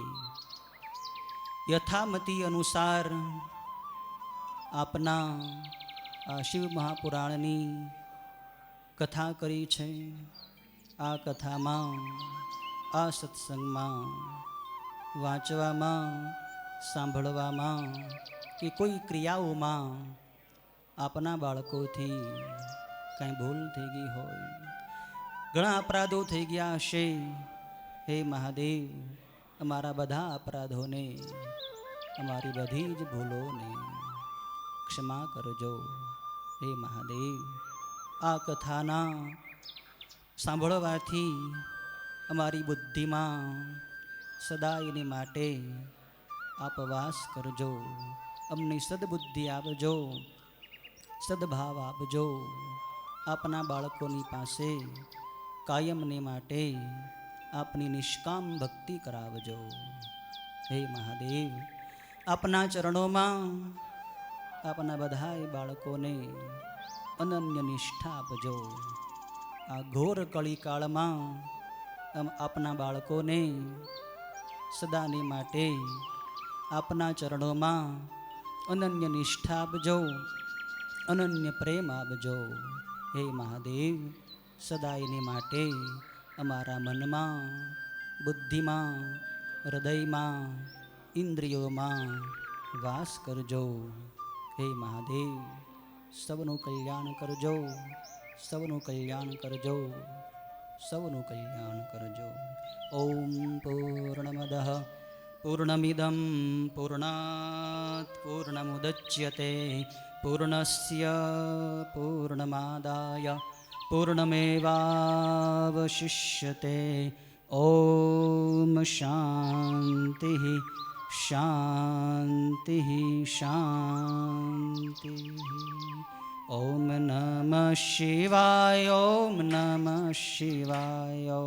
યથામતી અનુસાર આપના આ શિવ મહાપુરાણની કથા કરી છે. આ કથામાં, આ સત્સંગમાં, વાંચવામાં, સાંભળવામાં કે કોઈ ક્રિયાઓમાં આપના બાળકોથી કાંઈ ભૂલ થઈ ગઈ હોય, ઘણા અપરાધો થઈ ગયા હશે, હે મહાદેવ અમારા બધા અપરાધોને, અમારી બધી જ ભૂલોને ક્ષમા કરજો. હે મહાદેવ, આ કથાના સાંભળવાથી અમારી બુદ્ધિમાં સદાયને માટે આપ વાસ કરજો. અમને સદબુદ્ધિ આપજો, સદભાવ આપજો. આપના બાળકોની પાસે કાયમને માટે આપની નિષ્કામ ભક્તિ કરાવજો. હે મહાદેવ, આપના ચરણોમાં આપના બધાય બાળકોને અનન્ય નિષ્ઠા આપજો. આ ઘોર કળીકાળમાં આપના બાળકોને સદાને માટે આપના ચરણોમાં અનન્ય નિષ્ઠા આપજો, અનન્ય પ્રેમ આપજો. હે મહાદેવ, સદાયને માટે અમારા મનમાં, બુદ્ધિમાં, હૃદયમાં, ઇન્દ્રિયોમાં વાસ કરજો. હે મહાદેવ, સૌનું કલ્યાણ કરજો, સૌનું કલ્યાણ કરજો, સૌનું કલ્યાણ કરજો. ઓમ પૂર્ણમદઃ પૂર્ણમિદં પૂર્ણાત પૂર્ણમુદચ્યતે પૂર્ણસ્ય પૂર્ણમાદાય પૂર્ણમેવાવશિષ્યતે. ઓમ શાંતિ શાંતિ શાંતિ. ઓમ નમઃ શિવાય, ઓમ નમઃ શિવાય,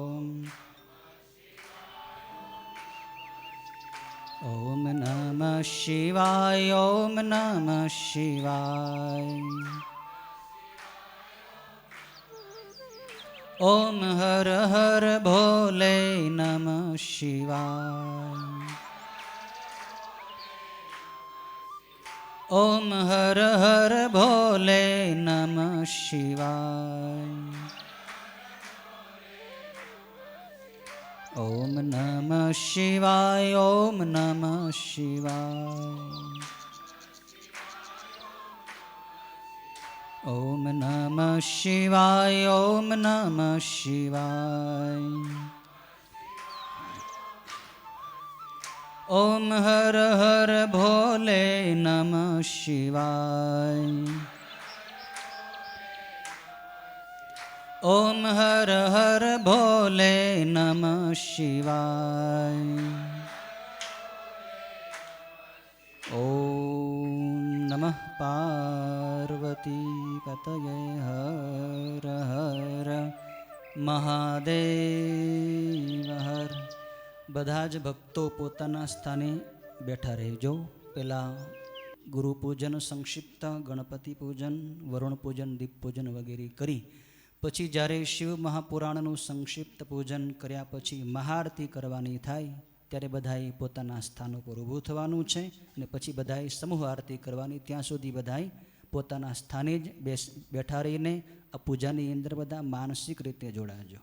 ઓમ નમઃ શિવાય, ઓમ નમઃ શિવાય. ઓમ હર હર ભોલે નમઃ શિવાય. ઓમ હર હર ભોલે નમઃ શિવાય. ઓમ નમઃ શિવાય. ઓમ નમઃ શિવાય. ઓમ નમઃ શિવાય. ઓમ નમઃ શિવાય. ઓમ હર હર ભોલે નમઃ શિવાય. ઓમ હર હર ભોલે નમઃ શિવાય. ઓમ નમઃ પાર્વતી પતયે. હર હર મહાદેવ હર. બધા જ ભક્તો પોતાના સ્થાને બેઠા રહેજો. પહેલાં ગુરુ પૂજન સંક્ષિપ્ત, ગણપતિ પૂજન, વરુણ પૂજન, દીપ પૂજન વગેરે કરી પછી જ્યારે શિવ મહાપુરાણનું સંક્ષિપ્ત પૂજન કર્યા પછી મહાઆરતી કરવાની થાય ત્યારે બધાએ પોતાના સ્થાનો પર ઊભું થવાનું છે અને પછી બધાએ સમૂહ આરતી કરવાની. ત્યાં સુધી બધાએ પોતાના સ્થાને જ બેઠા રહીને આ પૂજાની અંદર બધા માનસિક રીતે જોડાજો.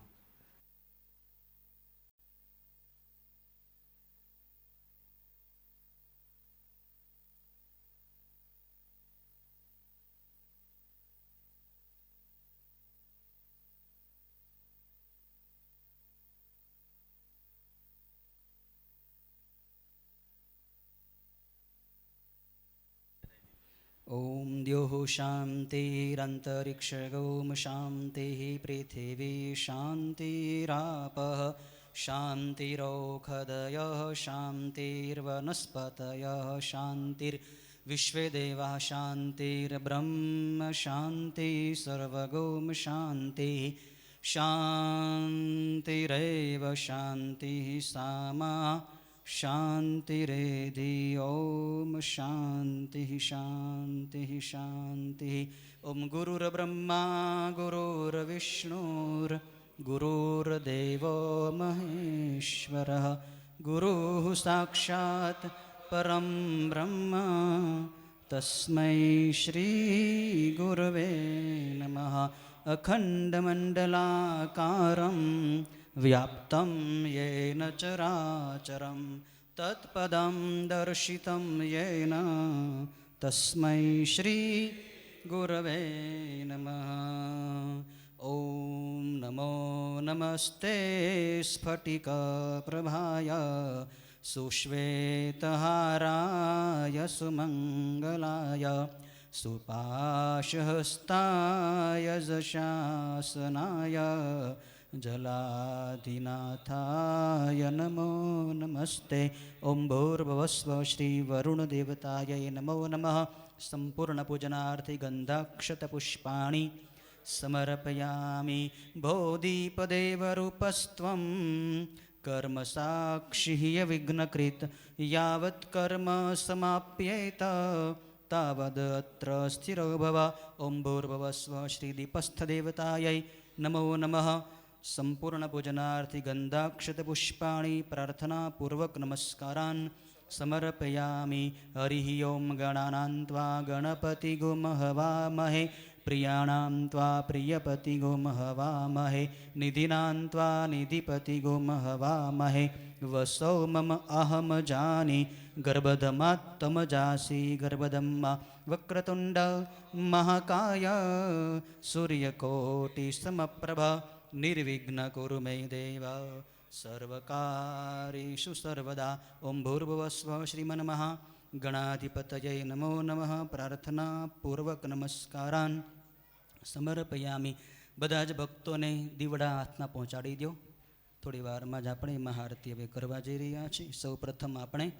ઓમ દ્યોઃ શાંતિરંતરિક્ષગોમ શાંતિઃ પૃથિવી શાંતિરાપઃ શાંતિરોષધયઃ શાંતિર્વનસ્પતયઃ શાંતિર્વિશ્વે દેવાઃ શાંતિર્બ્રહ્મ શાંતિ સર્વગોમ શાંતિઃ શાંતિરેવ શાંતિઃ સામા શાંતિરેધિ. ઓમ શાંતિ શાંતિ શાંતિ. ઓમ ગુરુર્બ્રહ્મા ગુરુર્વિષ્ણુર ગુરુર્દેવો મહેશ્વરઃ ગુરુઃ સાક્ષાત પરમ બ્રહ્મ તસ્મૈ શ્રી ગુરવે નમઃ. અખંડમંડલાકારં વ્યાપ્तं येन ચરાચરં તત્પદં દર્શિतं येन તસ્મૈ શ્રી ગુરવે નમઃ. ઓમ નમો નમસ્તે સ્ફટિકપ્રભાય સુશ્વેતહારાય સુમંગલાય સુપાશહસ્તાય જશાસનાય જલાધિનાથાય નમો નમસ્તે. ઓમ ભૂર્ભુવસ્વ શ્રી વરુણદેવતાય નમો નમઃ. સંપૂર્ણ પૂજનાર્થે ગંધાક્ષતપુષ્પાણિ સમર્પયામિ. બોધિપદેવરૂપસ્ત્વં કર્મસાક્ષિ વિઘ્નકૃત યાવत् કર્મ સમાપ્યેત તાવદ અત્ર સ્થિરો ભવ. ઓમ ભૂર્ભુવસ્વ શ્રી દીપસ્થદેવતાય નમો નમઃ. સંપૂર્ણ પૂજનાર્થે ગંધાક્ષતપુષ્પાણિ પ્રાર્થનાપૂર્વક નમસ્કારાન સમર્પયામિ. હરિ ઓમ ગણાનાં ત્વા ગણપતિગુમ હવામહે પ્રિયાણાં ત્વા પ્રિયપતિગુમ હવામહે નિધિનાં ત્વા નિધિપતિગુમ હવામહે. વસૌ મમ અહમ જાની ગર્ભધમાત્તમ જાસી ગર્ભધમ્મા વક્રતુંડ મહાકાય સૂર્યકોટિ સમપ્રભા નિર્વિઘ્ન કુરુ મે દેવ સર્વકાર્યેષુ સર્વદા. ઓમ ભૂર્ભુવસ્વ શ્રીમન્મહા ગણાધિપતયે નમો નમઃ. પ્રાર્થનાપૂર્વક નમસ્કારાન સમર્પયામિ. બધા જ ભક્તોને દીવડા હાથમાં પહોંચાડી દો. થોડી વારમાં જ આપણે મહાઆરતી હવે કરવા જઈ રહ્યા છીએ. સૌ પ્રથમ આપણે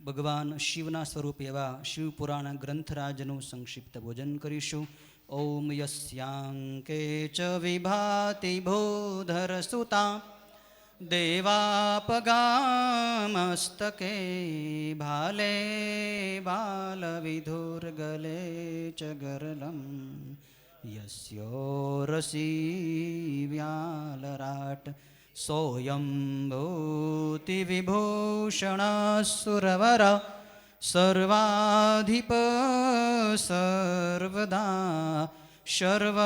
ભગવાન શિવના સ્વરૂપ એવા શિવપુરાણ ગ્રંથરાજનું સંક્ષિપ્ત ભોજન કરીશું. ઓમ યસ્યાંકે ચ વિભાતિ ભૂધરસુતા દેવાપગામસ્તકે ભાલે બાલવિધુર્ગલે ચ ગરલમ યસ્યોરસી વ્યાલરાટ સોયં ભૂતિ વિભૂષણ સુરવર સર્વાધિપ સર્વદા શર્વ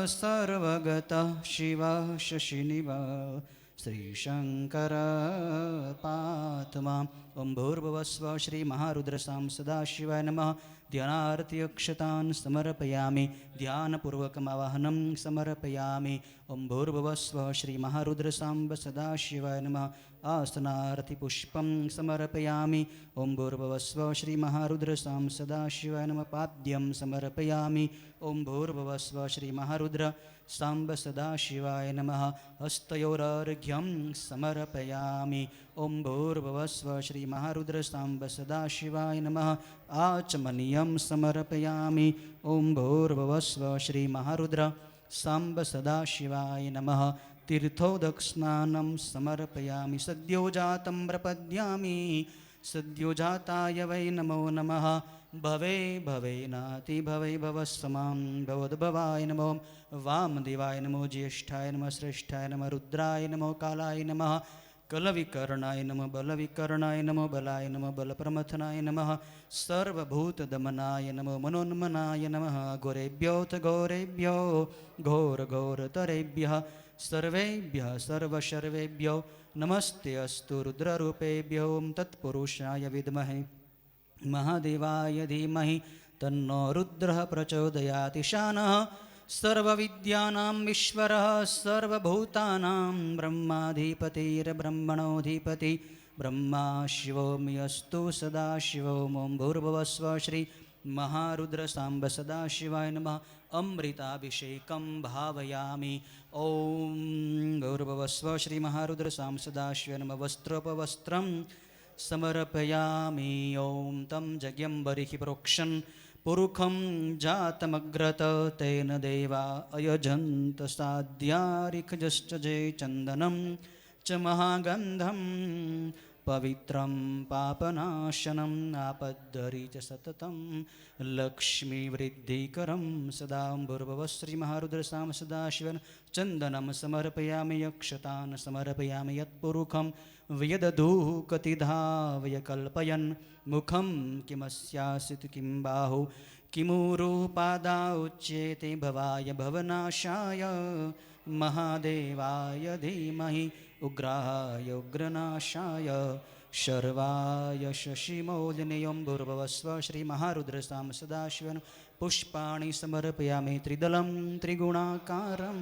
સર્વગત શિવ શશિનિવ श्रीशङ्कर पात्मा ॐ भूर्भुवस्व श्रीमहारुद्रसां सदाशिवाय नमः ध्यानार्ति अक्षतान् समर्पयामि ध्यानपूर्वकमावाहनं समर्पयामि ॐ भूर्भुवस्व श्रीमहारुद्रसाम्ब सदाशिवाय नमः आसनार्तिपुष्पं समर्पयामि ॐ भूर्भुवस्व श्रीमहारुद्रसां सदाशिवाय नमः पाद्यं समर्पयामि ॐ भूर्भुवस्व श्रीमहारुद्र साम्ब सदाशिवाय नमः हस्तयोरर्घ्यं समर्पयामि ॐ भूर्भुवस्व श्रीमहारुद्र साम्ब सदाशिवाय नमः आचमनीयं समर्पयामि ॐ भूर्भुवस्व श्रीमहारुद्र साम्ब सदाशिवाय नमः तीर्थोदकस्नानं समर्पयामि सद्योजातं प्रपद्यामि सद्योजाताय वै नमो नमः भवे भवेनाति भवे भवस्समां भवद्भवाय नमो वामदेवाय नमो ज्येष्ठाय नमः श्रेष्ठाय नमः रुद्राय नमो कालाय नमः कलविकर्णाय नमः बलविकर्णाय नमो बलाय नमः बलप्रमथनाय नमः सर्वभूतदमनाय नमो मनोन्मनाय नमः घोरेभ्योऽथ घोरेभ्यो घोरघोरतरेभ्यः सर्वेभ्यः सर्वशर्वेभ्यो नमस्ते अस्तु रुद्ररूपेभ्यो तत्पुरुषाय विद्महे महादेवाय धीमहि तन्नो रुद्रः प्रचोदयात् ईशानः सर्वविद्यानां ईश्वरः सर्वभूतानां ब्रह्माधिपतिर्ब्रह्मणोऽधिपति ब्रह्मा शिवो अस्तु सदाशिवो ॐ भूर्भुवस्व श्री महारुद्रसाम्ब सदाशिवाय नमः अमृताभिषेकं भावयामि ॐ भूर्भुवस्व श्री महारुद्रसाम्ब सदाशिवाय नमः वस्त्रोपवस्त्रं समर्पयामि ॐ तं यज्ञं बर्हिः प्रोक्षन् पुरुखं जातमग्रत तेन देवा अयजन्त साध्यारिखजश्च जे चन्दनं च महागन्धं पवित्रं पापनाशनम् आपद्धरी च सततं लक्ष्मीवृद्धिकरं सदा भूर्भुवः श्रीमहारुद्रसां सदाशिवं चन्दनं समर्पयामि यक्षतान् समर्पयामि यत्पुरुखं व्यदधूकतिधा व्यकल्पयन् मुखं किमस्यासित् किं बाहु किमूरुपादा उच्येते भवाय भवनाशाय महादेवाय धीमहि उग्राय उग्रनाशाय शर्वाय शशिमौलिने ॐ भूर्भुवस्व श्रीमहारुद्रसां सदाशिवं पुष्पाणि समर्पयामि त्रिदलं त्रिगुणाकारं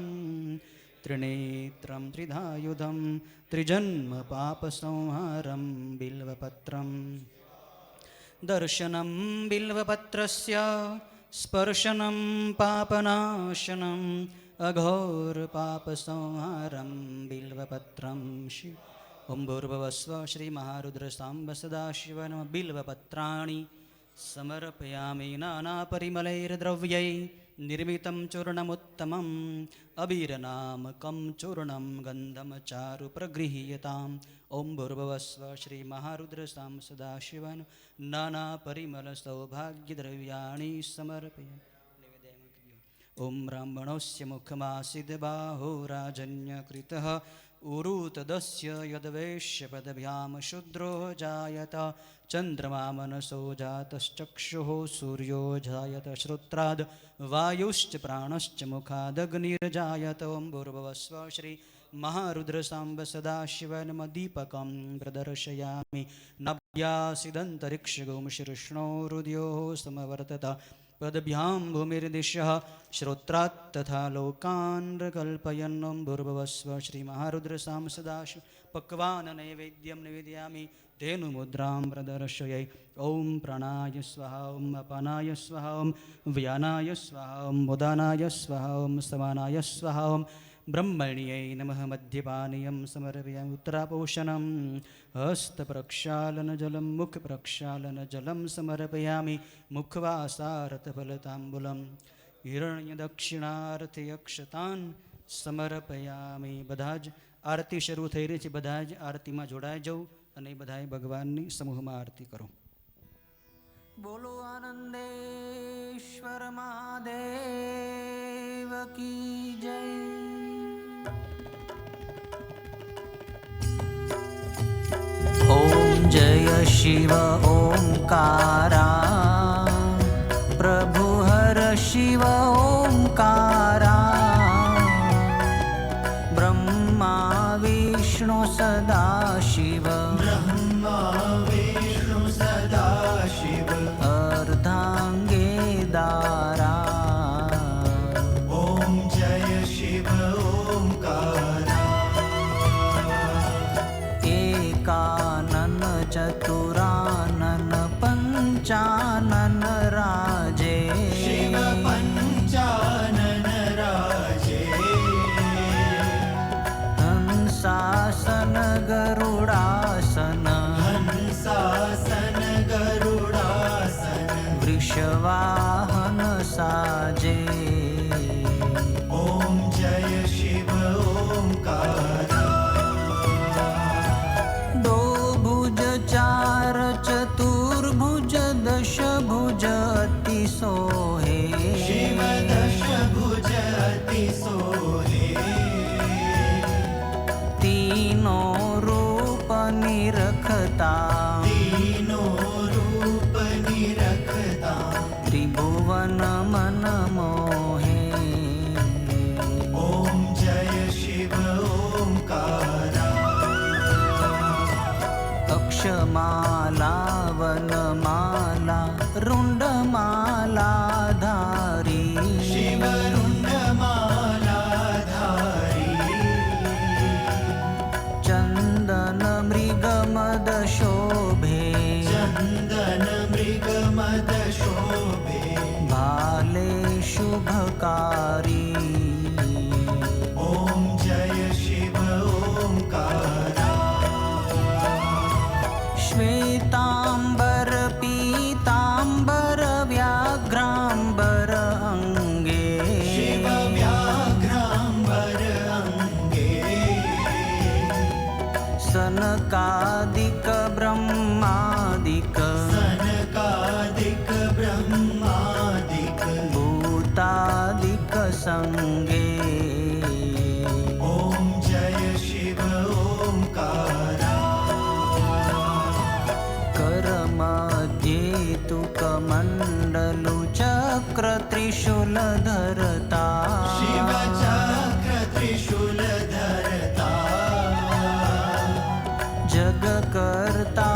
त्रिनेत्रं त्रिधायुधं त्रिजन्म पापसंहारं बिल्वपत्रं दर्शनं बिल्वपत्रस्य स्पर्शनं पापनाशनम् अघोरपापसंहारं बिल्वपत्रं ॐ भूर्भुवस्व श्रीमहारुद्रसाम्ब सदाशिवाय नमः बिल्वपत्राणि समर्पयामि नानापरिमलैर्द्रव्यै निर्मितं चूर्णमुत्तमम् अबीरनामकं चूर्णं गन्धं चारु प्रगृह्यताम् ॐ भूर्भुवस्व श्रीमहारुद्रसां सदाशिवाय नमः नानापरिमलसौभाग्यद्रव्याणि समर्पयामि ॐ ब्राह्मणस्य मुखमासीद्बाहो राजन्यकृतः उरुतदस्य यद्वैश्यपदभ्यां शूद्रो जायत चन्द्रमा मनसो जातश्चक्षुः सूर्यो जायत श्रोत्राद् वायुश्च प्राणश्च मुखादग्निर्जायत ॐ भूर्भुवस्व श्री महारुद्रसाम्ब सदाशिवाय नमः दीपकं प्रदर्शयामि नभ्यासिदन्तरिक्षगों शीर्ष्णोरुद्योः समवर्तत पदभ्यां भूमिर्दिशः श्रोत्रात् तथा लोकान् कल्पयन् ॐ भूर्भुवस्व श्रीमहारुद्रसां सदाशिव पक्वान् नैवेद्यं निवेदयामि धेनुमुद्रां प्रदर्शयै ॐ प्राणाय स्वाहा ॐ अपानाय स्वाहा ॐ व्यानाय स्वाहा ॐ उदानाय स्वाहा ॐ समानाय स्वाहा ॐ ब्रह्मण्यै नमः मध्यपानीयं समर्पयामि उत्तरापोषणं हस्तप्रक्षालनजलं मुखप्रक्षालनजलं समर्पयामि मुखवासारथफलताम्बूलं हिरण्यदक्षिणार्थयक्षतान् समर्पयामि બધા જ આરતી શરૂ થઈ રહી છે બધા જ આરતીમાં જોડાઈ જાઓ અને બધાએ ભગવાનની સમૂહમાં આરતી કરો બોલો આનંદેશ્વર મહાદેવ की जय ॐ जय शिव ओंकारा प्रभु हर शिव ओंकारा ब्रह्मा विष्णु सदाशिव ब्रह्मा विष्णु सदाशिव अर्धांगे दारा ॐ जय शिव ओंकारा एकानन चतुरानन पंचानन राजे शिव पंचानन राजे हंसासन गरुडासन हंसासन गरुडासन वृषवाहन साजे ॐ जय शिव ओंकारा दो भुज चार चतुर्भुज दश भुज अति सोहे शिव दश भुज अति सोहे तीनों रूप निरखता तीनों रूप निरखता त्रिभुवन मन मोहे ॐ जय शिव ओंकारा अक्षमाला वनमाला रुंडमाला धारी शिव रुंडमाला धारी चंदन मृगमद शोभे चंदन मृगमद शोभे भाले शुभकारी ॐ जय शिव ओंकारा श्वेतांबर पीतांबर व्याघ्रांबर अंगे शिव व्याघ्रांबर अंगे सनकादिक ब्रह्मादिक सनकादिक ब्रह्मादिक भूतादिक संगे ॐ जय शिव ओंकारा करमध्ये तु कमण्डलु चक्र त्रिशूल धरता शिव चक्र त्रिशूल धरता जगकर्ता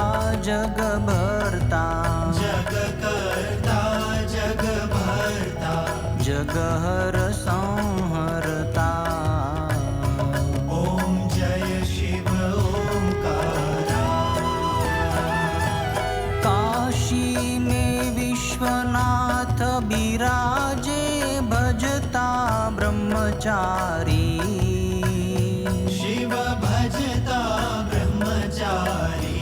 जगभर्ता जगकर्ता जगभर्ता जगहर संहरता ॐ जय शिव ओंकारा काशी में विश्वनाथ बिराजे भजता ब्रह्मचारी शिव भजता ब्रह्मचारी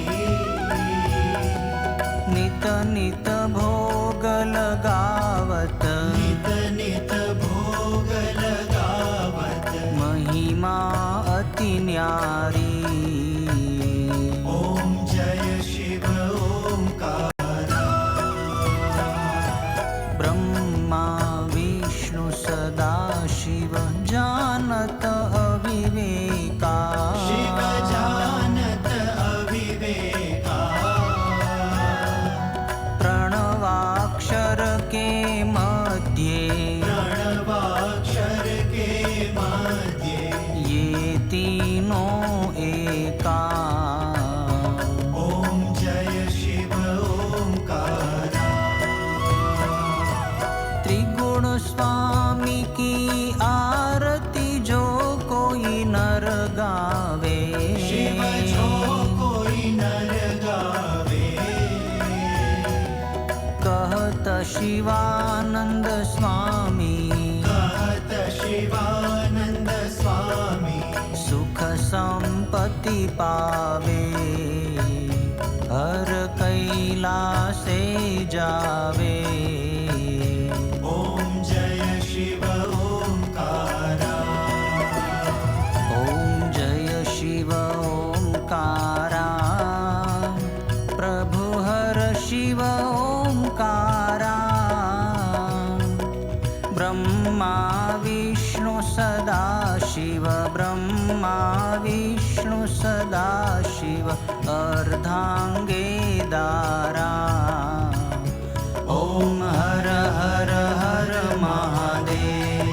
नित नित भोग लगावत नित नित भोग लगावत महिमा अति न्यारी ॐ जय शिव ओंकारा ब्रह्मा विष्णु सदा शिव जानत अविवेका शिव जानत अविवेका प्रणवाक्षर के मध्य प्रणवाक्षर के मध्य ये तीनों एका ॐ जय शिव ओंकारा त्रिगुण स्वामी की आरती जो कोई नर गावे शिव जो कोई नर गावे कहत शिवानंद स्वामी कहत शिवानंद स्वामी सुख संपत्ति पावे हर कैलासे जावे ॐ जय शिव ओंकारा ॐ जय शिव ओंकारा प्रभु हर शिव ओंकारा ब्रह्मा विष्णु सदा शिव ब्रह्मा विष्णु सदा शिव अर्धांगे दारा ॐ हर हर हर महादेव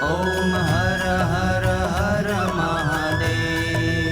ॐ हर हर हर महादेव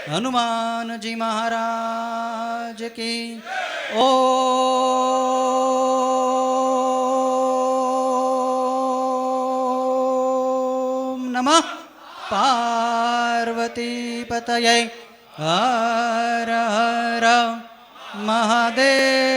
હનુમાનજી મહારાજ કી ઓમ નમઃ પાર્વતી પતયે હર હર મહાદેવ